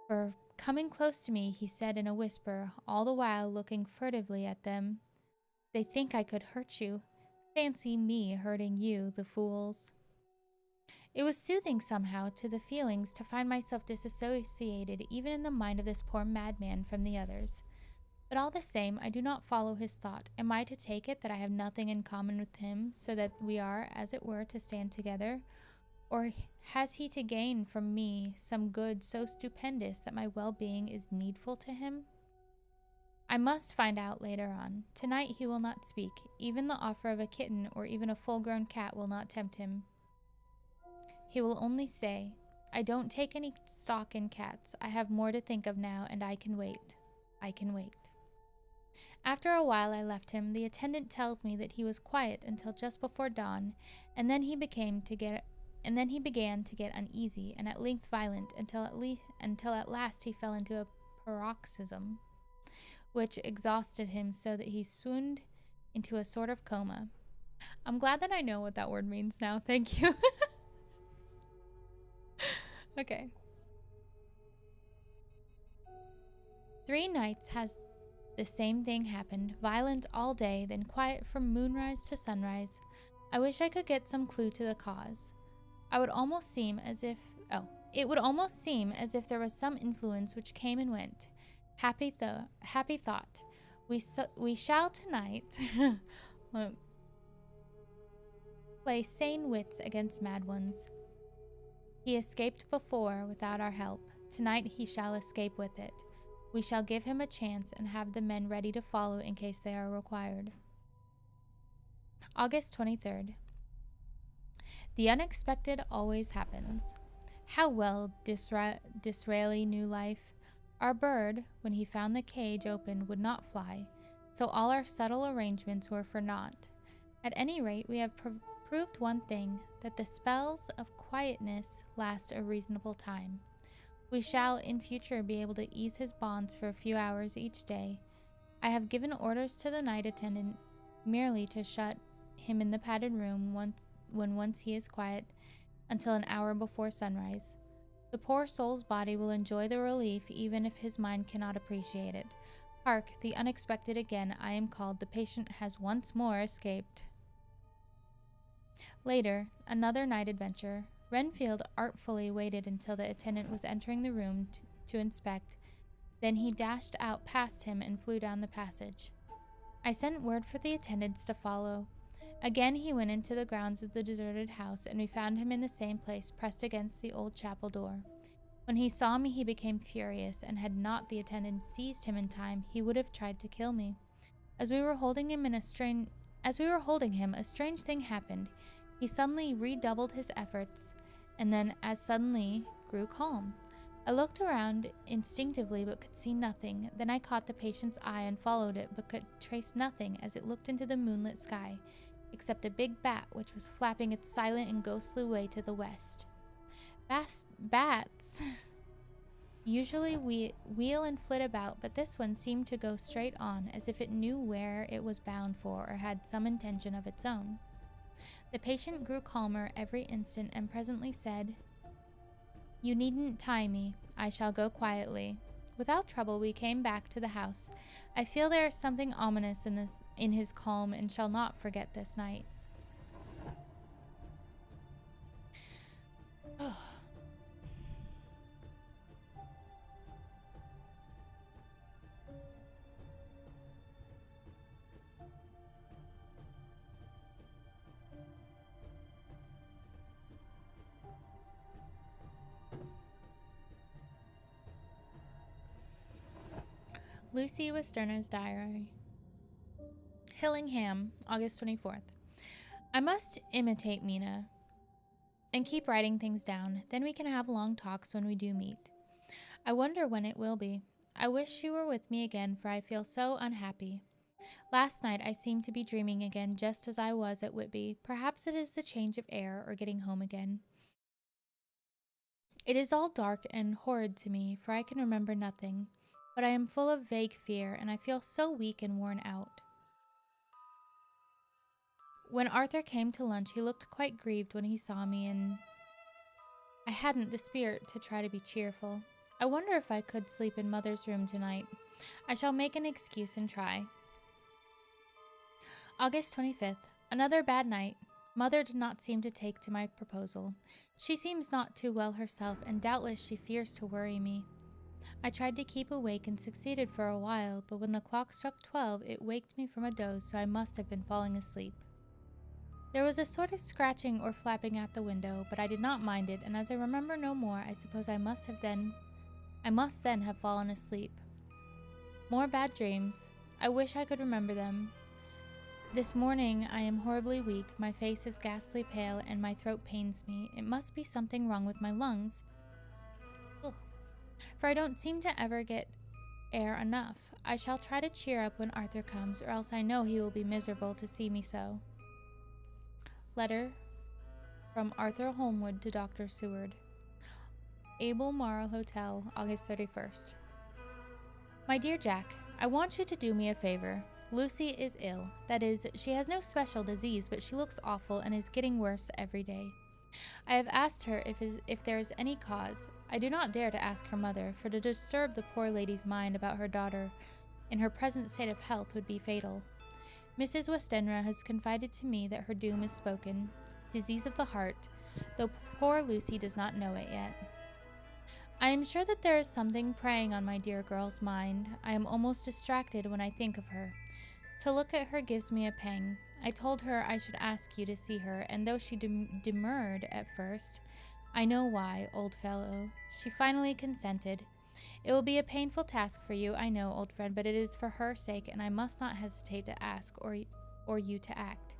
For coming close to me, he said in a whisper, all the while looking furtively at them, "They think I could hurt you. Fancy me hurting you, the fools." It was soothing somehow to the feelings to find myself disassociated even in the mind of this poor madman from the others. But all the same, I do not follow his thought. Am I to take it that I have nothing in common with him, so that we are, as it were, to stand together? Or has he to gain from me some good so stupendous that my well-being is needful to him? I must find out later on. Tonight he will not speak. Even the offer of a kitten or even a full-grown cat will not tempt him. He will only say, "I don't take any stock in cats. I have more to think of now, and I can wait. I can wait." After a while I left him. The attendant tells me that he was quiet until just before dawn, and then he began to get uneasy and at length violent until at last he fell into a paroxysm, which exhausted him so that he swooned into a sort of coma. I'm glad that I know what that word means now. Thank you. Okay. 3 nights has the same thing happened, violent all day, then quiet from moonrise to sunrise. I wish I could get some clue to the cause. It would almost seem as if there was some influence which came and went. Happy thought. We shall tonight play sane wits against mad ones. He escaped before without our help. Tonight he shall escape with it. We shall give him a chance and have the men ready to follow in case they are required. August 23rd. The unexpected always happens. How well Disraeli knew life. Our bird, when he found the cage open, would not fly, so all our subtle arrangements were for naught. At any rate, we have proved one thing, that the spells of quietness last a reasonable time. We shall in future be able to ease his bonds for a few hours each day. I have given orders to the night attendant merely to shut him in the padded room once he is quiet until an hour before sunrise. The poor soul's body will enjoy the relief even if his mind cannot appreciate it. Hark, the unexpected again. I am called. The patient has once more escaped. Later, another night adventure. Renfield artfully waited until the attendant was entering the room to inspect. Then he dashed out past him and flew down the passage. I sent word for the attendants to follow. Again he went into the grounds of the deserted house, and we found him in the same place, pressed against the old chapel door. When he saw me, he became furious, and had not the attendants seized him in time, he would have tried to kill me. As we were holding him, a strange thing happened. He suddenly redoubled his efforts, and then, as suddenly, grew calm. I looked around instinctively, but could see nothing. Then I caught the patient's eye and followed it, but could trace nothing as it looked into the moonlit sky, except a big bat which was flapping its silent and ghostly way to the west. Bats usually wheel and flit about, but this one seemed to go straight on, as if it knew where it was bound for or had some intention of its own. The patient grew calmer every instant and presently said, "You needn't tie me. I shall go quietly." Without trouble, we came back to the house. I feel there is something ominous in his calm, and shall not forget this night. Lucy Westerner's diary. Hillingham, August 24th. I must imitate Mina and keep writing things down. Then we can have long talks when we do meet. I wonder when it will be. I wish she were with me again, for I feel so unhappy. Last night I seemed to be dreaming again, just as I was at Whitby. Perhaps it is the change of air or getting home again. It is all dark and horrid to me, for I can remember nothing. But I am full of vague fear, and I feel so weak and worn out. When Arthur came to lunch, he looked quite grieved when he saw me, and I hadn't the spirit to try to be cheerful. I wonder if I could sleep in Mother's room tonight. I shall make an excuse and try. August 25th. Another bad night. Mother did not seem to take to my proposal. She seems not too well herself, and doubtless she fears to worry me. I tried to keep awake and succeeded for a while, but when the clock struck 12, it waked me from a doze, so I must have been falling asleep. There was a sort of scratching or flapping at the window, but I did not mind it, and as I remember no more, I suppose I must then have fallen asleep. More bad dreams. I wish I could remember them. This morning I am horribly weak, my face is ghastly pale, and my throat pains me. It must be something wrong with my lungs. Ugh. For I don't seem to ever get air enough. I shall try to cheer up when Arthur comes, or else I know he will be miserable to see me so. Letter from Arthur Holmwood to Dr. Seward. Albemarle Hotel, August 31st. My dear Jack, I want you to do me a favor. Lucy is ill. That is, she has no special disease, but she looks awful and is getting worse every day. I have asked her if there is any cause. I do not dare to ask her mother, for to disturb the poor lady's mind about her daughter in her present state of health would be fatal. Mrs. Westenra has confided to me that her doom is spoken, disease of the heart, though poor Lucy does not know it yet. I am sure that there is something preying on my dear girl's mind. I am almost distracted when I think of her. To look at her gives me a pang. I told her I should ask you to see her, and though she demurred at first, I know why, old fellow, she finally consented. It will be a painful task for you, I know, old friend, but it is for her sake, and I must not hesitate to ask or you to act.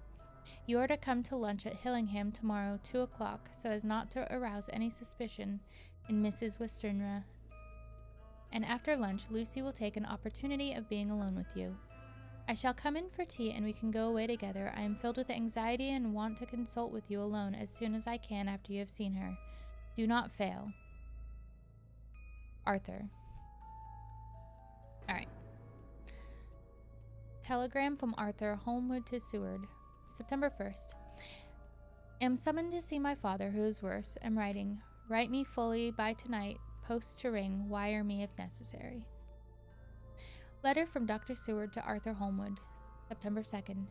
You are to come to lunch at Hillingham tomorrow, 2 o'clock, so as not to arouse any suspicion in Mrs. Westenra. And after lunch, Lucy will take an opportunity of being alone with you. I shall come in for tea, and we can go away together. I am filled with anxiety and want to consult with you alone as soon as I can after you have seen her. Do not fail. Arthur. Alright. Telegram from Arthur Holmwood to Seward. September 1st. Am summoned to see my father, who is worse. Am writing. Write me fully by tonight. Post to ring. Wire me if necessary. Letter from Dr. Seward to Arthur Holmwood. September 2nd.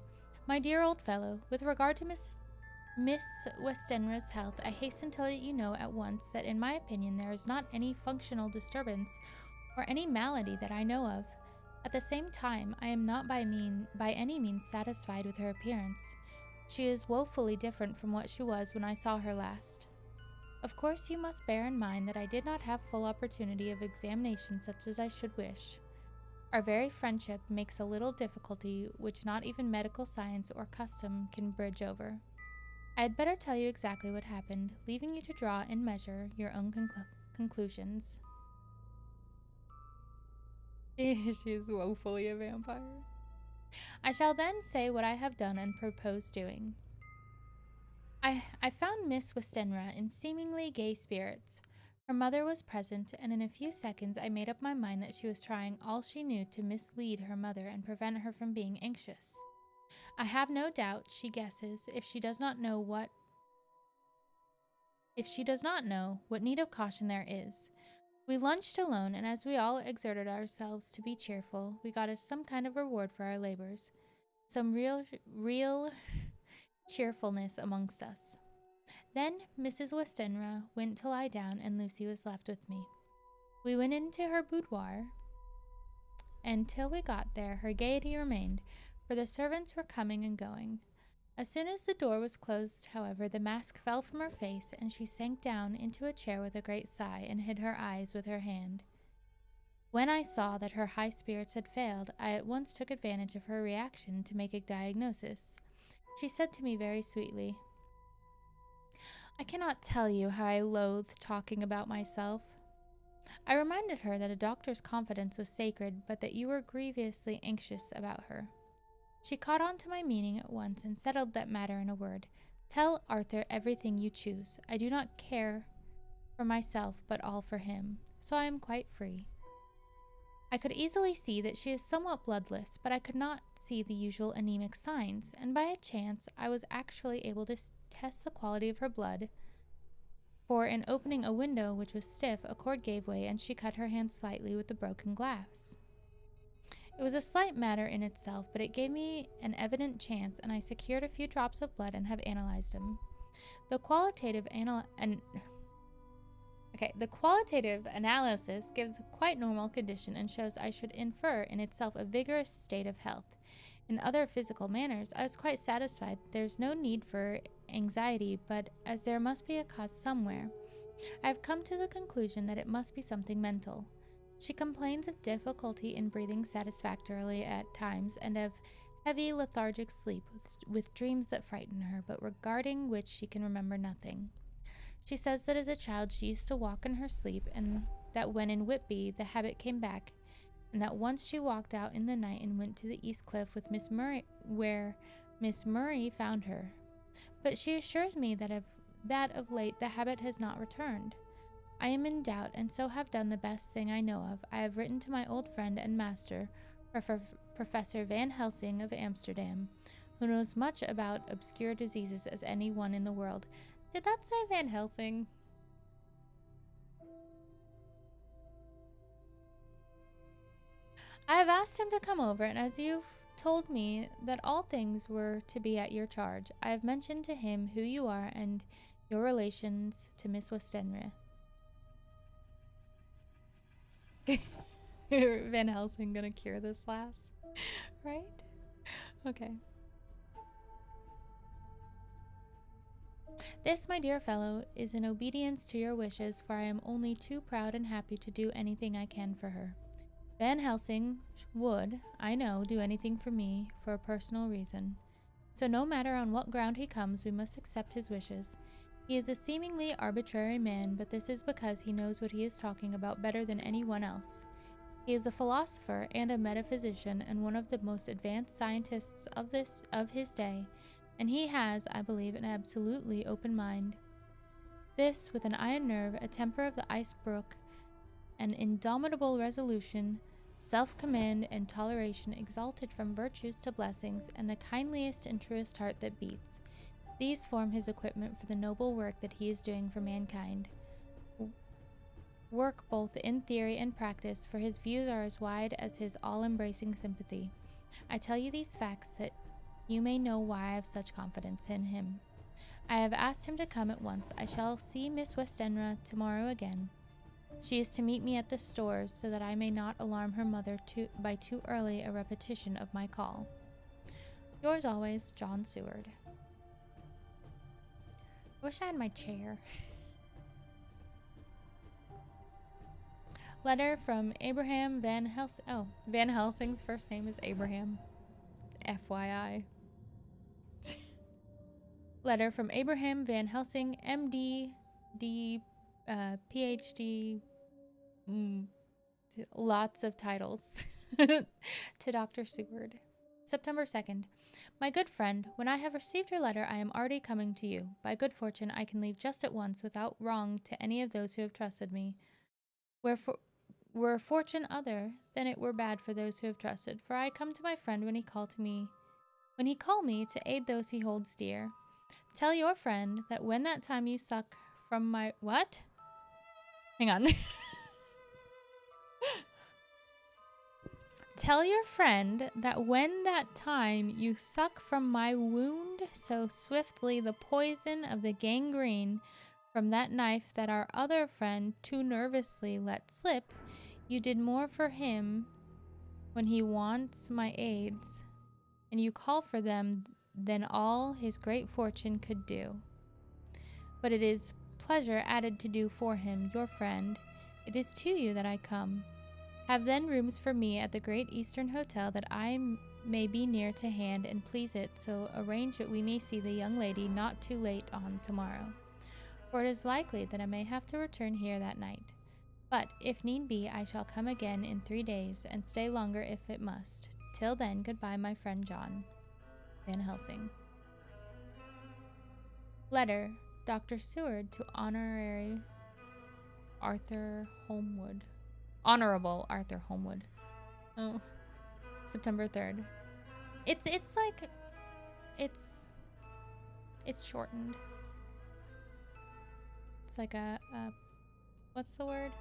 My dear old fellow, with regard to Miss Westenra's health, I hasten to let you know at once that in my opinion there is not any functional disturbance or any malady that I know of. At the same time, I am not by any means satisfied with her appearance. She is woefully different from what she was when I saw her last. Of course, you must bear in mind that I did not have full opportunity of examination such as I should wish. Our very friendship makes a little difficulty which not even medical science or custom can bridge over. I had better tell you exactly what happened, leaving you to draw, in measure, your own conclusions. She is woefully a vampire. I shall then say what I have done and propose doing. I found Miss Westenra in seemingly gay spirits. Her mother was present, and in a few seconds I made up my mind that she was trying all she knew to mislead her mother and prevent her from being anxious. I have no doubt she guesses, if she does not know what need of caution there is. We lunched alone, and as we all exerted ourselves to be cheerful, we got us some kind of reward for our labors, some real cheerfulness amongst us. Then Mrs. Westenra went to lie down, and Lucy was left with me. We went into her boudoir, and till we got there, her gaiety remained, for the servants were coming and going. As soon as the door was closed, however, the mask fell from her face, and she sank down into a chair with a great sigh, and hid her eyes with her hand. When I saw that her high spirits had failed, I at once took advantage of her reaction to make a diagnosis. She said to me very sweetly, "I cannot tell you how I loathe talking about myself." I reminded her that a doctor's confidence was sacred, but that you were grievously anxious about her. She caught on to my meaning at once and settled that matter in a word. "Tell Arthur everything you choose. I do not care for myself, but all for him, so I am quite free." I could easily see that she is somewhat bloodless, but I could not see the usual anemic signs, and by a chance I was actually able to test the quality of her blood, for in opening a window which was stiff, a cord gave way and she cut her hand slightly with the broken glass. It was a slight matter in itself, but it gave me an evident chance, and I secured a few drops of blood and have analyzed them. The qualitative analysis gives a quite normal condition and shows I should infer in itself a vigorous state of health. In other physical manners, I was quite satisfied. There's no need for anxiety, but as there must be a cause somewhere, I have come to the conclusion that it must be something mental. She complains of difficulty in breathing satisfactorily at times and of heavy lethargic sleep with dreams that frighten her, but regarding which she can remember nothing. She says that as a child she used to walk in her sleep, and that when in Whitby the habit came back, and that once she walked out in the night and went to the East Cliff with Miss Murray, where Miss Murray found her. But she assures me that of late the habit has not returned. I am in doubt, and so have done the best thing I know of. I have written to my old friend and master, Professor Van Helsing of Amsterdam, who knows much about obscure diseases as any one in the world. Did that say Van Helsing? I have asked him to come over, and as you've told me that all things were to be at your charge, I have mentioned to him who you are and your relations to Miss Westenra. Van Helsing gonna cure this lass, right? Okay. This, my dear fellow, is in obedience to your wishes, for I am only too proud and happy to do anything I can for her. Van Helsing would, I know, do anything for me for a personal reason. So no matter on what ground he comes, we must accept his wishes. He is a seemingly arbitrary man, but this is because he knows what he is talking about better than anyone else. He is a philosopher and a metaphysician and one of the most advanced scientists of his day, and he has, I believe, an absolutely open mind. This, with an iron nerve, a temper of the ice brook, an indomitable resolution, self-command and toleration exalted from virtues to blessings, and the kindliest and truest heart that beats. These form his equipment for the noble work that he is doing for mankind. Work both in theory and practice, for his views are as wide as his all-embracing sympathy. I tell you these facts that you may know why I have such confidence in him. I have asked him to come at once. I shall see Miss Westenra tomorrow again. She is to meet me at the stores, so that I may not alarm her mother by too early a repetition of my call. Yours always, John Seward. I wish I had my chair. Letter from Abraham Van Helsing. Oh, Van Helsing's first name is Abraham. FYI. Letter from Abraham Van Helsing, MD, PhD, lots of titles, to Dr. Seward. September 2nd. My good friend, when I have received your letter, I am already coming to you. By good fortune, I can leave just at once without wrong to any of those who have trusted me. Were fortune other, then it were bad for those who have trusted, for I come to my friend when he call me to aid those he holds dear. Tell your friend that when that time you suck from my... What? Hang on. Tell your friend that when that time you suck from my wound so swiftly the poison of the gangrene from that knife that our other friend too nervously let slip, you did more for him when he wants my aids, and you call for them than all his great fortune could do. But it is pleasure added to do for him, your friend. It is to you that I come. Have then rooms for me at the Great Eastern Hotel that may be near to hand and please it, so arrange that we may see the young lady not too late on tomorrow. For it is likely that I may have to return here that night. But, if need be, I shall come again in 3 days, and stay longer if it must. Till then, goodbye, my friend John. Van Helsing. Letter, Dr. Seward to Honorary Arthur Holmwood. Honorable Arthur Holmwood. Oh. September 3rd. It's shortened. It's like a what's the word?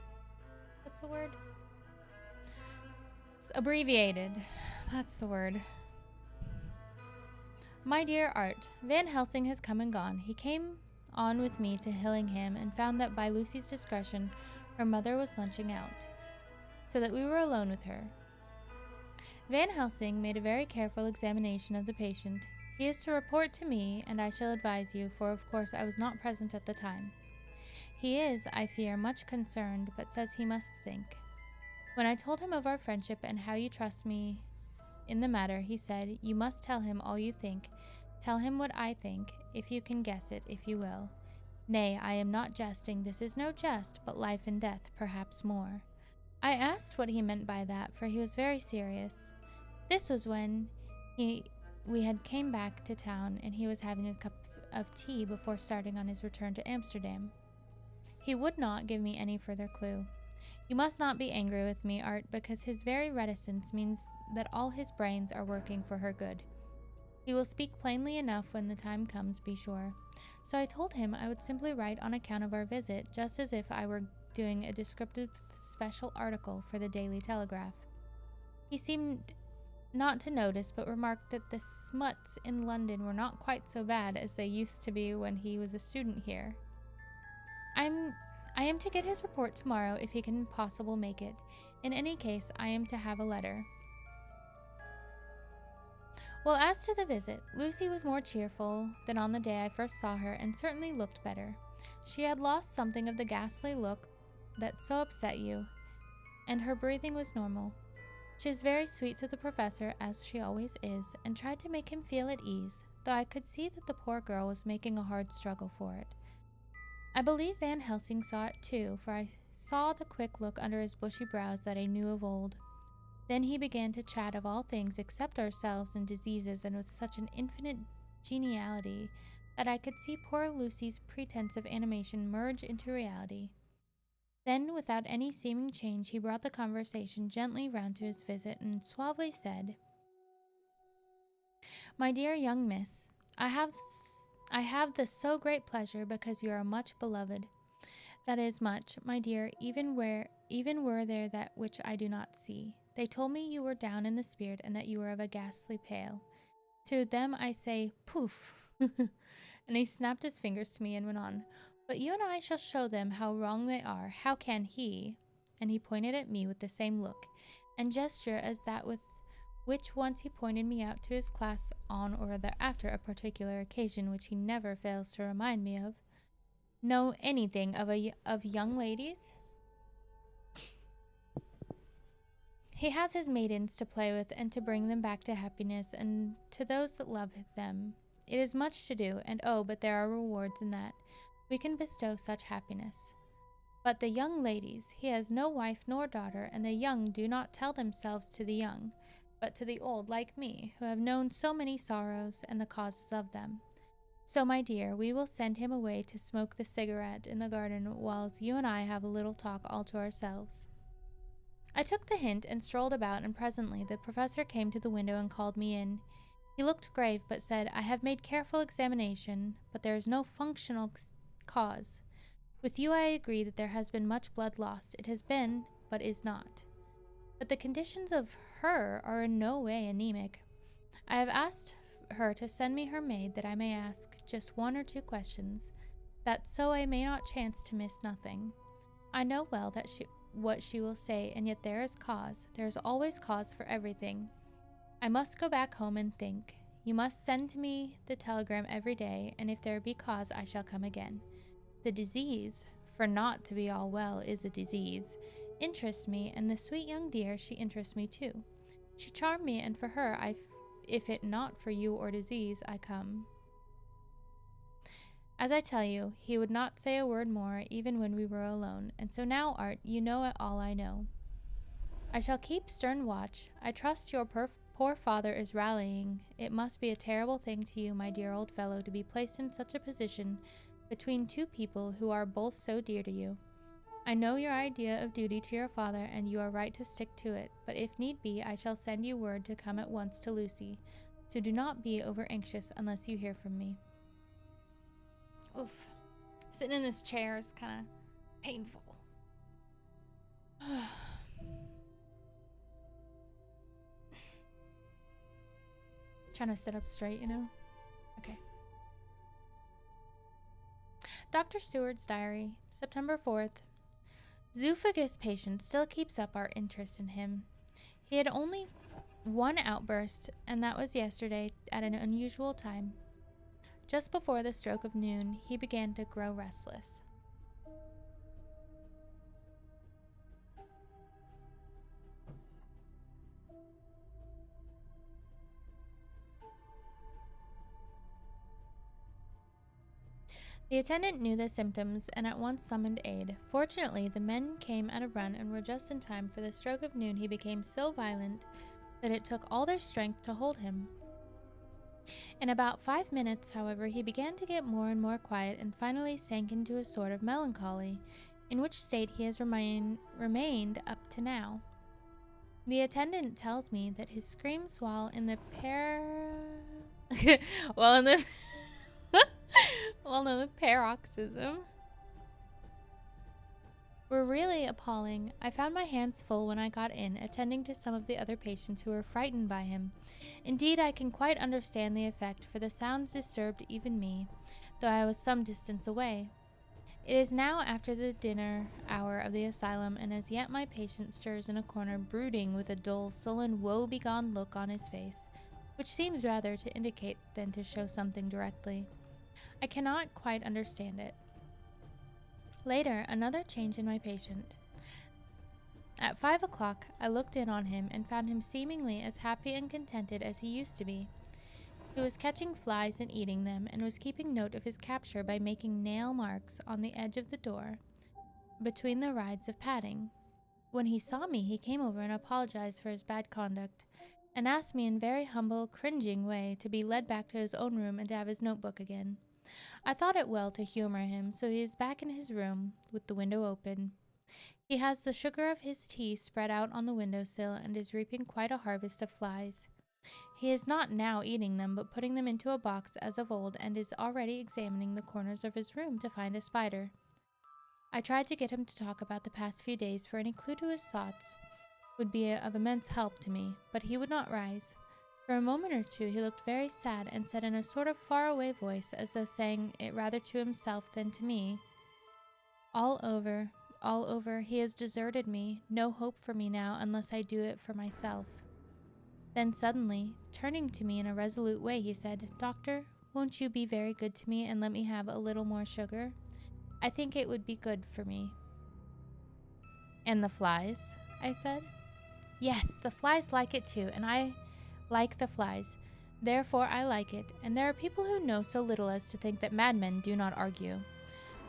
It's abbreviated. That's the word. My dear Art, Van Helsing has come and gone. He came on with me to Hillingham and found that by Lucy's discretion her mother was lunching out, so that we were alone with her. Van Helsing made a very careful examination of the patient. He is to report to me, and I shall advise you, for of course I was not present at the time. He is, I fear, much concerned, but says he must think. When I told him of our friendship and how you trust me in the matter, he said, "You must tell him all you think. Tell him what I think, if you can guess it, if you will. Nay, I am not jesting. This is no jest, but life and death, perhaps more." I asked what he meant by that, for he was very serious. This was when we had came back to town, and he was having a cup of tea before starting on his return to Amsterdam. He would not give me any further clue. You must not be angry with me, Art, because his very reticence means that all his brains are working for her good. He will speak plainly enough when the time comes, be sure. So I told him I would simply write on account of our visit, just as if I were doing a descriptive special article for the Daily Telegraph. He seemed not to notice, but remarked that the smuts in London were not quite so bad as they used to be when he was a student here. I am to get his report tomorrow if he can possibly make it. In any case, I am to have a letter. Well, as to the visit, Lucy was more cheerful than on the day I first saw her, and certainly looked better. She had lost something of the ghastly look that so upset you, and her breathing was normal. She was very sweet to the professor, as she always is, and tried to make him feel at ease, though I could see that the poor girl was making a hard struggle for it. I believe Van Helsing saw it too, for I saw the quick look under his bushy brows that I knew of old. Then he began to chat of all things except ourselves and diseases, and with such an infinite geniality that I could see poor Lucy's pretense of animation merge into reality. Then, without any seeming change, he brought the conversation gently round to his visit, and suavely said, "My dear young miss, I have the so great pleasure because you are much beloved. That is much, my dear, even were there that which I do not see. They told me you were down in the spirit, and that you were of a ghastly pale. To them I say, poof!" And he snapped his fingers to me and went on, "But you and I shall show them how wrong they are. How can he?" And he pointed at me with the same look and gesture as that with which once he pointed me out to his class on or rather after a particular occasion which he never fails to remind me of. Know anything of young ladies? He has his maidens to play with and to bring them back to happiness, and to those that love them. It is much to do, and oh, but there are rewards in that. We can bestow such happiness. But the young ladies, he has no wife nor daughter, and the young do not tell themselves to the young, but to the old like me, who have known so many sorrows and the causes of them. So, my dear, we will send him away to smoke the cigarette in the garden, whilst you and I have a little talk all to ourselves." I took the hint and strolled about, and presently the professor came to the window and called me in. He looked grave, but said, "I have made careful examination, but there is no functional cause. With you I agree that there has been much blood lost. It has been, but is not. But the conditions of her are in no way anemic. I have asked her to send me her maid, that I may ask just 1 or 2 questions, that so I may not chance to miss nothing. I know well that what she will say, and yet there is always cause for everything. I must go back home and think. You must send to me the telegram every day, and if there be cause I shall come again. The disease, for not to be all well is a disease, interests me, and the sweet young dear, she interests me too. She charmed me, and for her, if it not for you or disease, I come. As I tell you, he would not say a word more, even when we were alone, and so now, Art, you know all I know. I shall keep stern watch. I trust your poor father is rallying. It must be a terrible thing to you, my dear old fellow, to be placed in such a position between two people who are both so dear to you. I know your idea of duty to your father, and you are right to stick to it, but if need be, I shall send you word to come at once to Lucy, so do not be over anxious unless you hear from me. Oof. Sitting in this chair is kind of painful. Trying to sit up straight, you know? Okay. Dr. Seward's diary, September 4th. Zoophagous patient still keeps up our interest in him. He had only one outburst, and that was yesterday at an unusual time. Just before the stroke of noon, he began to grow restless. The attendant knew the symptoms and at once summoned aid. Fortunately, the men came at a run and were just in time, for the stroke of noon he became so violent that it took all their strength to hold him. In about 5 minutes, however, he began to get more and more quiet and finally sank into a sort of melancholy, in which state he has remained up to now. The attendant tells me that his screams while in the paroxysm were really appalling. I found my hands full when I got in, attending to some of the other patients who were frightened by him. Indeed, I can quite understand the effect, for the sounds disturbed even me, though I was some distance away. It is now after the dinner hour of the asylum, and as yet my patient stirs in a corner, brooding with a dull, sullen, woe-begone look on his face, which seems rather to indicate than to show something directly. I cannot quite understand it. Later, another change in my patient. At 5 o'clock, I looked in on him and found him seemingly as happy and contented as he used to be. He was catching flies and eating them, and was keeping note of his capture by making nail marks on the edge of the door between the rides of padding. When he saw me, he came over and apologized for his bad conduct, and asked me in very humble, cringing way to be led back to his own room and to have his notebook again. I thought it well to humor him, so he is back in his room with the window open. He has the sugar of his tea spread out on the windowsill and is reaping quite a harvest of flies. He is not now eating them, but putting them into a box as of old, and is already examining the corners of his room to find a spider. I tried to get him to talk about the past few days, for any clue to his thoughts would be of immense help to me, but he would not rise. For a moment or two he looked very sad, and said in a sort of far-away voice, as though saying it rather to himself than to me, all over, he has deserted me, no hope for me now unless I do it for myself. Then suddenly, turning to me in a resolute way, he said, Doctor, won't you be very good to me and let me have a little more sugar? I think it would be good for me. And the flies? I said. Yes, the flies like it too, and I like the flies. Therefore I like it, and there are people who know so little as to think that madmen do not argue.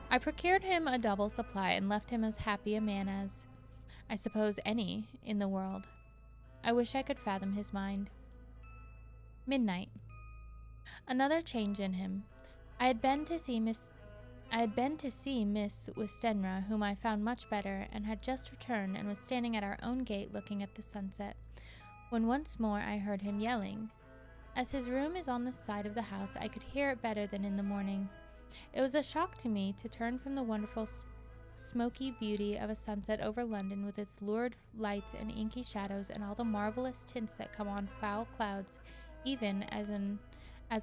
I procured him a double supply and left him as happy a man as, I suppose, any in the world. I wish I could fathom his mind. Midnight. Another change in him. I had been to see Miss Westenra, whom I found much better, and had just returned and was standing at our own gate looking at the sunset, when once more I heard him yelling. As his room is on the side of the house, I could hear it better than in the morning. It was a shock to me to turn from the wonderful smoky beauty of a sunset over London, with its lurid lights and inky shadows and all the marvelous tints that come on foul clouds, even as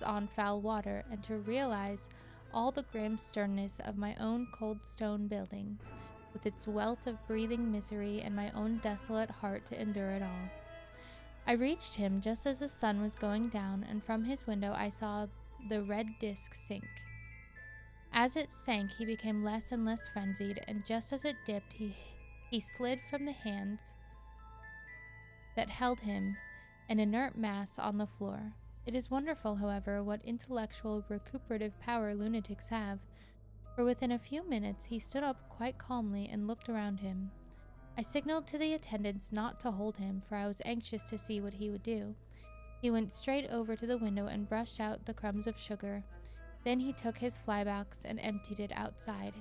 on foul water, and to realize all the grim sternness of my own cold stone building, with its wealth of breathing misery, and my own desolate heart to endure it all. I reached him just as the sun was going down, and from his window I saw the red disk sink. As it sank, he became less and less frenzied, and just as it dipped, He slid from the hands that held him, an inert mass on the floor. It is wonderful, however, what intellectual recuperative power lunatics have, for within a few minutes he stood up quite calmly and looked around him. I signaled to the attendants not to hold him, for I was anxious to see what he would do. He went straight over to the window and brushed out the crumbs of sugar. Then he took his flybox and emptied it outside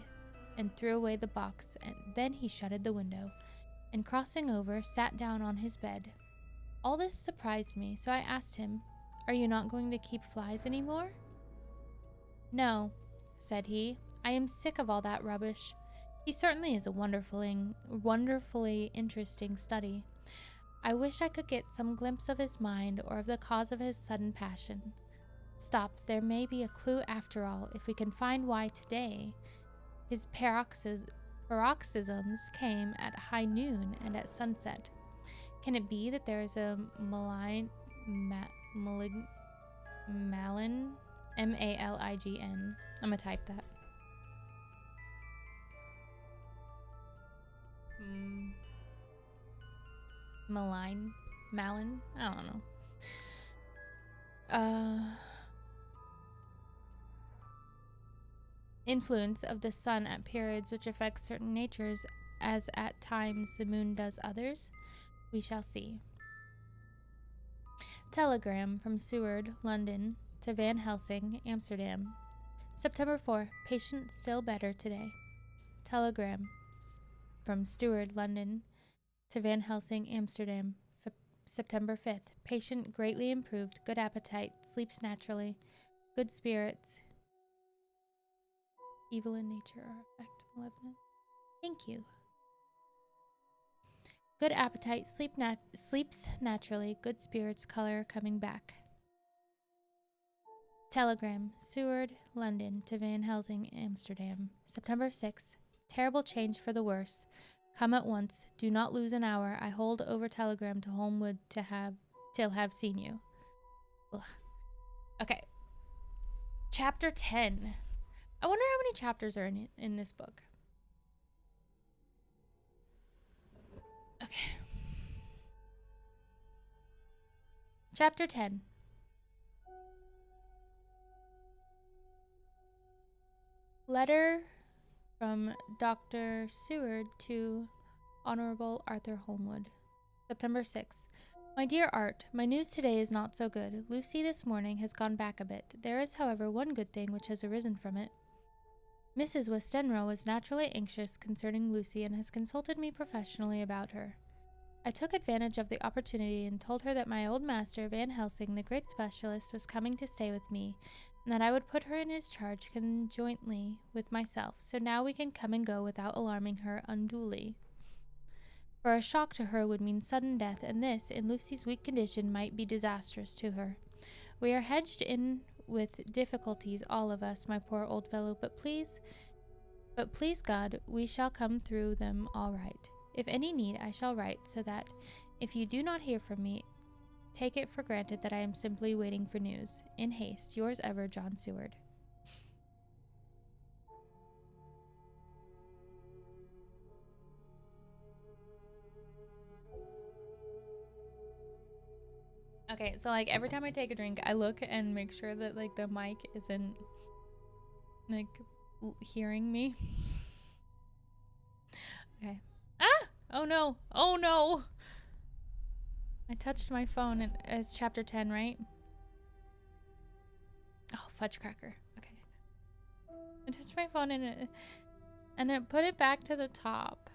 and threw away the box, and then he shuttered the window and, crossing over, sat down on his bed. All this surprised me, so I asked him, "Are you not going to keep flies anymore?" "No," said he. "I am sick of all that rubbish. He certainly is a wonderfully interesting study. I wish I could get some glimpse of his mind or of the cause of his sudden passion. Stop, there may be a clue after all, if we can find why today his paroxysms came at high noon and at sunset. Can it be that there is a malign, M-A-L-I-G-N? I'm gonna type that. Malin? I don't know. Influence of the sun at periods which affects certain natures, as at times the moon does others? We shall see. Telegram from Seward, London, to Van Helsing, Amsterdam. September 4. Patient still better today. Telegram from Steward, London, to Van Helsing, Amsterdam. September 5th. Patient greatly improved, good appetite, sleeps naturally, good spirits, evil in nature or effect malevolent. Thank you. Good appetite, sleeps naturally, good spirits, color coming back. Telegram, Seward, London, to Van Helsing, Amsterdam. September 6th. Terrible change for the worse. Come at once. Do not lose an hour. I hold over telegram to Holmwood till have seen you. Ugh. Okay. Chapter 10. I wonder how many chapters are in this book. Okay. Chapter 10. Letter from Dr. Seward to Honorable Arthur Holmwood. September 6th. My dear Art, my news today is not so good. Lucy this morning has gone back a bit. There is, however, one good thing which has arisen from it. Mrs. Westenra was naturally anxious concerning Lucy and has consulted me professionally about her. I took advantage of the opportunity and told her that my old master, Van Helsing, the great specialist, was coming to stay with me, and that I would put her in his charge conjointly with myself, so now we can come and go without alarming her unduly. For a shock to her would mean sudden death, and this, in Lucy's weak condition, might be disastrous to her. We are hedged in with difficulties, all of us, my poor old fellow, but please God, we shall come through them all right. If any need, I shall write, so that, if you do not hear from me, take it for granted that I am simply waiting for news. In haste, yours ever, John Seward. Okay, so like every time I take a drink, I look and make sure that like the mic isn't like hearing me. Okay. Ah! Oh no! Oh no! I touched my phone and it's chapter 10, right? Oh, fudge cracker. Okay. I touched my phone and it put it back to the top.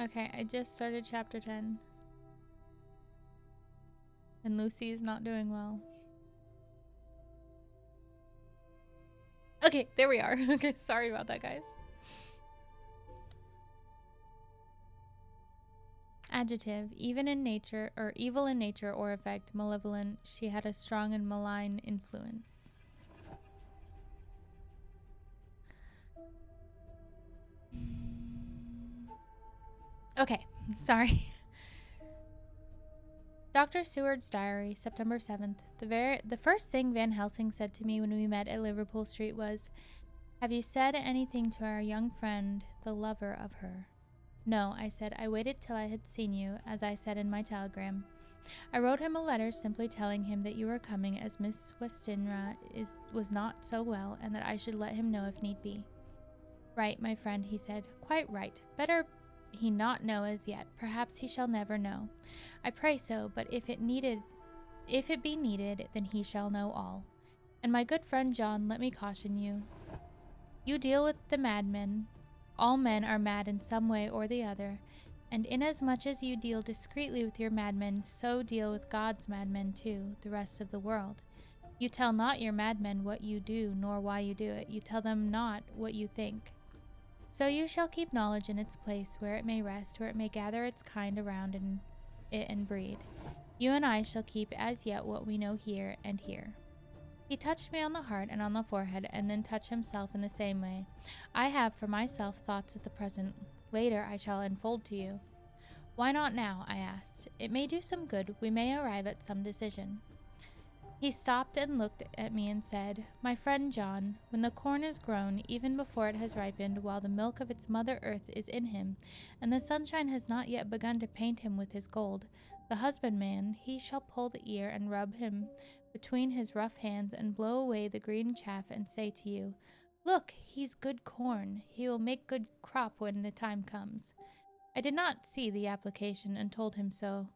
Okay, I just started chapter 10. And Lucy is not doing well. Okay, there we are. Okay, sorry about that, guys. Adjective, even in nature, or evil in nature or effect, malevolent. She had a strong and malign influence. Okay, sorry. Dr. Seward's Diary, September 7th. The first thing Van Helsing said to me when we met at Liverpool Street was, "Have you said anything to our young friend, the lover of her?" "No," I said. "I waited till I had seen you, as I said in my telegram. I wrote him a letter simply telling him that you were coming, as Miss Westenra was not so well, and that I should let him know if need be." "Right, my friend," he said. "Quite right. Better he not know as yet. Perhaps he shall never know. I pray so, but if it be needed, then he shall know all. And my good friend John, let me caution you. You deal with the madmen. All men are mad in some way or the other, and inasmuch as you deal discreetly with your madmen, so deal with God's madmen too, the rest of the world. You tell not your madmen what you do, nor why you do it. You tell them not what you think. So you shall keep knowledge in its place, where it may rest, where it may gather its kind around it and breed. You and I shall keep as yet what we know here and here." He touched me on the heart and on the forehead, and then touched himself in the same way. "I have for myself thoughts at the present. Later I shall unfold to you." "Why not now?" I asked. "It may do some good. We may arrive at some decision." He stopped and looked at me and said, "My friend John, when the corn is grown, even before it has ripened, while the milk of its mother earth is in him, and the sunshine has not yet begun to paint him with his gold, the husbandman, he shall pull the ear and rub him between his rough hands and blow away the green chaff and say to you, 'Look, he's good corn. He will make good crop when the time comes.'" I did not see the application and told him so.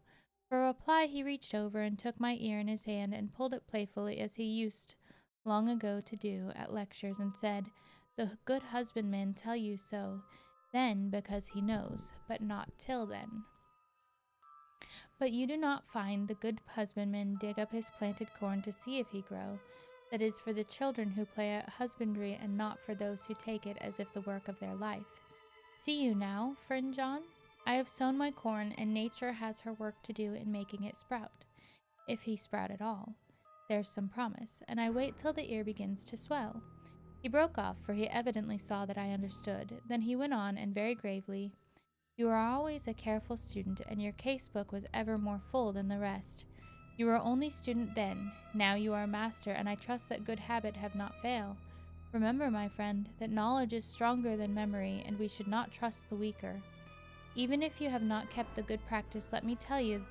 For reply, he reached over and took my ear in his hand and pulled it playfully as he used long ago to do at lectures, and said, "The good husbandman tell you so, then because he knows, but not till then." But you do not find the good husbandman dig up his planted corn to see if he grow. That is for the children who play at husbandry, and not for those who take it as if the work of their life. See you now, friend John? I have sown my corn, and nature has her work to do in making it sprout. If he sprout at all, there's some promise, and I wait till the ear begins to swell. He broke off, for he evidently saw that I understood. Then he went on, and very gravely, "You are always a careful student, and your case book was ever more full than the rest. You were only student then, now you are master, and I trust that good habit have not failed. Remember, my friend, that knowledge is stronger than memory, and we should not trust the weaker. Even if you have not kept the good practice, let me tell you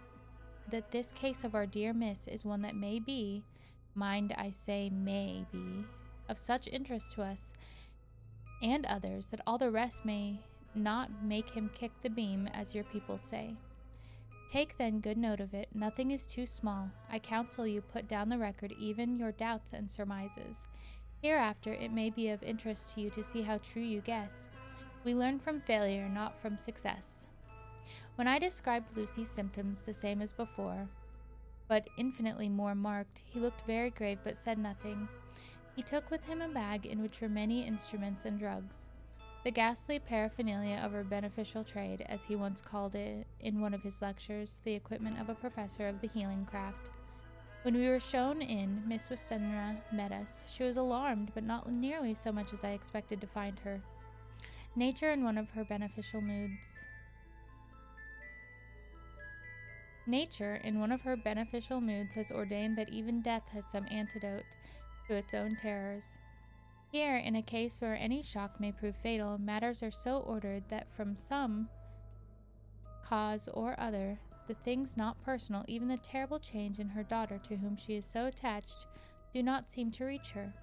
that this case of our dear Miss is one that may be, mind I say may be, of such interest to us and others that all the rest may not make him kick the beam, as your people say. Take then good note of it. Nothing is too small. I counsel you put down the record even your doubts and surmises. Hereafter it may be of interest to you to see how true you guess. We learn from failure, not from success." When I described Lucy's symptoms the same as before, but infinitely more marked, he looked very grave but said nothing. He took with him a bag in which were many instruments and drugs. The ghastly paraphernalia of her beneficial trade, as he once called it in one of his lectures, the equipment of a professor of the healing craft. When we were shown in, Miss Westenra met us. She was alarmed, but not nearly so much as I expected to find her. Nature in one of her beneficial moods has ordained that even death has some antidote to its own terrors. Here, in a case where any shock may prove fatal, matters are so ordered that from some cause or other, the things not personal, even the terrible change in her daughter to whom she is so attached, do not seem to reach her.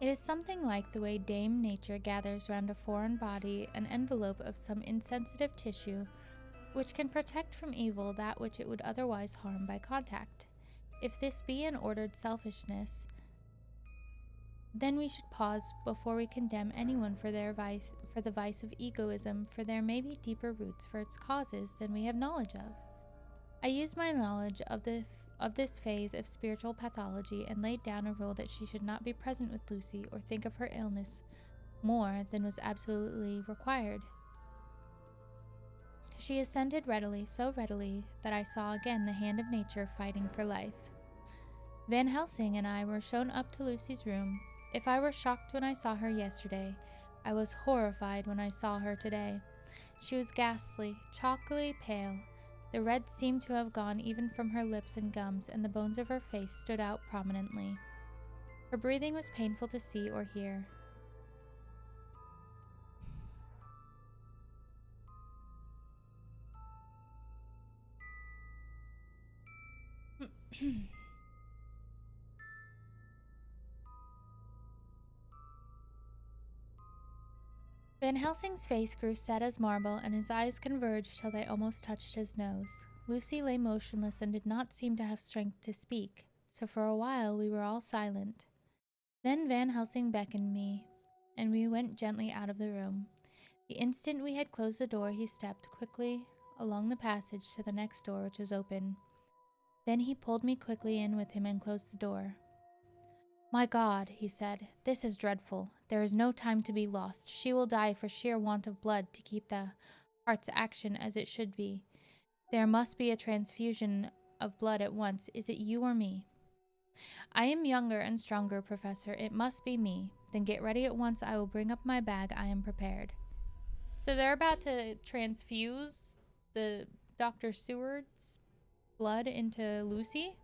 It is something like the way Dame Nature gathers round a foreign body an envelope of some insensitive tissue, which can protect from evil that which it would otherwise harm by contact. If this be an ordered selfishness, then we should pause before we condemn anyone for the vice of egoism, for there may be deeper roots for its causes than we have knowledge of. I used my knowledge of this phase of spiritual pathology, and laid down a rule that she should not be present with Lucy or think of her illness more than was absolutely required. She assented readily, so readily that I saw again the hand of nature fighting for life. Van Helsing and I were shown up to Lucy's room. If I were shocked when I saw her yesterday, I was horrified when I saw her today. She was ghastly, chalkily pale. The red seemed to have gone even from her lips and gums, and the bones of her face stood out prominently. Her breathing was painful to see or hear. Van Helsing's face grew set as marble, and his eyes converged till they almost touched his nose. Lucy lay motionless and did not seem to have strength to speak, so for a while we were all silent. Then Van Helsing beckoned me, and we went gently out of the room. The instant we had closed the door, he stepped quickly along the passage to the next door, which was open. Then he pulled me quickly in with him and closed the door. "My God," he said, "this is dreadful. There is no time to be lost. She will die for sheer want of blood to keep the heart's action as it should be. There must be a transfusion of blood at once. Is it you or me?" "I am younger and stronger, Professor. It must be me. Then get ready at once. I will bring up my bag. I am prepared." So they're about to transfuse the Dr. Seward's blood into Lucy?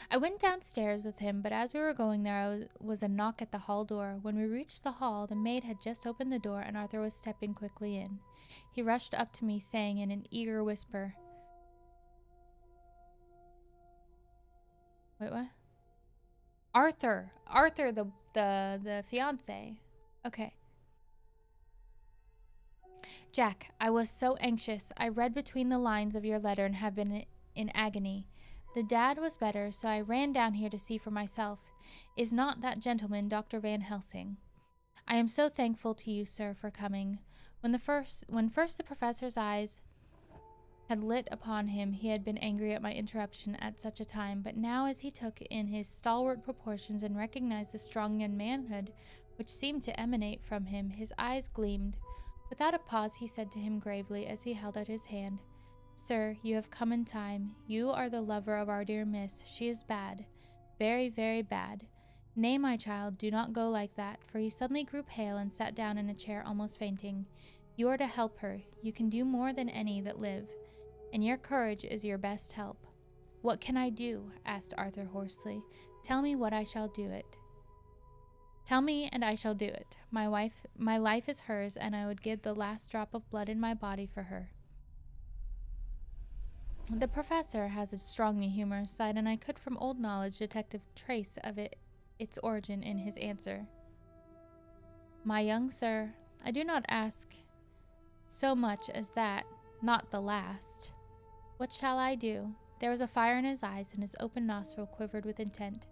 I went downstairs with him, but as we were going there was a knock at the hall door. When we reached the hall, the maid had just opened the door and Arthur was stepping quickly in. He rushed up to me, saying in an eager whisper, "Wait, what? Arthur, the fiance." Okay. "Jack, I was so anxious. I read between the lines of your letter and have been in agony. The dad was better, so I ran down here to see for myself. Is not that gentleman Dr. Van Helsing? I am so thankful to you, sir, for coming." When first the professor's eyes had lit upon him, he had been angry at my interruption at such a time, but now as he took in his stalwart proportions and recognized the strong young manhood which seemed to emanate from him, his eyes gleamed. Without a pause, he said to him gravely as he held out his hand, "Sir, you have come in time. You are the lover of our dear miss. She is bad. Very, very bad. Nay, my child, do not go like that," for he suddenly grew pale and sat down in a chair almost fainting. "You are to help her. You can do more than any that live, and your courage is your best help." "What can I do?" asked Arthur hoarsely. "Tell me what I shall do it. Tell me, and I shall do it. My life is hers, and I would give the last drop of blood in my body for her." The professor has a strongly humorous side, and I could from old knowledge detect a trace of its origin in his answer. "My young sir, I do not ask so much as that, not the last. What shall I do?" There was a fire in his eyes, and his open nostril quivered with intent.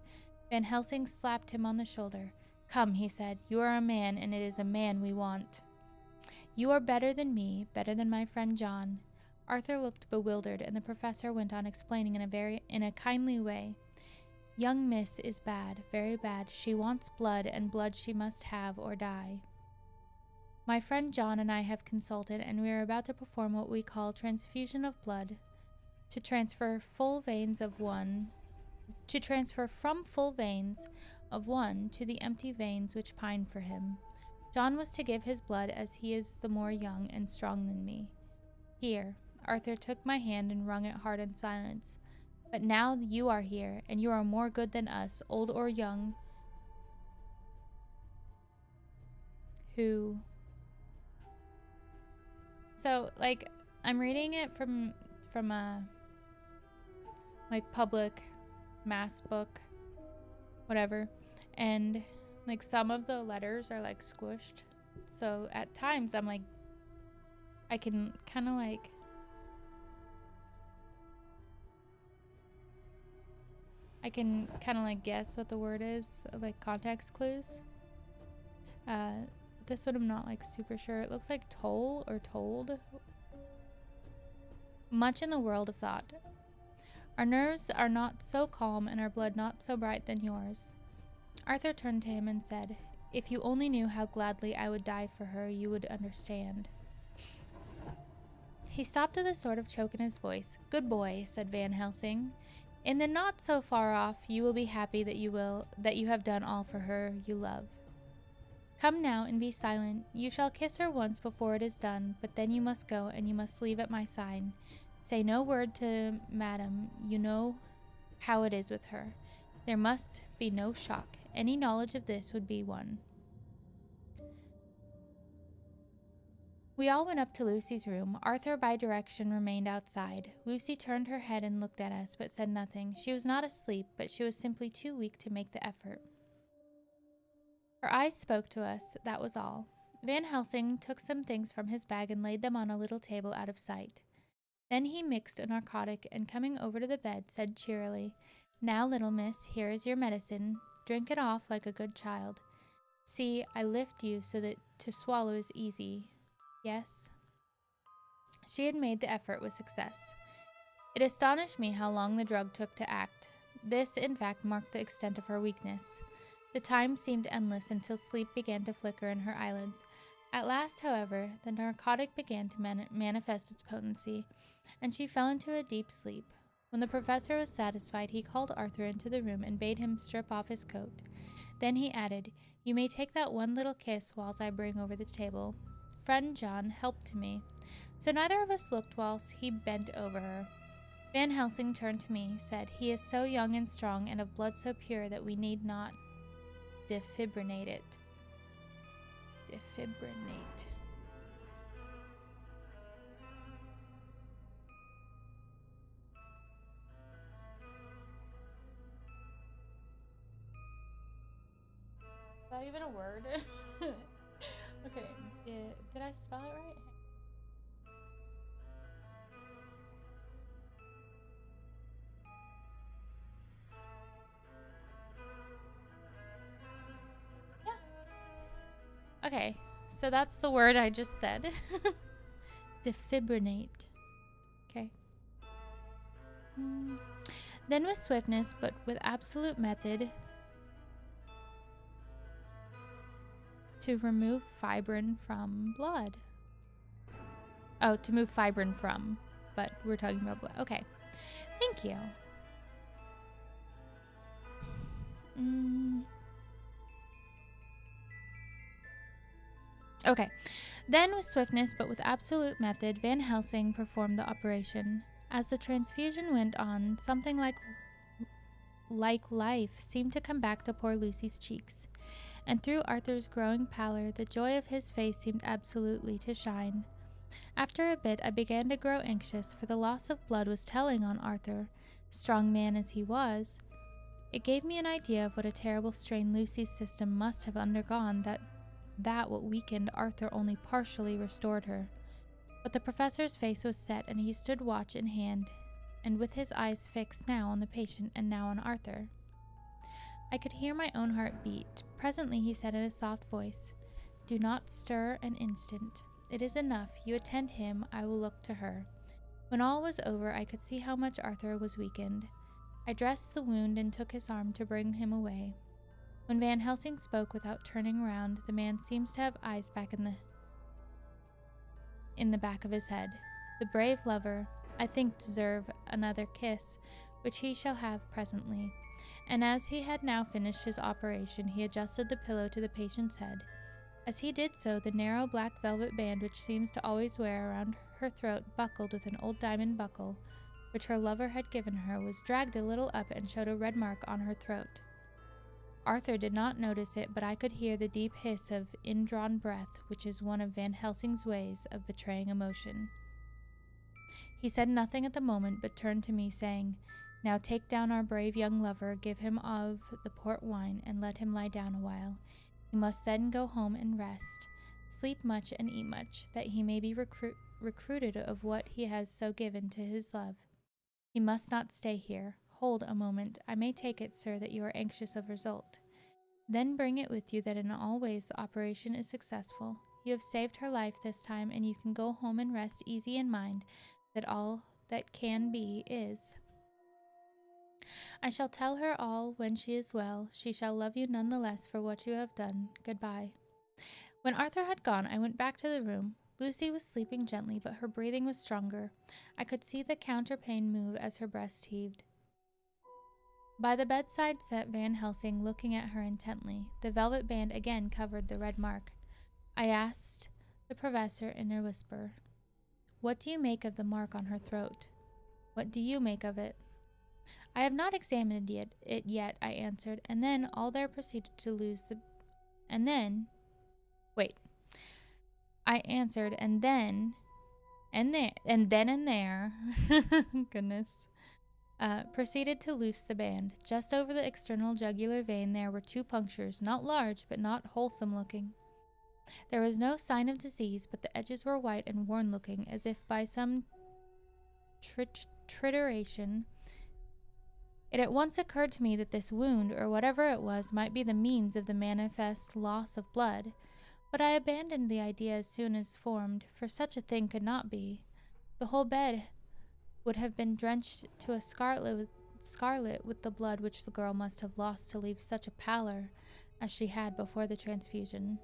Van Helsing slapped him on the shoulder. "Come," he said, "you are a man, and it is a man we want. You are better than me, better than my friend John." Arthur looked bewildered, and the professor went on explaining in a kindly way. "Young miss is bad, very bad. She wants blood, and blood she must have or die. My friend John and I have consulted, and we are about to perform what we call transfusion of blood, to transfer from full veins of one to the empty veins which pine for him. John was to give his blood, as he is the more young and strong than me. Here." Arthur took my hand and wrung it hard in silence. "But now you are here, and you are more good than us, old or young, who..." So, like, I'm reading it from a, like, public mass book, whatever, and, like, some of the letters are, like, squished. So, at times, I'm, like, I can kind of, like... I can kind of like guess what the word is, like context clues. This one I'm not like super sure. It looks like toll or told. Much in the world of thought. Our nerves are not so calm and our blood not so bright than yours. Arthur turned to him and said, "If you only knew how gladly I would die for her, you would understand." He stopped with a sort of choke in his voice. "Good boy," said Van Helsing. "In the not so far off, you will be happy that you have done all for her you love." Come now and be silent. You shall kiss her once before it is done, but then you must go, and you must leave at my sign. Say no word to madam. You know how it is with her. There must be no shock. Any knowledge of this would be one. We all went up to Lucy's room. Arthur, by direction, remained outside. Lucy turned her head and looked at us, but said nothing. She was not asleep, but she was simply too weak to make the effort. Her eyes spoke to us, that was all. Van Helsing took some things from his bag and laid them on a little table out of sight. Then he mixed a narcotic and, coming over to the bed, said cheerily, "Now, little miss, here is your medicine. Drink it off like a good child. See, I lift you so that to swallow is easy. Yes?" She had made the effort with success. It astonished me how long the drug took to act. This, in fact, marked the extent of her weakness. The time seemed endless until sleep began to flicker in her eyelids. At last, however, the narcotic began to manifest its potency, and she fell into a deep sleep. When the professor was satisfied, he called Arthur into the room and bade him strip off his coat. Then he added, "You may take that one little kiss whilst I bring over the table. Friend John, help to me." So neither of us looked whilst he bent over her. Van Helsing turned to me, said, "He is so young and strong, and of blood so pure that we need not defibrillate it." Defibrillate. Is that even a word? Okay, did I spell it right? Yeah. Okay, so that's the word I just said. Defibrillate. Okay. Then with swiftness, but with absolute method, to remove fibrin from blood. Oh, to move fibrin from, but we're talking about blood. Okay. Thank you. Okay. Then with swiftness, but with absolute method, Van Helsing performed the operation. As the transfusion went on, something like life seemed to come back to poor Lucy's cheeks, and through Arthur's growing pallor, the joy of his face seemed absolutely to shine. After a bit, I began to grow anxious, for the loss of blood was telling on Arthur, strong man as he was. It gave me an idea of what a terrible strain Lucy's system must have undergone, that what weakened Arthur only partially restored her. But the professor's face was set, and he stood watch in hand, and with his eyes fixed now on the patient and now on Arthur. I could hear my own heart beat. Presently he said in a soft voice, "Do not stir an instant. It is enough. You attend him, I will look to her." When all was over, I could see how much Arthur was weakened. I dressed the wound and took his arm to bring him away. When Van Helsing spoke without turning round, the man seems to have eyes back in the back of his head. The brave lover, I think, deserve another kiss, which he shall have presently. And as he had now finished his operation, he adjusted the pillow to the patient's head. As he did so, the narrow black velvet band which seems to always wear around her throat, buckled with an old diamond buckle, which her lover had given her, was dragged a little up and showed a red mark on her throat. Arthur did not notice it, but I could hear the deep hiss of indrawn breath, which is one of Van Helsing's ways of betraying emotion. He said nothing at the moment, but turned to me, saying, "Now take down our brave young lover, give him of the port wine, and let him lie down a while. He must then go home and rest, sleep much and eat much, that he may be recruited of what he has so given to his love. He must not stay here. Hold a moment. I may take it, sir, that you are anxious of result. Then bring it with you that in all ways the operation is successful. You have saved her life this time, and you can go home and rest easy in mind that all that can be is. I shall tell her all when she is well. She shall love you none the less for what you have done. Goodbye." When Arthur had gone, I went back to the room. Lucy was sleeping gently, but her breathing was stronger. I could see the counterpane move as her breast heaved. By the bedside sat Van Helsing, looking at her intently. The velvet band again covered the red mark. I asked the professor in a whisper, "What do you make of the mark on her throat?" "What do you make of it?" "I have not examined it yet," I answered, and then all there proceeded to lose the... And then... Wait. I answered, and then... And there... Goodness. Proceeded to loose the band. Just over the external jugular vein there were 2 punctures, not large, but not wholesome looking. There was no sign of disease, but the edges were white and worn-looking, as if by some trituration. It at once occurred to me that this wound, or whatever it was, might be the means of the manifest loss of blood, but I abandoned the idea as soon as formed, for such a thing could not be. The whole bed would have been drenched to a scarlet with the blood which the girl must have lost to leave such a pallor as she had before the transfusion.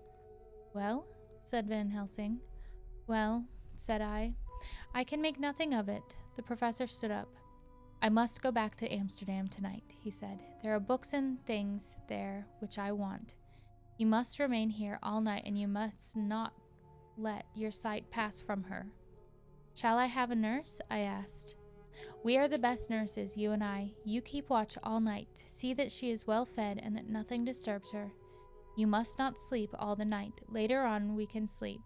"Well?" said Van Helsing. "Well," said I can make nothing of it." The professor stood up. "I must go back to Amsterdam tonight," he said. "There are books and things there which I want. You must remain here all night, and you must not let your sight pass from her." "Shall I have a nurse?" I asked. "We are the best nurses, you and I. You keep watch all night. See that she is well fed and that nothing disturbs her. You must not sleep all the night. Later on we can sleep.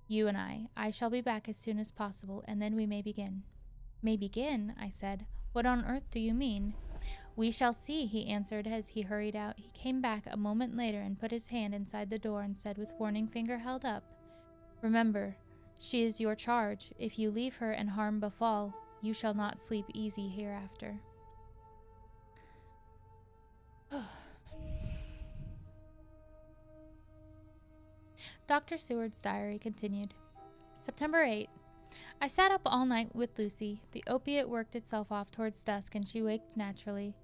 You and I. I shall be back as soon as possible, and then we may begin." "May begin?" I said. "What on earth do you mean?" "We shall see," he answered as he hurried out. He came back a moment later and put his hand inside the door and said with warning finger held up, "Remember, she is your charge. If you leave her and harm befall, you shall not sleep easy hereafter." Dr. Seward's diary continued. September 8. I sat up all night with Lucy. The opiate worked itself off towards dusk, and she waked naturally.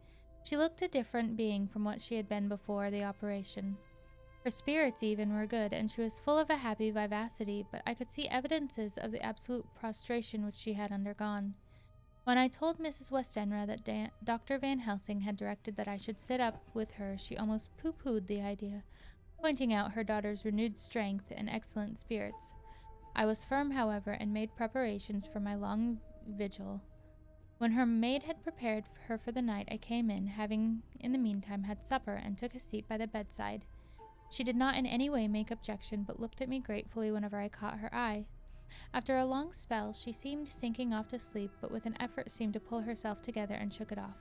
She looked a different being from what she had been before the operation. Her spirits even were good, and she was full of a happy vivacity, but I could see evidences of the absolute prostration which she had undergone. When I told Mrs. Westenra that Dr. Van Helsing had directed that I should sit up with her, she almost pooh-poohed the idea, pointing out her daughter's renewed strength and excellent spirits. I was firm, however, and made preparations for my long vigil. When her maid had prepared her for the night, I came in, having in the meantime had supper, and took a seat by the bedside. She did not in any way make objection, but looked at me gratefully whenever I caught her eye. After a long spell, she seemed sinking off to sleep, but with an effort seemed to pull herself together and shook it off.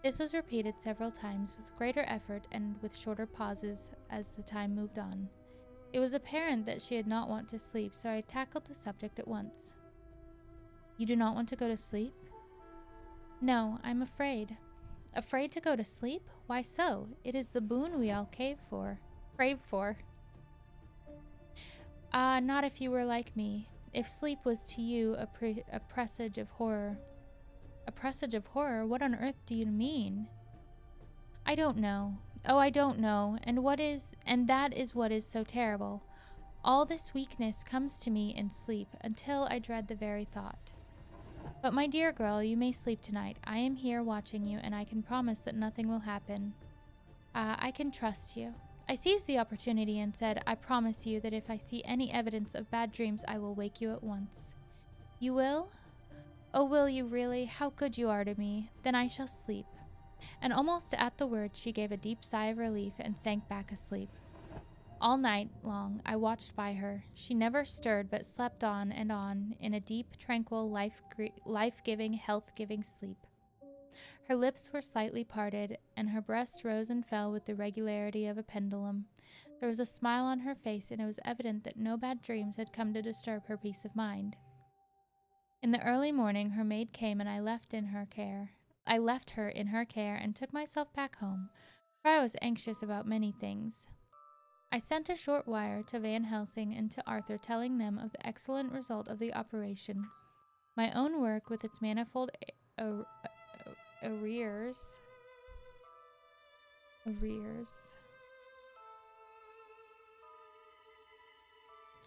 This was repeated several times, with greater effort and with shorter pauses as the time moved on. It was apparent that she did not want to sleep, so I tackled the subject at once. "You do not want to go to sleep?" "No, I'm afraid." "Afraid to go to sleep? Why so? It is the boon we all crave for." "Ah, not if you were like me. If sleep was to you a presage of horror." "A presage of horror? What on earth do you mean?" "I don't know. Oh, I don't know. And that is what is so terrible. All this weakness comes to me in sleep, until I dread the very thought. But my dear girl, you may sleep tonight. I am here watching you, and I can promise that nothing will happen. I can trust you." I seized the opportunity and said, "I promise you that if I see any evidence of bad dreams, I will wake you at once." "You will? Oh, will you really? How good you are to me. Then I shall sleep." And almost at the word, she gave a deep sigh of relief and sank back asleep. All night long I watched by her. She never stirred, but slept on and on in a deep, tranquil, life-giving, health-giving sleep. Her lips were slightly parted, and her breast rose and fell with the regularity of a pendulum. There was a smile on her face, and it was evident that no bad dreams had come to disturb her peace of mind. In the early morning her maid came, and I left her in her care and took myself back home, for I was anxious about many things. I sent a short wire to Van Helsing and to Arthur telling them of the excellent result of the operation. My own work, with its manifold arrears.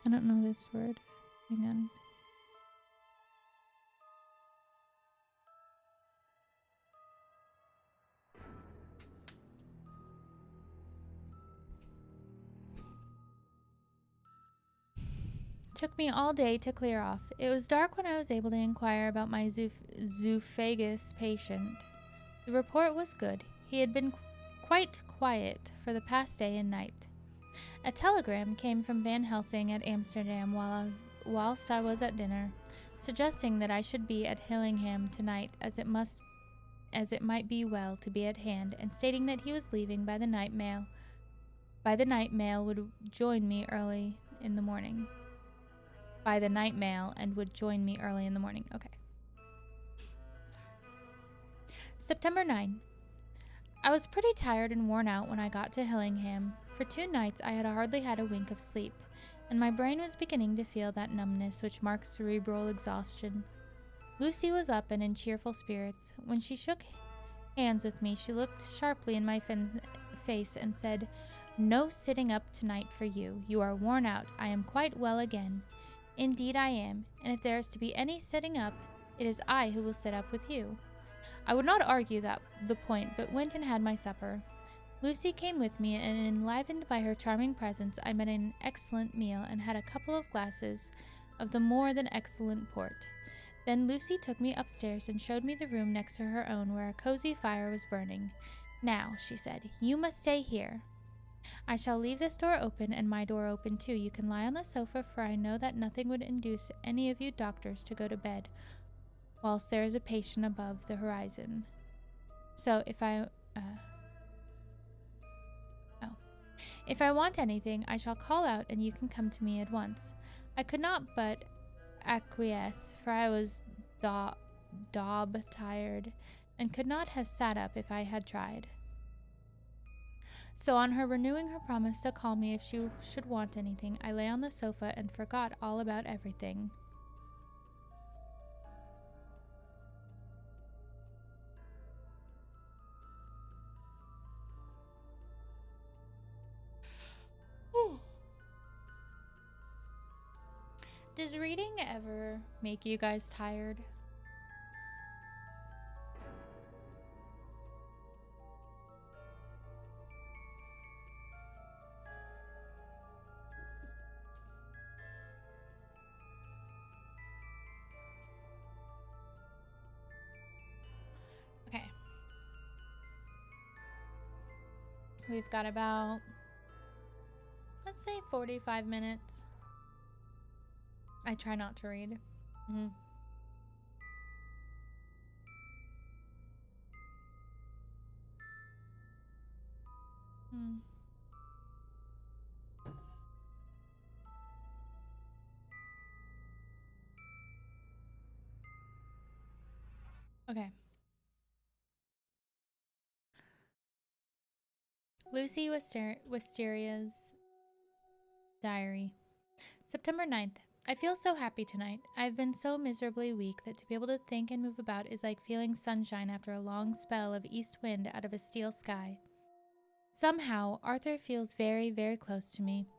I don't know this word. Hang on. took me all day to clear off. It was dark when I was able to inquire about my zoophagous patient. The report was good. He had been quite quiet for the past day and night. A telegram came from Van Helsing at Amsterdam whilst I was at dinner, suggesting that I should be at Hillingham tonight, as it might be well to be at hand, and stating that he was leaving by the night mail. By the night mail would join me early in the morning. By the night mail and would join me early in the morning. Okay. September 9. I was pretty tired and worn out when I got to Hillingham. For 2 nights I had hardly had a wink of sleep, and my brain was beginning to feel that numbness which marks cerebral exhaustion. Lucy was up and in cheerful spirits. When she shook hands with me, she looked sharply in my face and said, "No sitting up tonight for you. You are worn out. I am quite well again. Indeed I am, and if there is to be any sitting up, it is I who will sit up with you." I would not argue the point, but went and had my supper. Lucy came with me, and enlivened by her charming presence, I made an excellent meal and had a couple of glasses of the more than excellent port. Then Lucy took me upstairs and showed me the room next to her own, where a cozy fire was burning. "Now," she said, "you must stay here. I shall leave this door open and my door open too. You can lie on the sofa, for I know that nothing would induce any of you doctors to go to bed whilst there is a patient above the horizon. So if I want anything, I shall call out and you can come to me at once." I could not but acquiesce, for I was daub tired, and could not have sat up if I had tried. So on her renewing her promise to call me if she should want anything, I lay on the sofa and forgot all about everything. Does reading ever make you guys tired? Okay. We've got about, let's say, 45 minutes. I try not to read. Okay. Lucy Wisteria's diary. September 9th. I feel so happy tonight. I've been so miserably weak that to be able to think and move about is like feeling sunshine after a long spell of east wind out of a steel sky. Somehow, Arthur feels very, very close to me.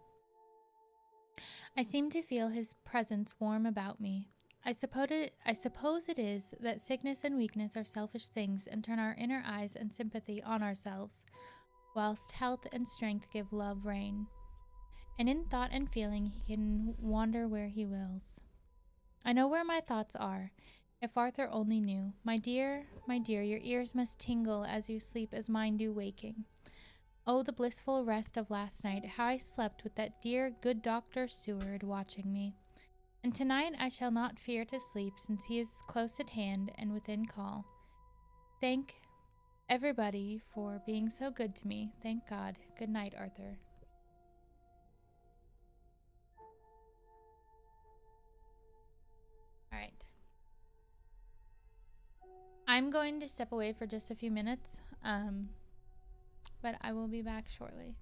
I seem to feel his presence warm about me. I suppose it is that sickness and weakness are selfish things and turn our inner eyes and sympathy on ourselves, whilst health and strength give love reign. And in thought and feeling he can wander where he wills. I know where my thoughts are. If Arthur only knew. My dear, your ears must tingle as you sleep as mine do waking. Oh, the blissful rest of last night, how I slept with that dear, good Dr. Seward watching me. And tonight I shall not fear to sleep, since he is close at hand and within call. Thank everybody for being so good to me. Thank God. Good night, Arthur. All right. I'm going to step away for just a few minutes, but I will be back shortly.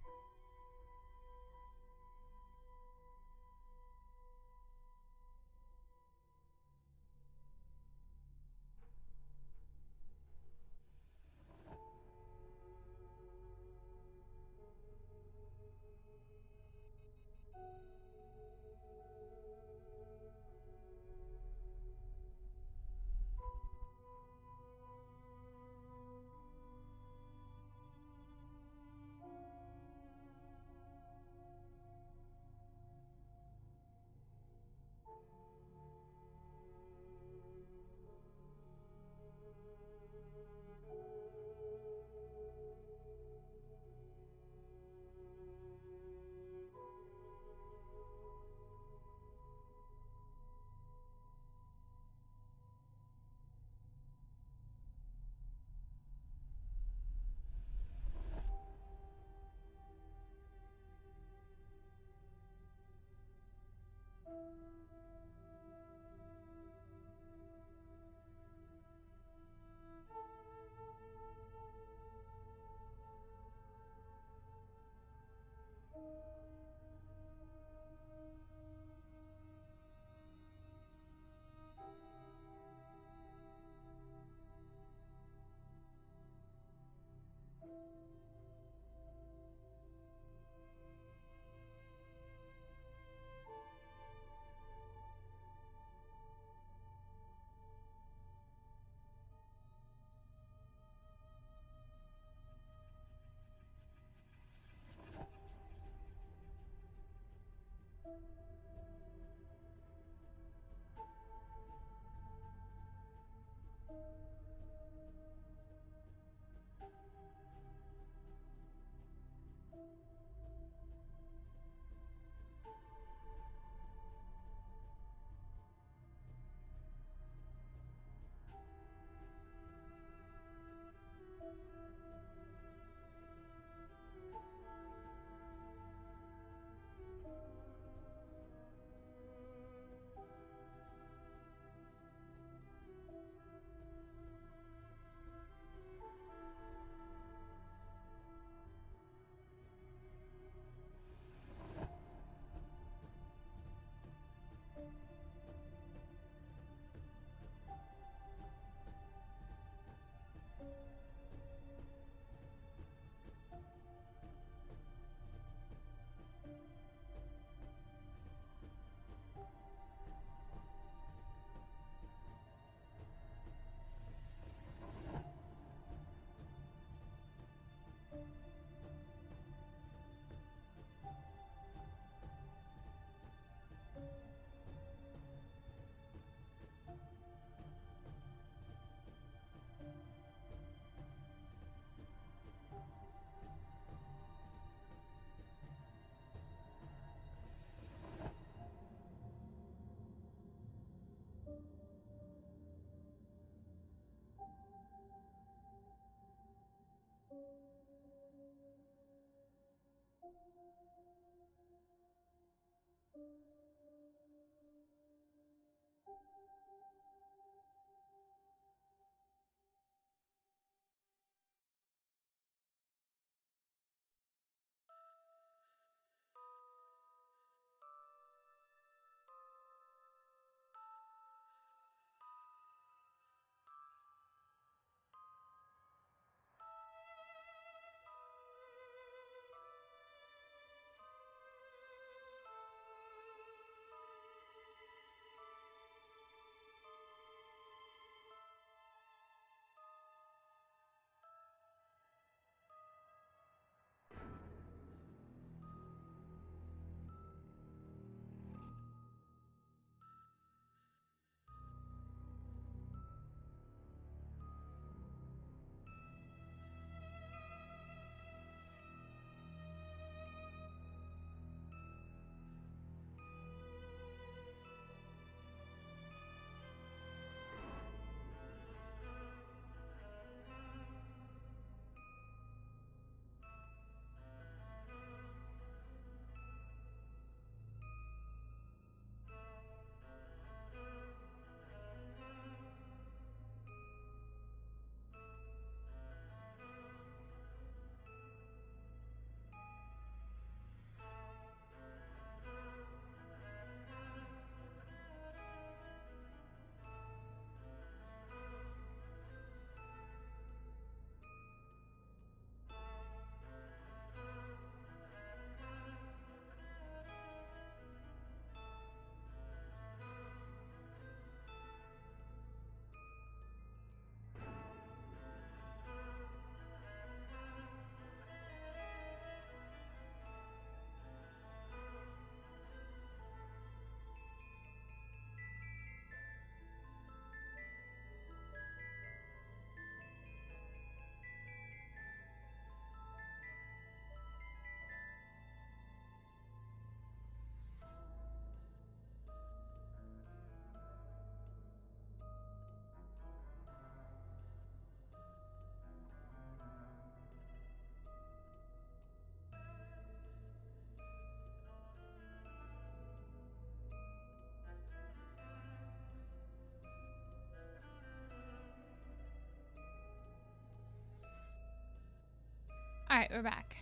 All right, we're back.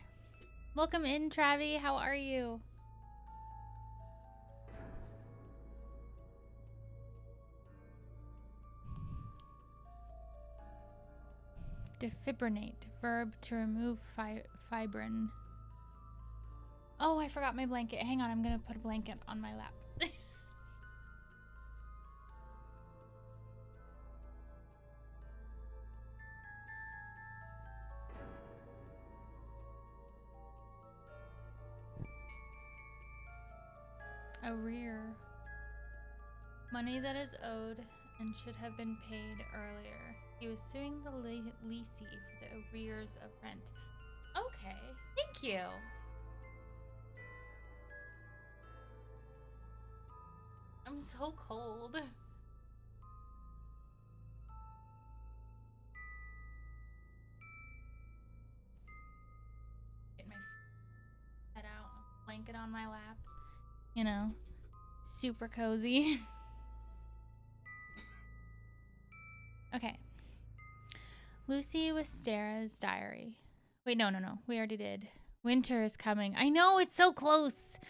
Welcome in, Travi. How are you? Defibrinate. Verb to remove fibrin. Oh, I forgot my blanket. Hang on, I'm gonna put a blanket on my lap. Arrear. Money that is owed and should have been paid earlier. He was suing the leasee for the arrears of rent. Okay, thank you. I'm so cold. Get my head out, blanket on my lap. You know, super cozy. Okay. Lucy Wistera's diary. Wait, no. We already did. Winter is coming. I know, it's so close.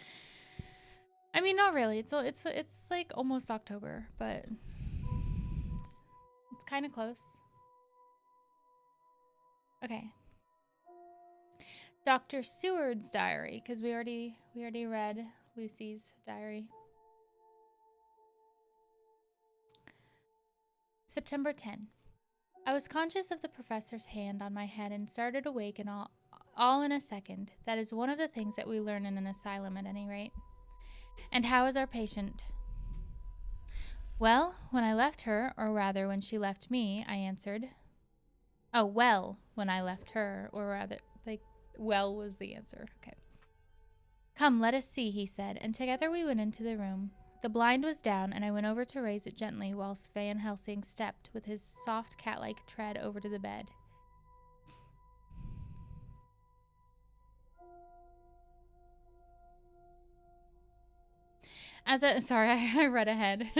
I mean, not really. It's like almost October, but it's kind of close. Okay. Dr. Seward's diary, because we already read Lucy's diary. September 10. I was conscious of the professor's hand on my head and started awake and all in a second. That is one of the things that we learn in an asylum at any rate. And how is our patient? Well, when I left her, or rather when she left me, I answered. Oh, well, when I left her, or rather, like, well was the answer. Okay. Come, let us see, he said, and together we went into the room. The blind was down, and I went over to raise it gently whilst Van Helsing stepped with his soft cat-like tread over to the bed. Sorry, I read ahead.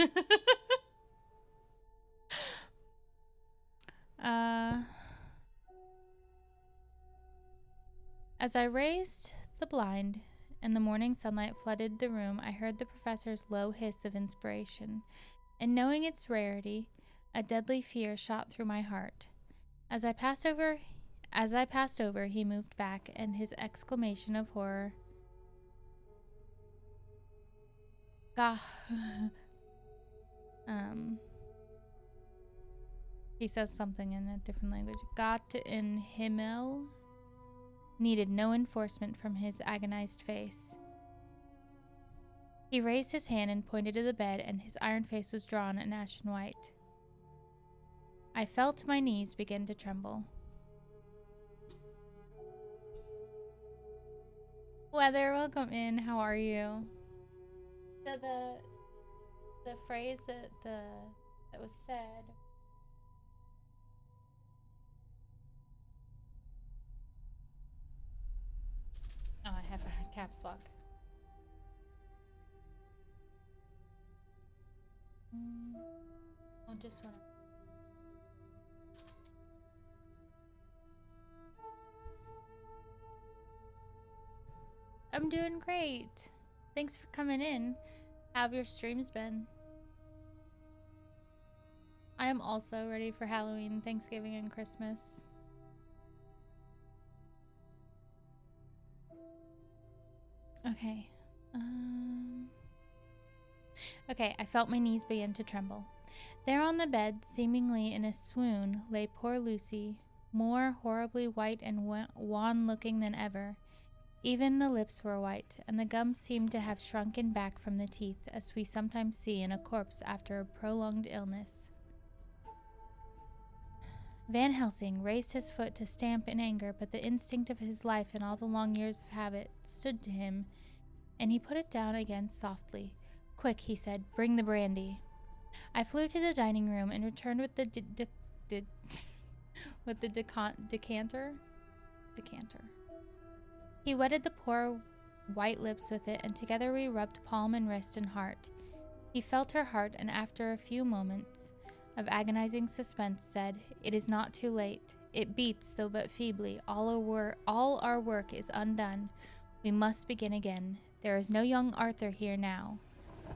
As I raised the blind and the morning sunlight flooded the room, I heard the professor's low hiss of inspiration, and knowing its rarity, a deadly fear shot through my heart. As I passed over, he moved back, and his exclamation of horror, "Gah!" He says something in a different language. "Gott in Himmel," needed no enforcement from his agonized face. He raised his hand and pointed to the bed, and his iron face was drawn and ashen white. I felt my knees begin to tremble. Weather, welcome in. How are you? The phrase that was said. Oh, I have a caps lock. I'll just wanna. I'm doing great. Thanks for coming in. How have your streams been? I am also ready for Halloween, Thanksgiving, and Christmas. Okay. Okay, I felt my knees begin to tremble. There on the bed, seemingly in a swoon, lay poor Lucy, more horribly white and wan-looking than ever. Even the lips were white, and the gums seemed to have shrunken back from the teeth, as we sometimes see in a corpse after a prolonged illness. Van Helsing raised his foot to stamp in anger, but the instinct of his life and all the long years of habit stood to him, and he put it down again softly. Quick, he said, bring the brandy. I flew to the dining room and returned with the decanter. He wetted the poor white lips with it, and together we rubbed palm and wrist and heart. He felt her heart, and after a few moments of agonizing suspense said, "It is not too late. It beats, though but feebly. All our work is undone. We must begin again. There is no young Arthur here now.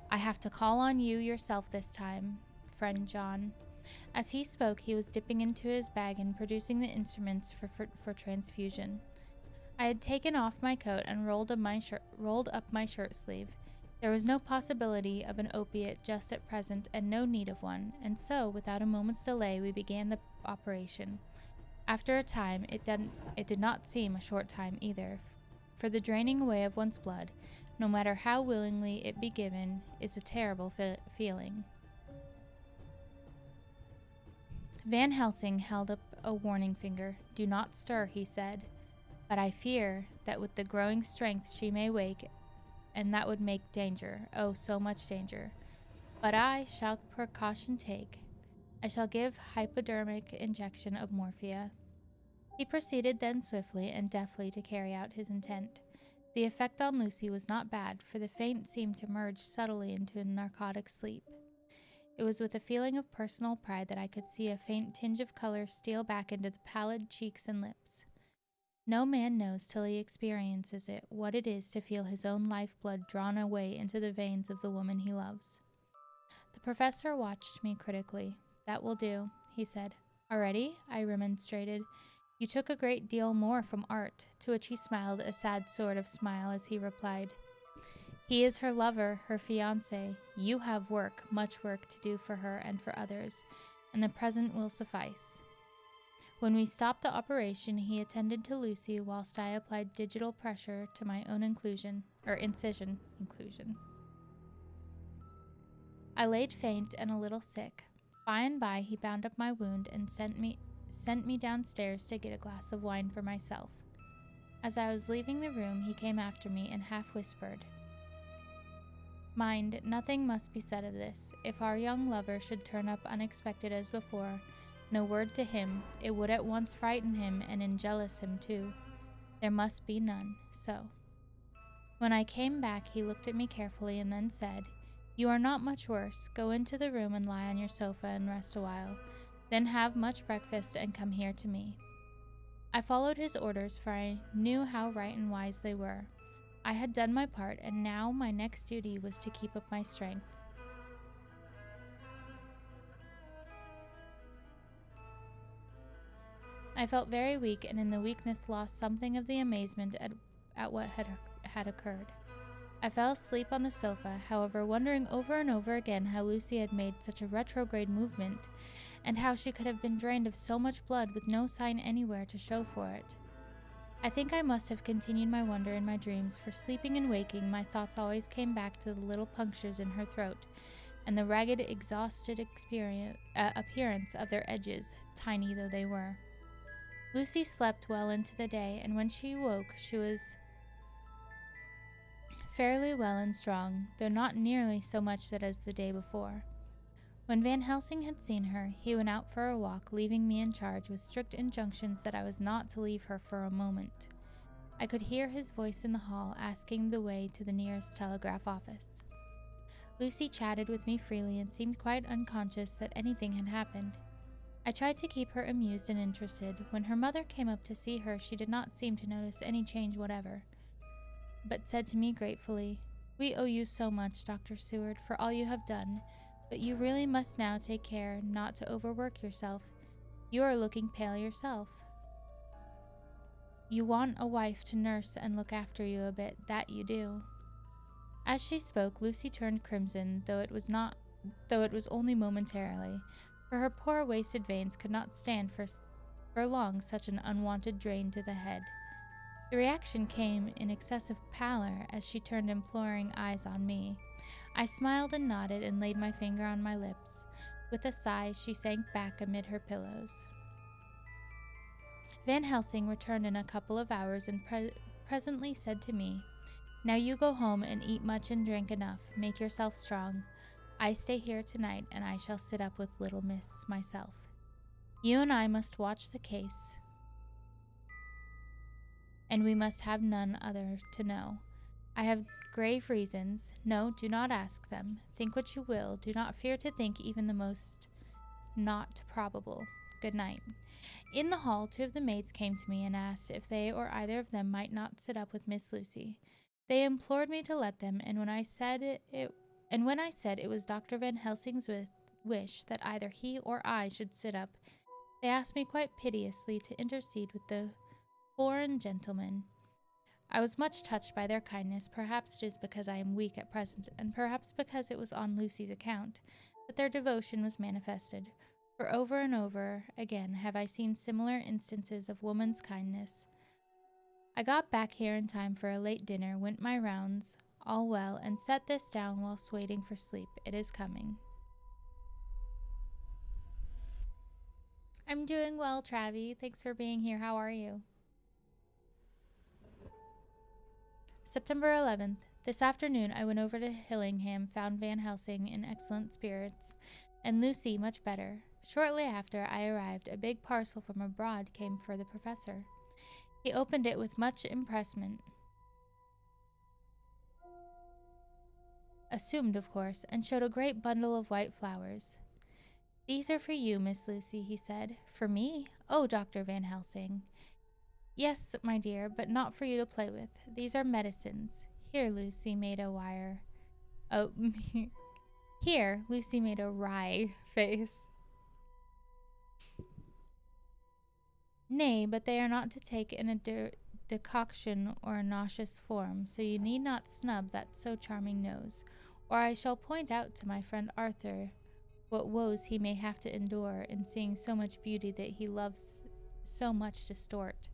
I have to call on you yourself this time, friend John." As he spoke, he was dipping into his bag and producing the instruments for transfusion. I had taken off my coat and rolled up my shirt sleeve. There was no possibility of an opiate just at present, and no need of one, and so, without a moment's delay, we began the operation. After a time, it did not seem a short time either, for the draining away of one's blood, no matter how willingly it be given, is a terrible feeling. Van Helsing held up a warning finger. "Do not stir," he said. "But I fear that with the growing strength she may wake, and that would make danger, oh, so much danger. But I shall precaution take. I shall give hypodermic injection of morphia." He proceeded then swiftly and deftly to carry out his intent. The effect on Lucy was not bad, for the faint seemed to merge subtly into a narcotic sleep. It was with a feeling of personal pride that I could see a faint tinge of color steal back into the pallid cheeks and lips. No man knows till he experiences it what it is to feel his own lifeblood drawn away into the veins of the woman he loves. The professor watched me critically. "That will do," he said. "Already?" I remonstrated. "You took a great deal more from Art," to which he smiled a sad sort of smile as he replied, "He is her lover, her fiancé. You have work, much work to do for her and for others, and the present will suffice." When we stopped the operation, he attended to Lucy whilst I applied digital pressure to my own incision. I laid faint and a little sick. By and by he bound up my wound and sent me downstairs to get a glass of wine for myself. As I was leaving the room, he came after me and half whispered, "Mind, nothing must be said of this. If our young lover should turn up unexpected as before, no word to him. It would at once frighten him and enjealous him too. There must be none. So." When I came back, he looked at me carefully and then said, "You are not much worse. Go into the room and lie on your sofa and rest a while. Then have much breakfast and come here to me." I followed his orders, for I knew how right and wise they were. I had done my part, and now my next duty was to keep up my strength. I felt very weak, and in the weakness lost something of the amazement at what had occurred. I fell asleep on the sofa, however, wondering over and over again how Lucy had made such a retrograde movement, and how she could have been drained of so much blood with no sign anywhere to show for it. I think I must have continued my wonder in my dreams, for sleeping and waking, my thoughts always came back to the little punctures in her throat, and the ragged, exhausted appearance of their edges, tiny though they were. Lucy slept well into the day, and when she woke, she was fairly well and strong, though not nearly so much that as the day before. When Van Helsing had seen her, he went out for a walk, leaving me in charge with strict injunctions that I was not to leave her for a moment. I could hear his voice in the hall asking the way to the nearest telegraph office. Lucy chatted with me freely and seemed quite unconscious that anything had happened. I tried to keep her amused and interested. When her mother came up to see her, she did not seem to notice any change whatever, but said to me gratefully, "We owe you so much, Dr. Seward, for all you have done, but you really must now take care not to overwork yourself. You are looking pale yourself. You want a wife to nurse and look after you a bit, that you do." As she spoke, Lucy turned crimson, though it was only momentarily, for her poor wasted veins could not stand for long such an unwanted drain to the head. The reaction came in excessive pallor as she turned imploring eyes on me. I smiled and nodded and laid my finger on my lips. With a sigh, she sank back amid her pillows. Van Helsing returned in a couple of hours and presently said to me, "Now you go home and eat much and drink enough. Make yourself strong. I stay here tonight, and I shall sit up with little miss myself. You and I must watch the case, and we must have none other to know. I have grave reasons. No, do not ask them. Think what you will. Do not fear to think even the most not probable. Good night. In the hall, 2 of the maids came to me and asked if they or either of them might not sit up with Miss Lucy. They implored me to let them, and when I said it was Dr. Van Helsing's wish that either he or I should sit up, they asked me quite piteously to intercede with the foreign gentleman. I was much touched by their kindness. Perhaps it is because I am weak at present, and perhaps because it was on Lucy's account, that their devotion was manifested. For over and over again have I seen similar instances of woman's kindness. I got back here in time for a late dinner, went my rounds, all well, and set this down whilst waiting for sleep. It is coming. I'm doing well, Travie. Thanks for being here. How are you? September 11th. This afternoon I went over to Hillingham, found Van Helsing in excellent spirits, and Lucy much better. Shortly after I arrived, a big parcel from abroad came for the professor. He opened it with much impressment, assumed of course, and showed a great bundle of white flowers. "These are for you, Miss Lucy," he said. "For me? Oh, Dr. Van Helsing." "Yes, my dear, but not for you to play with. These are medicines." Here Lucy made a wry face. "Nay, but they are not to take in a decoction or a nauseous form, so you need not snub that so charming nose, or I shall point out to my friend Arthur what woes he may have to endure in seeing so much beauty that he loves so much distort.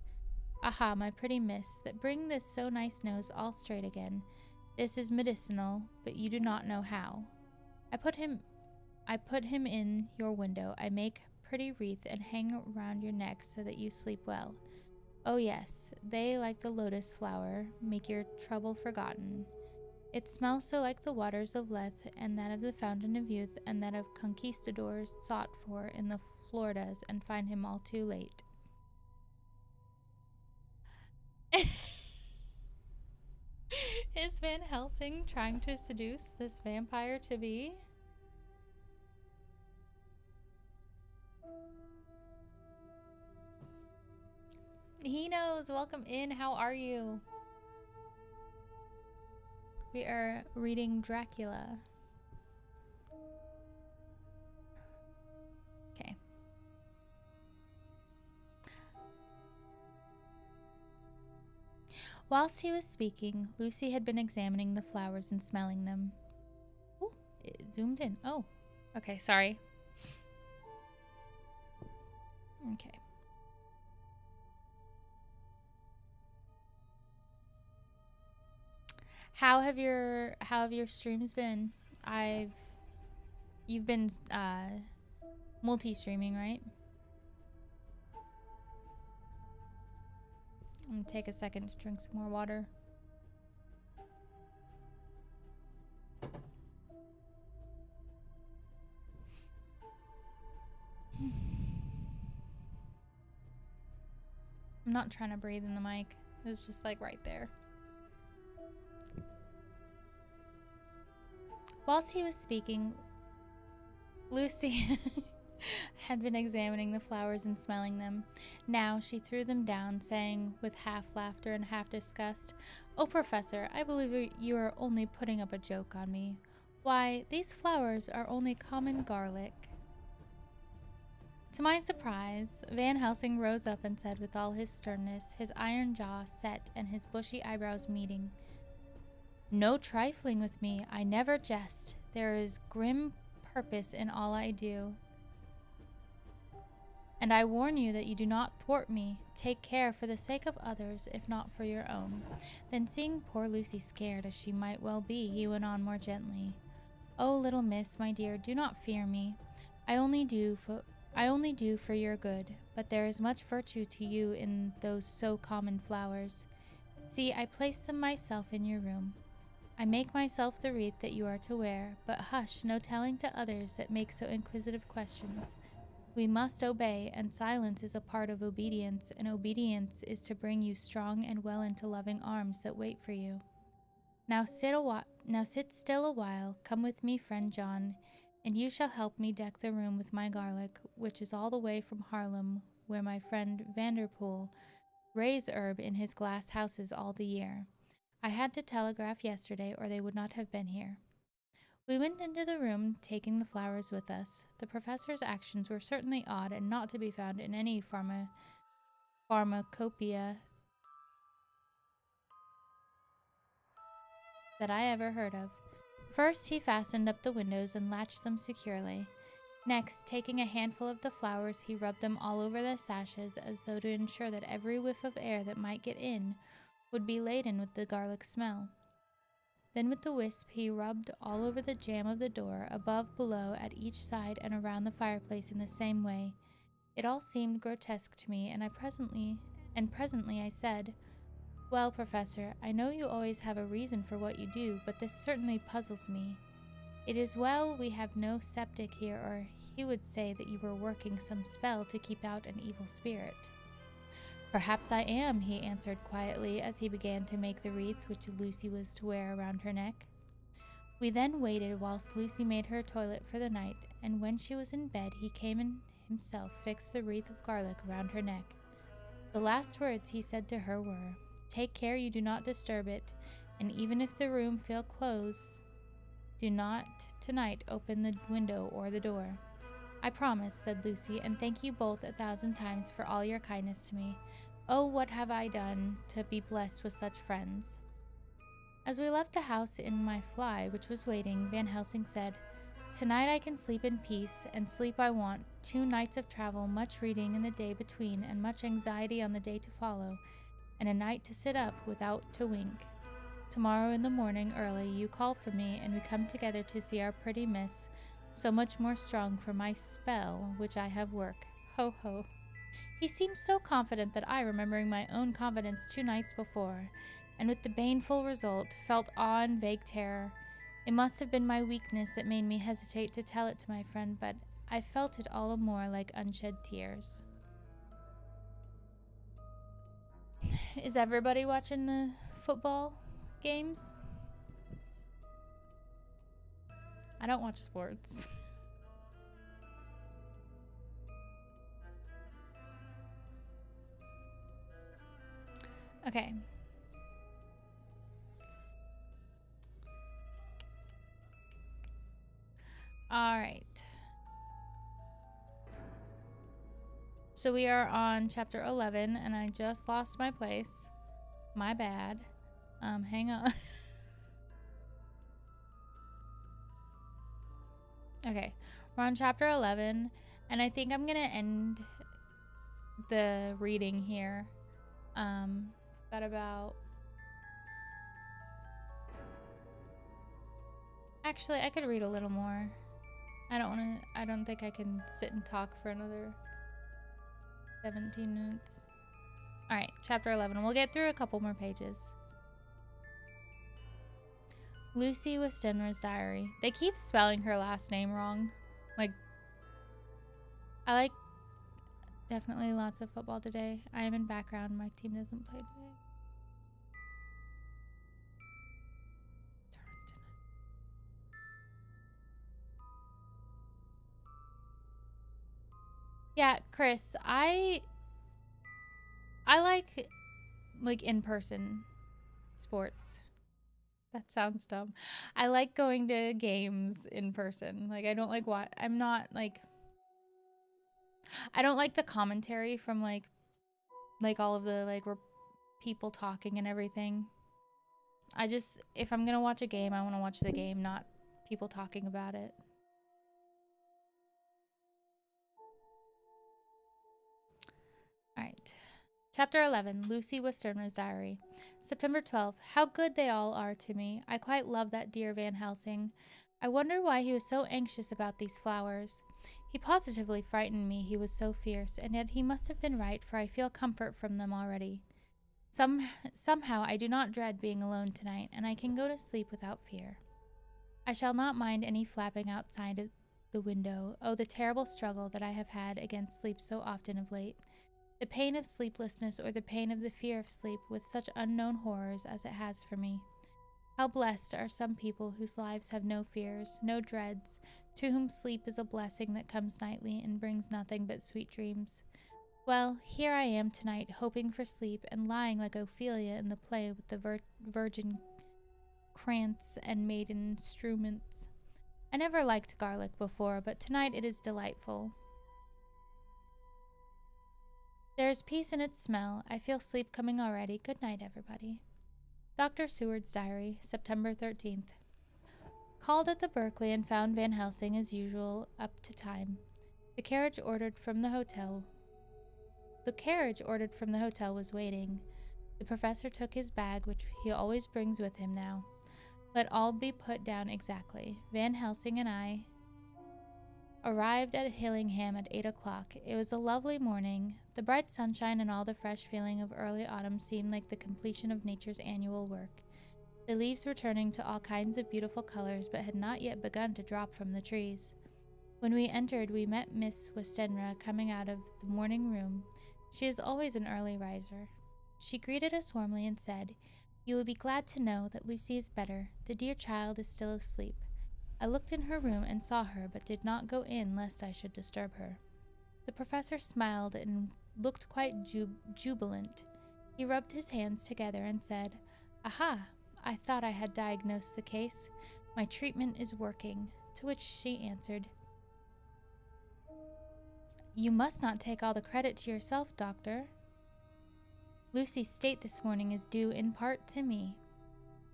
Aha, my pretty miss, that bring this so nice nose all straight again. This is medicinal, but you do not know how. I put him in your window. I make pretty wreath and hang round your neck so that you sleep well. Oh yes, they, like the lotus flower, make your trouble forgotten. It smells so like the waters of Lethe, and that of the fountain of youth, and that of conquistadors sought for in the Floridas and find him all too late." Is Van Helsing trying to seduce this vampire to be? He knows. Welcome in. How are you? We are reading Dracula. Okay. Whilst he was speaking, Lucy had been examining the flowers and smelling them. Ooh, it zoomed in. Oh, okay, sorry. Okay. How have your streams been? You've been multi-streaming, right? I'm gonna take a second to drink some more water. I'm not trying to breathe in the mic. It's just like right there. Whilst he was speaking, Lucy had been examining the flowers and smelling them. Now she threw them down, saying with half laughter and half disgust, "Oh, Professor, I believe you are only putting up a joke on me. Why, these flowers are only common garlic." To my surprise, Van Helsing rose up and said with all his sternness, his iron jaw set and his bushy eyebrows meeting, "No trifling with me. I never jest. There is grim purpose in all I do. And I warn you that you do not thwart me. Take care for the sake of others, if not for your own." Then, seeing poor Lucy scared, as she might well be, he went on more gently. "Oh, little miss, my dear, do not fear me. I only do for your good, but there is much virtue to you in those so common flowers. See, I place them myself in your room. I make myself the wreath that you are to wear, but hush, no telling to others that make so inquisitive questions. We must obey, and silence is a part of obedience, and obedience is to bring you strong and well into loving arms that wait for you. Now sit still a while. Come with me, friend John. And you shall help me deck the room with my garlic, which is all the way from Harlem, where my friend Vanderpool raise herb in his glass houses all the year. I had to telegraph yesterday, or they would not have been here. We went into the room, taking the flowers with us. The professor's actions were certainly odd and not to be found in any pharmacopoeia that I ever heard of. First, he fastened up the windows and latched them securely. Next, taking a handful of the flowers, he rubbed them all over the sashes as though to ensure that every whiff of air that might get in would be laden with the garlic smell. Then with the wisp he rubbed all over the jamb of the door, above, below, at each side, and around the fireplace in the same way. It all seemed grotesque to me, and presently I said, "Well, Professor, I know you always have a reason for what you do, but this certainly puzzles me. It is well we have no septic here, or he would say that you were working some spell to keep out an evil spirit." "Perhaps I am," he answered quietly as he began to make the wreath which Lucy was to wear around her neck. We then waited whilst Lucy made her toilet for the night, and when she was in bed he came and himself fixed the wreath of garlic around her neck. The last words he said to her were, "Take care you do not disturb it, and even if the room feel close, do not tonight open the window or the door." "I promise," said Lucy, "and thank you both 1,000 times for all your kindness to me. Oh, what have I done to be blessed with such friends?" As we left the house in my fly, which was waiting, Van Helsing said, "Tonight I can sleep in peace, and sleep I want. 2 nights of travel, much reading in the day between, and much anxiety on the day to follow, and a night to sit up without to wink. Tomorrow in the morning early you call for me, and we come together to see our pretty miss, so much more strong for my spell, which I have work. Ho, ho." He seemed so confident that I, remembering my own confidence 2 nights before, and with the baneful result, felt awe and vague terror. It must have been my weakness that made me hesitate to tell it to my friend, but I felt it all the more like unshed tears. Is everybody watching the football games? I don't watch sports. Okay. All right. So we are on chapter 11, and I just lost my place. My bad. Hang on. Okay, we're on chapter 11, and I think I'm gonna end the reading here. Got about... Actually, I could read a little more. I don't think I can sit and talk for another 17 minutes. Alright, chapter 11. We'll get through a couple more pages. Lucy Westenra's diary. They keep spelling her last name wrong. I like definitely lots of football today. I am in background. My team doesn't play today. Yeah, Chris, I like in-person sports. That sounds dumb. I like going to games in person. Like, I don't like I'm not like, I don't like the commentary from like all of the people talking and everything. I just, if I'm gonna watch a game, I want to watch the game, not people talking about it. Alright. Chapter 11, Lucy Westenra's diary. September 12th. How good they all are to me. I quite love that dear Van Helsing. I wonder why he was so anxious about these flowers. He positively frightened me, he was so fierce, and yet he must have been right, for I feel comfort from them already. Somehow I do not dread being alone tonight, and I can go to sleep without fear. I shall not mind any flapping outside of the window. Oh, the terrible struggle that I have had against sleep so often of late. The pain of sleeplessness, or the pain of the fear of sleep, with such unknown horrors as it has for me. How blessed are some people whose lives have no fears, no dreads, to whom sleep is a blessing that comes nightly and brings nothing but sweet dreams. Well, here I am tonight, hoping for sleep and lying like Ophelia in the play with the virgin krantz and maiden instruments. I never liked garlic before, but tonight it is delightful. There is peace in its smell. I feel sleep coming already. Good night, everybody. Dr. Seward's Diary, September 13th. Called at the Berkeley and found Van Helsing as usual, up to time. The carriage ordered from the hotel was waiting. The professor took his bag, which he always brings with him now. Let all be put down exactly. Van Helsing and I arrived at Hillingham at 8 o'clock. It was a lovely morning. The bright sunshine and all the fresh feeling of early autumn seemed like the completion of nature's annual work. The leaves were turning to all kinds of beautiful colors, but had not yet begun to drop from the trees. When we entered, we met Miss Westenra coming out of the morning room. She is always an early riser. She greeted us warmly and said, "You will be glad to know that Lucy is better. The dear child is still asleep." I looked in her room and saw her, but did not go in lest I should disturb her. The professor smiled and looked quite jubilant. He rubbed his hands together and said, "Aha! I thought I had diagnosed the case. My treatment is working." To which she answered, "You must not take all the credit to yourself, doctor. Lucy's state this morning is due in part to me."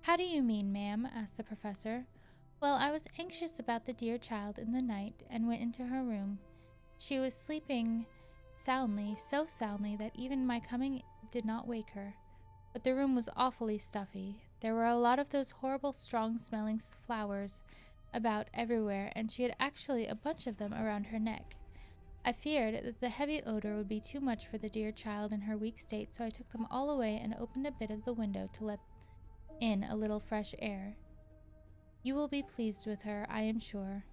"How do you mean, ma'am?" asked the professor. "Well, I was anxious about the dear child in the night and went into her room. She was sleeping soundly, so soundly that even my coming did not wake her. But the room was awfully stuffy. There were a lot of those horrible strong-smelling flowers about everywhere, and she had actually a bunch of them around her neck. I feared that the heavy odor would be too much for the dear child in her weak state, so I took them all away and opened a bit of the window to let in a little fresh air. You will be pleased with her, I am sure."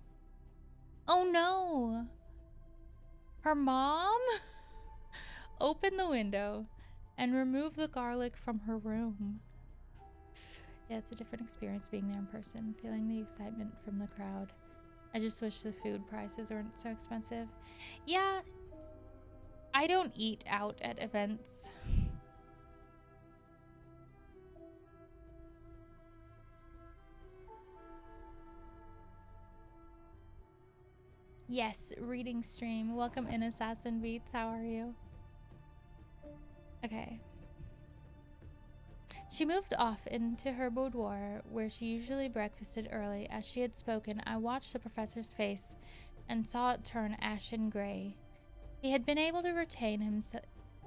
Oh no! Her mom opened the window and removed the garlic from her room. Yeah, it's a different experience being there in person, feeling the excitement from the crowd. I just wish the food prices weren't so expensive. Yeah, I don't eat out at events. Yes, reading stream. Welcome in, Assassin Beats. How are you? Okay. She moved off into her boudoir, where she usually breakfasted early. As she had spoken, I watched the professor's face and saw it turn ashen gray. He had been able to retain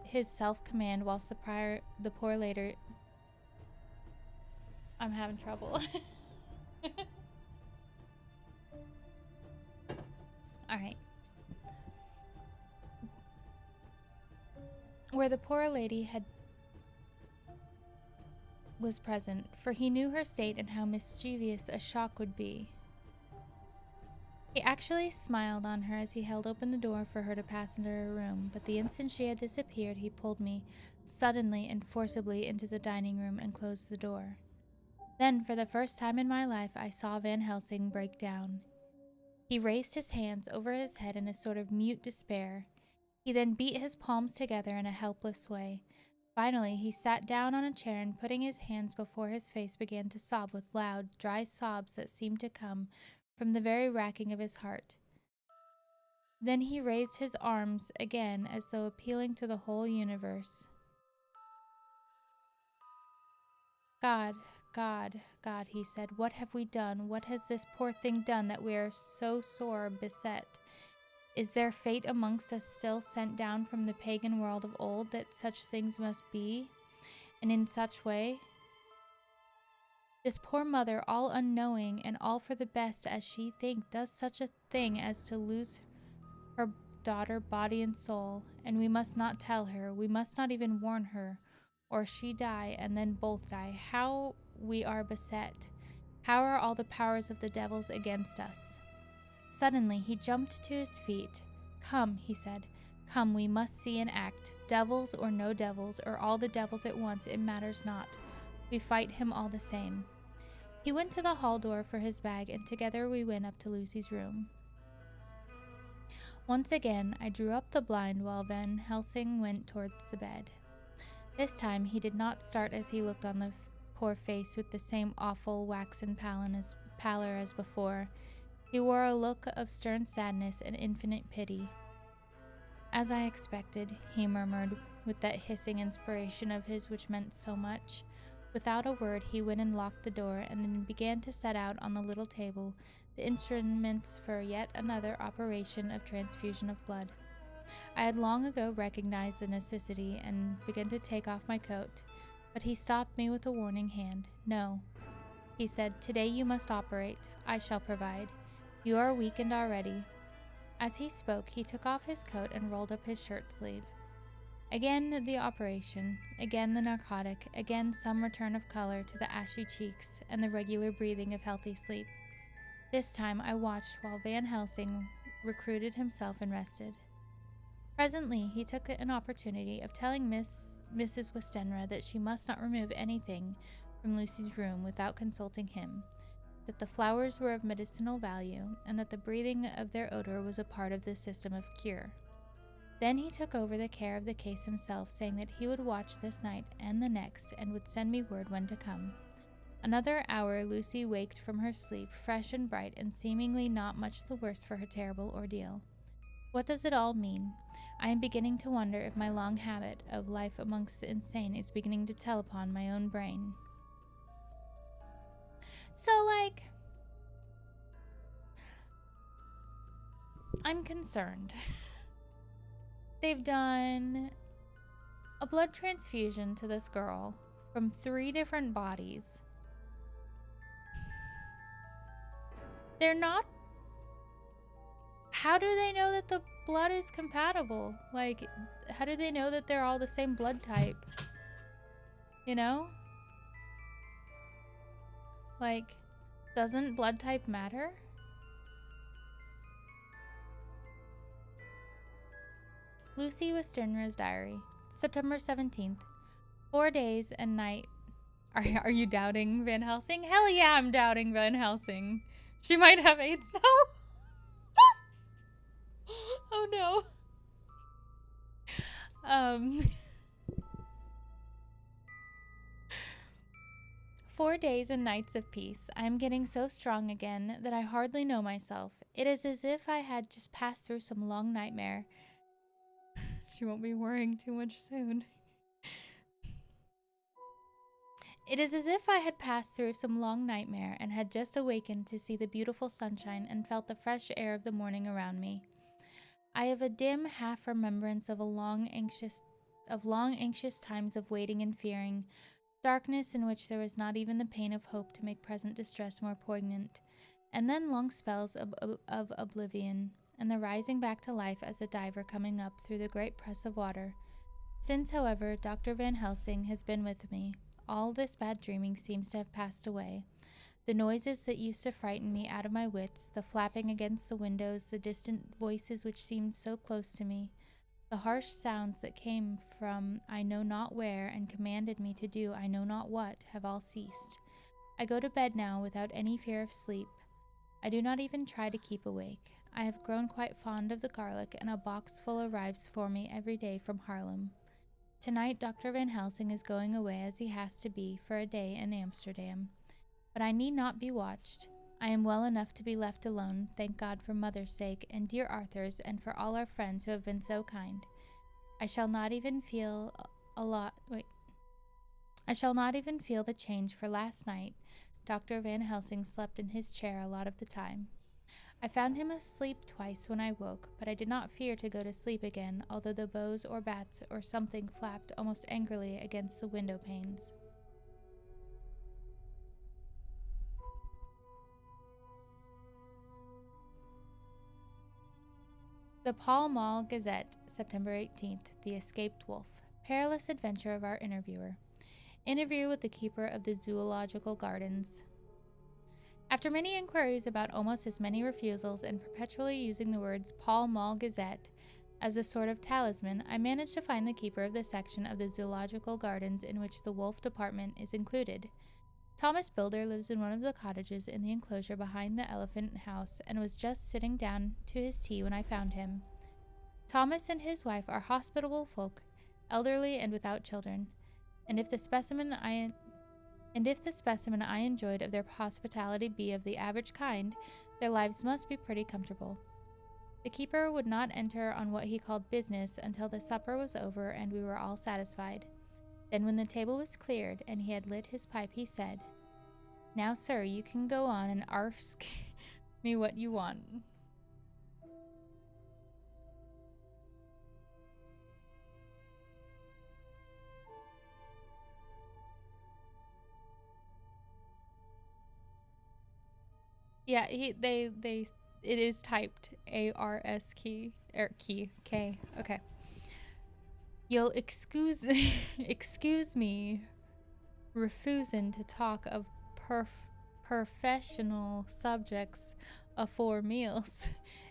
his self-command, whilst the poor lady... I'm having trouble. Alright. Where the poor lady was present, for he knew her state and how mischievous a shock would be. He actually smiled on her as he held open the door for her to pass into her room, but the instant she had disappeared, he pulled me suddenly and forcibly into the dining room and closed the door. Then, for the first time in my life, I saw Van Helsing break down. He raised his hands over his head in a sort of mute despair. He then beat his palms together in a helpless way. Finally, he sat down on a chair and, putting his hands before his face, began to sob with loud, dry sobs that seemed to come from the very racking of his heart. Then he raised his arms again as though appealing to the whole universe. "God, God, God," he said, "what have we done? What has this poor thing done that we are so sore beset? Is there fate amongst us still sent down from the pagan world of old that such things must be, and in such way? This poor mother, all unknowing and all for the best as she think, does such a thing as to lose her daughter body and soul, and we must not tell her, we must not even warn her, or she die, and then both die. How we are beset! How are all the powers of the devils against us?" Suddenly he jumped to his feet. "Come," he said. "Come, we must see and act. Devils or no devils, or all the devils at once, it matters not. We fight him all the same." He went to the hall door for his bag, and together we went up to Lucy's room. Once again, I drew up the blind while Van Helsing went towards the bed. This time he did not start as he looked on the poor face with the same awful waxen pallor as before. He wore a look of stern sadness and infinite pity. "As I expected," he murmured, with that hissing inspiration of his which meant so much. Without a word, he went and locked the door, and then began to set out on the little table the instruments for yet another operation of transfusion of blood. I had long ago recognized the necessity and begun to take off my coat, but he stopped me with a warning hand. "No," he said, "today you must operate. I shall provide. You are weakened already." As he spoke, he took off his coat and rolled up his shirt sleeve. Again the operation, again the narcotic, again some return of color to the ashy cheeks and the regular breathing of healthy sleep. This time I watched while Van Helsing recruited himself and rested. Presently he took an opportunity of telling Mrs. Westenra that she must not remove anything from Lucy's room without consulting him, that the flowers were of medicinal value, and that the breathing of their odor was a part of the system of cure. Then he took over the care of the case himself, saying that he would watch this night and the next, and would send me word when to come. Another hour Lucy waked from her sleep, fresh and bright, and seemingly not much the worse for her terrible ordeal. What does it all mean? I am beginning to wonder if my long habit of life amongst the insane is beginning to tell upon my own brain. So, I'm concerned. They've done a blood transfusion to this girl from 3 different bodies. They're not... How do they know that the blood is compatible? How do they know that they're all the same blood type? You know? Doesn't blood type matter? Lucy Westenra's diary, September 17th. 4 days and night. Are you doubting Van Helsing? Hell yeah, I'm doubting Van Helsing. She might have AIDS now. Oh no. 4 days and nights of peace. I am getting so strong again that I hardly know myself. It is as if I had just passed through some long nightmare. She won't be worrying too much soon. It is as if I had passed through some long nightmare and had just awakened to see the beautiful sunshine and felt the fresh air of the morning around me. I have a dim half remembrance of long anxious times of waiting and fearing, darkness in which there was not even the pain of hope to make present distress more poignant, and then long spells of oblivion, and the rising back to life as a diver coming up through the great press of water. Since, however, Dr. Van Helsing has been with me, all this bad dreaming seems to have passed away. The noises that used to frighten me out of my wits, the flapping against the windows, the distant voices which seemed so close to me, the harsh sounds that came from I know not where and commanded me to do I know not what, have all ceased. I go to bed now without any fear of sleep. I do not even try to keep awake. I have grown quite fond of the garlic, and a box full arrives for me every day from Haarlem. Tonight Dr. Van Helsing is going away as he has to be for a day in Amsterdam. But I need not be watched. I am well enough to be left alone, thank God for Mother's sake, and dear Arthur's, and for all our friends who have been so kind. I shall not even feel the change, for last night Dr. Van Helsing slept in his chair a lot of the time. I found him asleep twice when I woke, but I did not fear to go to sleep again, although the bows or bats or something flapped almost angrily against the window panes. The Pall Mall Gazette, September 18th. The Escaped Wolf. Perilous adventure of our interviewer. Interview with the keeper of the Zoological Gardens. After many inquiries about almost as many refusals and perpetually using the words Pall Mall Gazette as a sort of talisman, I managed to find the keeper of the section of the Zoological Gardens in which the wolf department is included. Thomas Builder lives in one of the cottages in the enclosure behind the elephant house and was just sitting down to his tea when I found him. Thomas and his wife are hospitable folk, elderly and without children, and if the specimen I enjoyed of their hospitality be of the average kind, their lives must be pretty comfortable. The keeper would not enter on what he called business until the supper was over and we were all satisfied. Then when the table was cleared and he had lit his pipe, he said, "Now, sir, you can go on and ask me what you want." Yeah, it is typed ARS key K. Okay. You'll excuse me refusing to talk of professional subjects afore meals.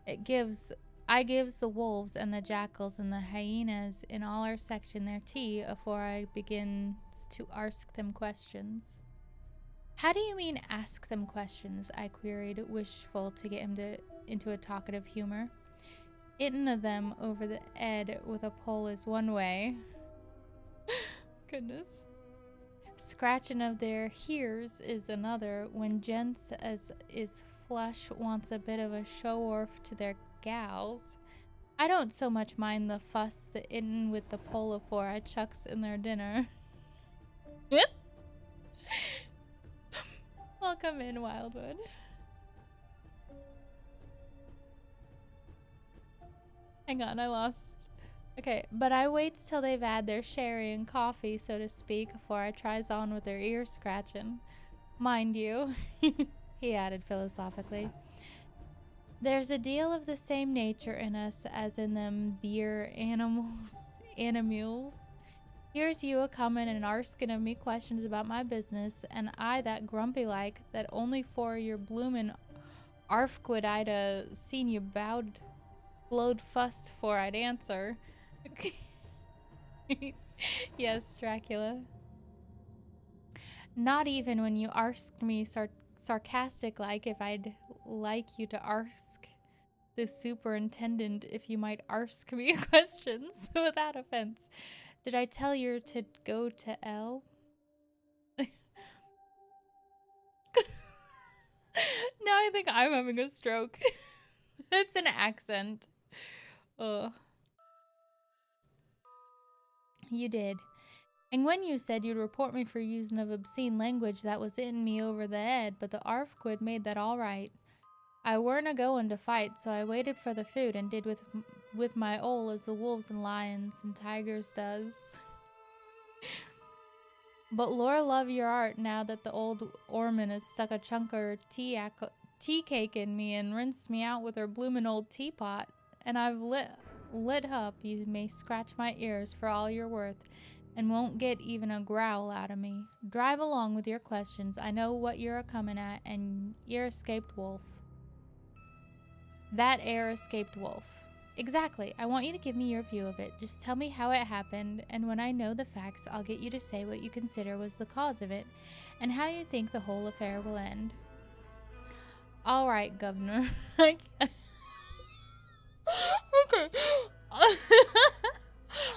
I gives the wolves and the jackals and the hyenas in all our section their tea afore I begins to ask them questions. How do you mean ask them questions? I queried, wishful to get him into a talkative humor. Hitting of them over the head with a pole is one way. Goodness. Scratching of their hears is another, when gents as is flush wants a bit of a show-off to their gals. I don't so much mind the fuss the hitting with the pole afore I chucks in their dinner. Welcome in, Wildwood. Hang on, I lost. Okay, but I waits till they've had their sherry and coffee, so to speak, afore I tries on with their ear scratching. Mind you, he added philosophically, there's a deal of the same nature in us as in them dear animals. Here's you a-comin' and arskin' of me questions about my business, and I that grumpy like, that only for your bloomin' arfquid I'd seen you blowed fussed for I'd answer. Yes, Dracula. Not even when you asked me sarcastic like if I'd like you to ask the superintendent if you might ask me questions without offense. Did I tell you to go to L? Now I think I'm having a stroke. It's an accent. Ugh. You did. And when you said you'd report me for using of obscene language, that was hitting me over the head, but the arfquid made that all right. I weren't a-going to fight, so I waited for the food and did with my ole as the wolves and lions and tigers does. But Laura love your art now that the old Orman has stuck a chunk of her tea cake in me and rinsed me out with her bloomin' old teapot, and I've lit up. You may scratch my ears for all you're worth, and won't get even a growl out of me. Drive along with your questions. I know what you're a-comin' at, and you're escaped wolf. That air escaped wolf. Exactly. I want you to give me your view of it. Just tell me how it happened, and when I know the facts, I'll get you to say what you consider was the cause of it, and how you think the whole affair will end. All right, Governor. Okay.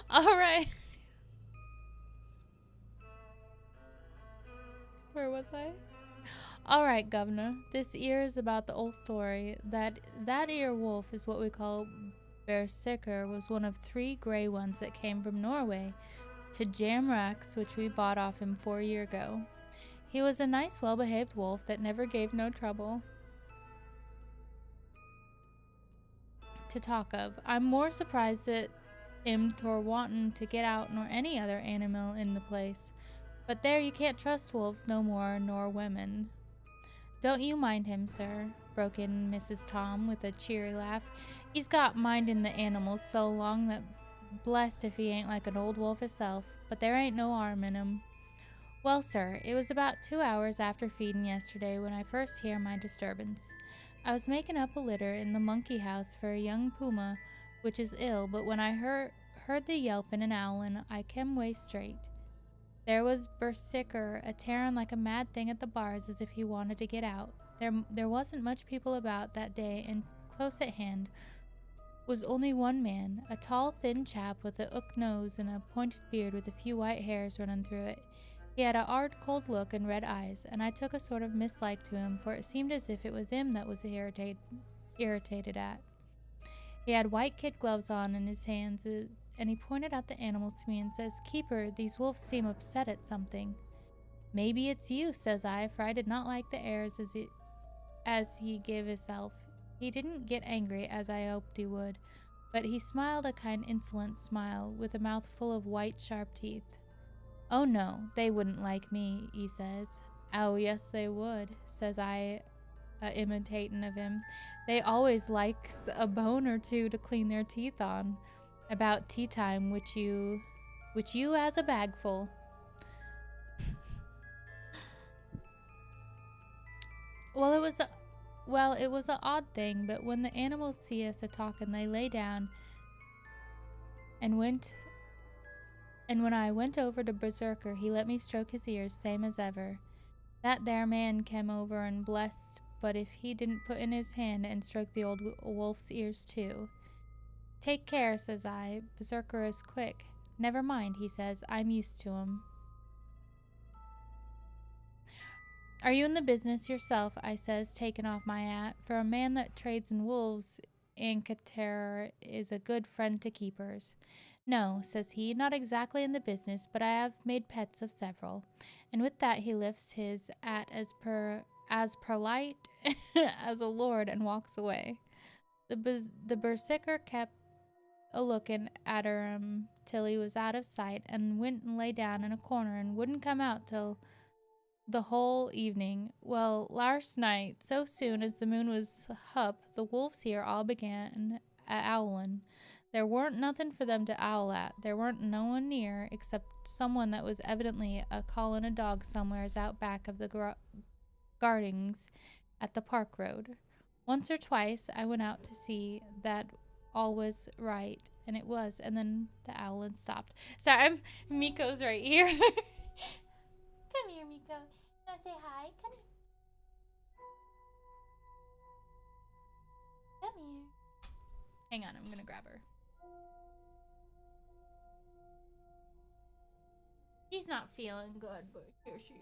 All right. Where was I? All right, Governor. This ear is about the old story. That ear wolf is what we call Berserker, was one of 3 gray ones that came from Norway to Jamrax, which we bought off him 4 years ago. He was a nice, well-behaved wolf that never gave no trouble to talk of. I'm more surprised at him tor wantin' to get out nor any other animal in the place. But there, you can't trust wolves no more nor women. Don't you mind him, sir, broke in Mrs. Tom with a cheery laugh. He's got mindin' the animals so long that blessed if he ain't like an old wolf himself, but there ain't no harm in him. Well, sir, it was about 2 hours after feedin' yesterday when I first hear my disturbance. I was making up a litter in the monkey house for a young puma, which is ill, but when I heard the yelpin' and owlin', I kem way straight. There was Berserker, a tearing like a mad thing at the bars as if he wanted to get out. There wasn't much people about that day, and close at hand was only one man, a tall, thin chap with a hook nose and a pointed beard with a few white hairs running through it. He had a hard, cold look and red eyes, and I took a sort of mislike to him, for it seemed as if it was him that was irritated at. He had white kid gloves on in his hands, and he pointed out the animals to me and says, "Keeper, these wolves seem upset at something." "Maybe it's you," says I, for I did not like the airs as he gave himself. He didn't get angry, as I hoped he would, but he smiled a kind insolent smile, with a mouth full of white sharp teeth. "Oh no, they wouldn't like me," he says. "Oh yes they would," says I, imitating of him. "They always likes a bone or two to clean their teeth on. About tea time, which you has a bagful." Well, it was a odd thing, but when the animals see us a talking, they lay down and when I went over to Berserker, he let me stroke his ears, same as ever. That there man came over and blessed, but if he didn't put in his hand and stroke the old wolf's ears too. "Take care," says I. "Berserker is quick." "Never mind," he says. "I'm used to him." "Are you in the business yourself?" I says, taking off my hat. For a man that trades in wolves, Ancater is a good friend to keepers. "No," says he, "not exactly in the business, but I have made pets of several." And with that he lifts his hat as polite as a lord and walks away. The Berserker kept a looking at her till he was out of sight, and went and lay down in a corner and wouldn't come out till the whole evening. Well, last night, so soon as the moon was up, the wolves here all began a-owlin'. There weren't nothing for them to owl at. There weren't no one near, except someone that was evidently a-callin' a dog somewheres out back of the gardings at the park road. Once or twice I went out to see that all was right, and it was, and then the owlin' stopped. Sorry, Miko's right here. Come here, Miko. You wanna say hi? Come here. Come here. Hang on, I'm gonna grab her. She's not feeling good, but here she is.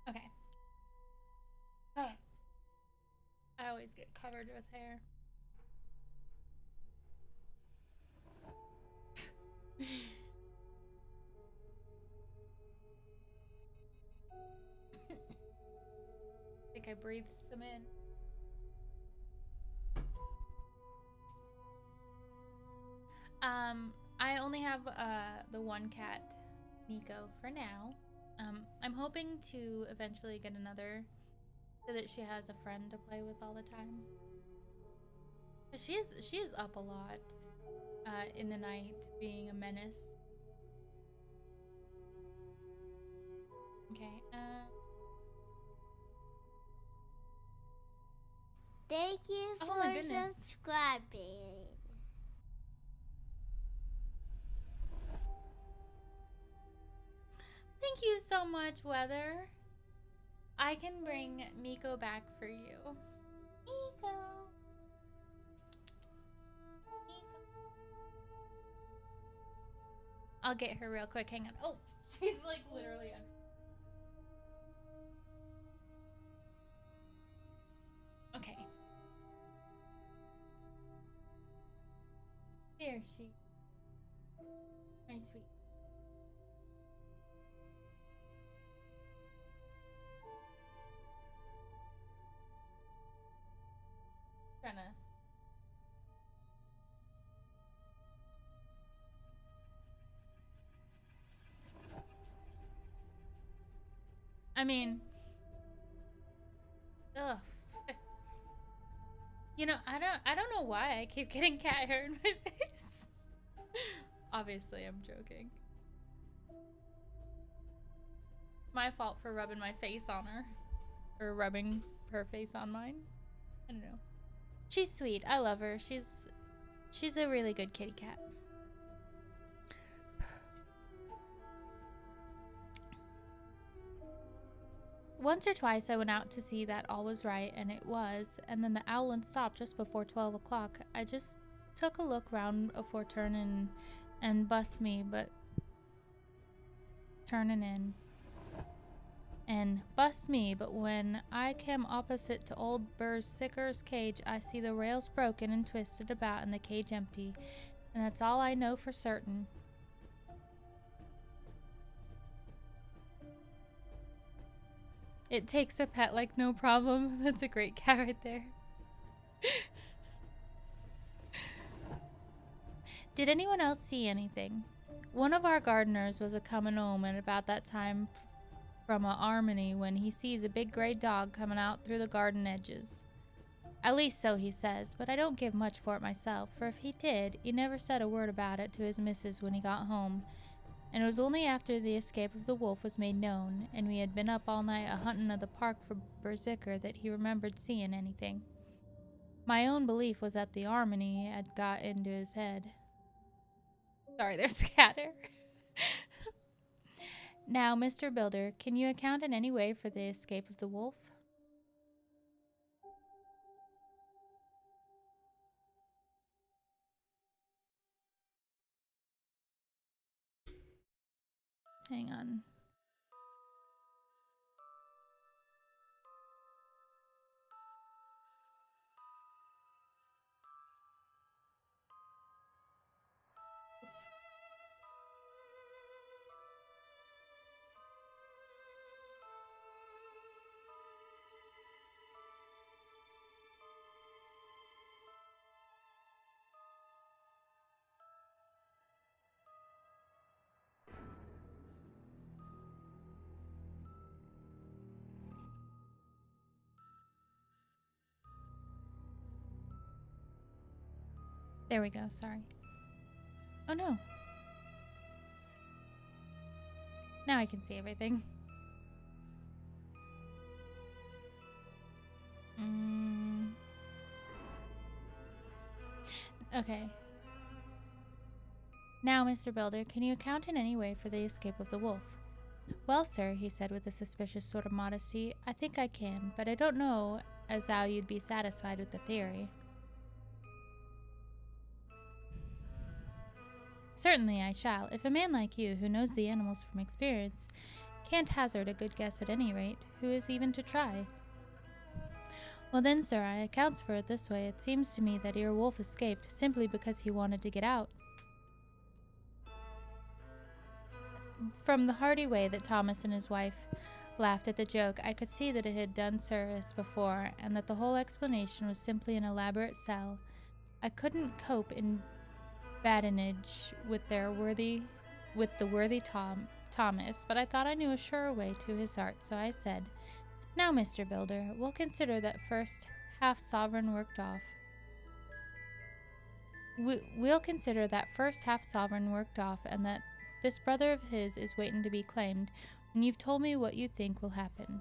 Okay. Oh. I always get covered with hair. I think I breathed some in. I only have the one cat, Miko, for now. I'm hoping to eventually get another so that she has a friend to play with all the time. She is up a lot in the night, being a menace. Okay. Thank you Oh my for goodness. subscribing. Thank you so much, Weather. I can bring Miko back for you. Miko. I'll get her real quick. Hang on. Oh, she's like literally under. Okay. There she. My sweet. Trying to. I mean, ugh. You know, I don't know why I keep getting cat hair in my face. Obviously, I'm joking. my fault for rubbing my face on her. Or rubbing her face on mine. I don't know. She's sweet. I love her. She's a really good kitty cat. Once or twice I went out to see that all was right, and it was, and then the owlin stopped just before 12 o'clock. I just took a look round afore turning and bust me, but turning in. And bust me, but when I came opposite to old Burr's sicker's cage, I see the rails broken and twisted about and the cage empty. And that's all I know for certain. It takes a pet like no problem. That's a great cat right there. Did anyone else see anything? One of our gardeners was a-comin' home at about that time from a Armony when he sees a big grey dog coming out through the garden edges. At least so he says, but I don't give much for it myself, for if he did, he never said a word about it to his missus when he got home. And it was only after the escape of the wolf was made known, and we had been up all night a-huntin' of the park for Berserker, that he remembered seeing anything. My own belief was that the Armony had got into his head. Sorry, there's scatter. Now, Mr. Builder, can you account in any way for the escape of the wolf? Hang on. There we go, sorry. Oh no. Now I can see everything. Okay. Now, Mr. Builder, can you account in any way for the escape of the wolf? Well, sir, he said with a suspicious sort of modesty, I think I can, but I don't know as how you'd be satisfied with the theory. Certainly I shall. If a man like you, who knows the animals from experience, can't hazard a good guess at any rate, who is even to try? Well then, sir, I accounts for it this way. It seems to me that your wolf escaped simply because he wanted to get out. From the hearty way that Thomas and his wife laughed at the joke, I could see that it had done service before, and that the whole explanation was simply an elaborate sell. I couldn't cope in badinage with the worthy Thomas, but I thought I knew a surer way to his heart, so I said, Now, Mr. Builder, we'll consider that first half-sovereign worked off. We'll consider that first half-sovereign worked off, and that this brother of his is waiting to be claimed, when you've told me what you think will happen.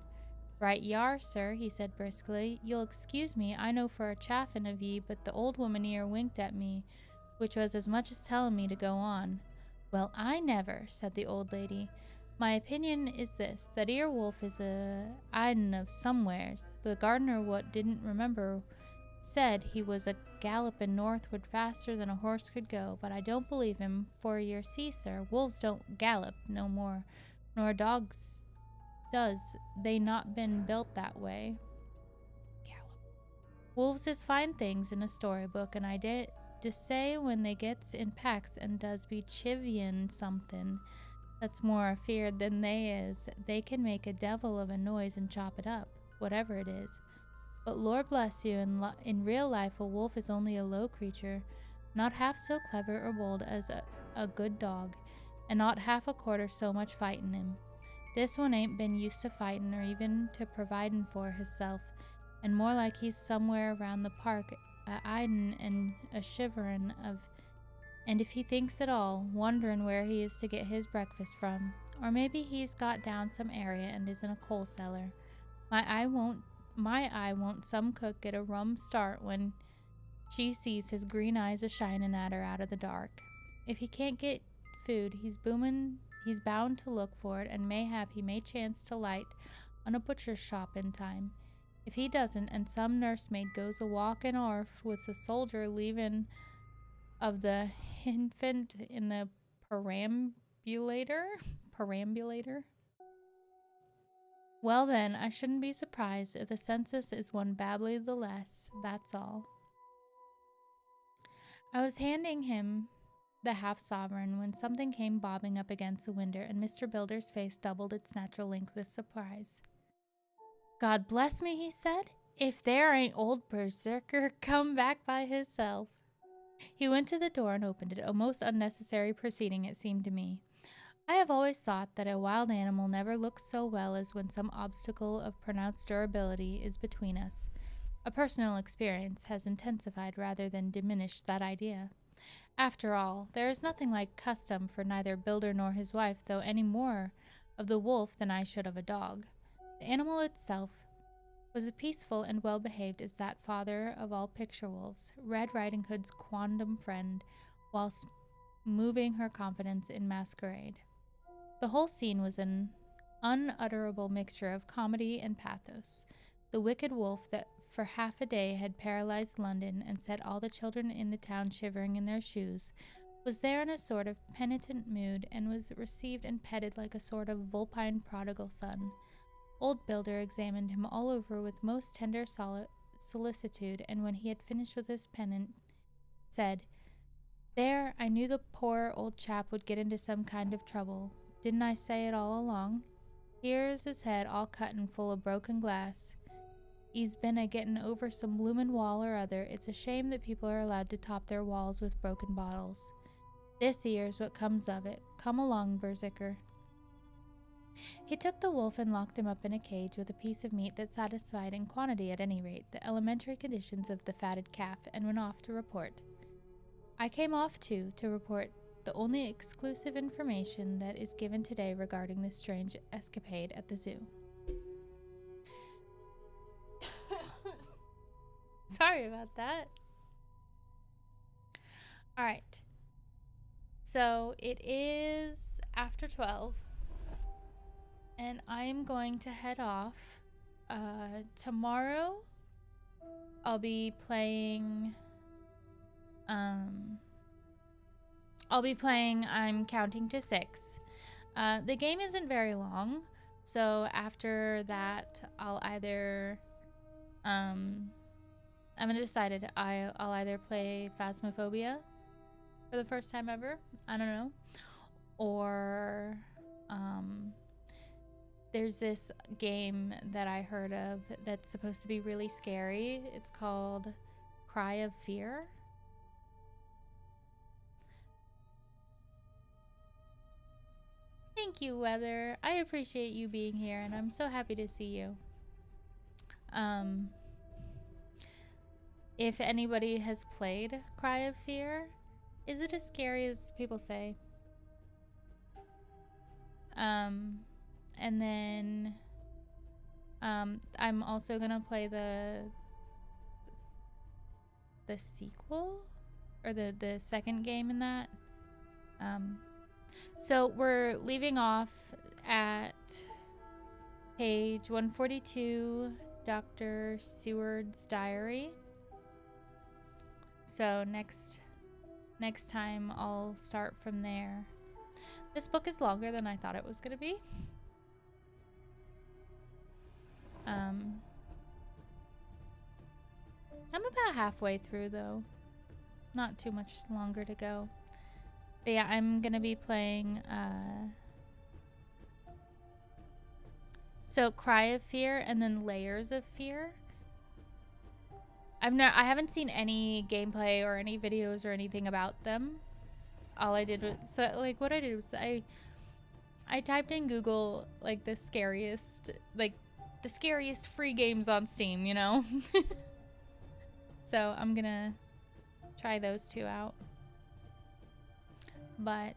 Right ye are, sir, he said briskly. You'll excuse me, I know for a chaffin' of ye, but the old woman here winked at me, which was as much as telling me to go on. Well, I never, said the old lady. My opinion is this, that ere wolf is a-idin' of somewheres. The gardener what didn't remember said he was a gallopin' northward faster than a horse could go, but I don't believe him, for yer see, sir, wolves don't gallop no more nor dogs does. They not been built that way. Gallop. Wolves is fine things in a storybook, and I did to say when they gets in packs and does be chivyin' something that's more afeard than they is, they can make a devil of a noise and chop it up, whatever it is. But Lord bless you, in real life a wolf is only a low creature, not half so clever or bold as a good dog, and not half a quarter so much fightin' him. This one ain't been used to fightin' or even to providin' for hisself, and more like he's somewhere around the park a-idin' and a-shiverin' of, and if he thinks at all, wonderin' where he is to get his breakfast from. Or maybe he's got down some area and is in a coal cellar. My eye won't some cook get a rum start when she sees his green eyes a shining at her out of the dark. If he can't get food, he's bound to look for it, and mayhap he may chance to light on a butcher's shop in time. If he doesn't, and some nursemaid goes a walking orf with the soldier leaving of the infant in the perambulator, well then, I shouldn't be surprised if the census is one babbly the less, that's all. I was handing him the half-sovereign when something came bobbing up against the window, and Mr. Builder's face doubled its natural length with surprise. God bless me, he said, if there ain't old Berserker come back by hisself. He went to the door and opened it, a most unnecessary proceeding it seemed to me. I have always thought that a wild animal never looks so well as when some obstacle of pronounced durability is between us. A personal experience has intensified rather than diminished that idea. After all, there is nothing like custom for neither Builder nor his wife, though any more of the wolf than I should of a dog. The animal itself was as peaceful and well-behaved as that father of all picture wolves, Red Riding Hood's quondam friend, whilst moving her confidence in masquerade. The whole scene was an unutterable mixture of comedy and pathos. The wicked wolf that for half a day had paralyzed London and set all the children in the town shivering in their shoes was there in a sort of penitent mood, and was received and petted like a sort of vulpine prodigal son. Old Builder examined him all over with most tender solicitude, and when he had finished with his penance, said, "There, I knew the poor old chap would get into some kind of trouble. Didn't I say it all along? Here's his head all cut and full of broken glass. He's been a-getting over some bloomin' wall or other. It's a shame that people are allowed to top their walls with broken bottles. This here's what comes of it. Come along, Berserker." He took the wolf and locked him up in a cage with a piece of meat that satisfied, in quantity at any rate, the elementary conditions of the fatted calf, and went off to report. I came off, too, to report the only exclusive information that is given today regarding this strange escapade at the zoo. Sorry about that. Alright. So it is after 12. And I'm going to head off. Tomorrow I'll be playing I'm Counting to 6. The game isn't very long, so after that I'll either I haven't decided. I'll either play Phasmophobia for the first time ever, I don't know, or there's this game that I heard of that's supposed to be really scary. It's called Cry of Fear. Thank you, Weather. I appreciate you being here, and I'm so happy to see you. If anybody has played Cry of Fear, is it as scary as people say? And then I'm also gonna play the sequel, or the second game in that. So we're leaving off at page 142, Dr. Seward's diary. So next time I'll start from there. This book is longer than I thought it was gonna be. I'm about halfway through though. Not too much longer to go. But yeah, I'm gonna be playing so Cry of Fear and then Layers of Fear. I haven't seen any gameplay or any videos or anything about them. All I did was what I did was I typed in Google like the scariest free games on Steam, you know. So I'm gonna try those two out. But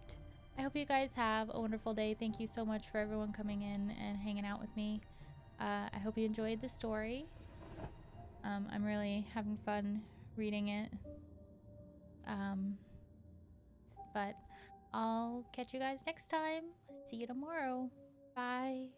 I hope you guys have a wonderful day. Thank you so much for everyone coming in and hanging out with me. I hope you enjoyed the story. I'm really having fun reading it. But I'll catch you guys next time. See you tomorrow. Bye.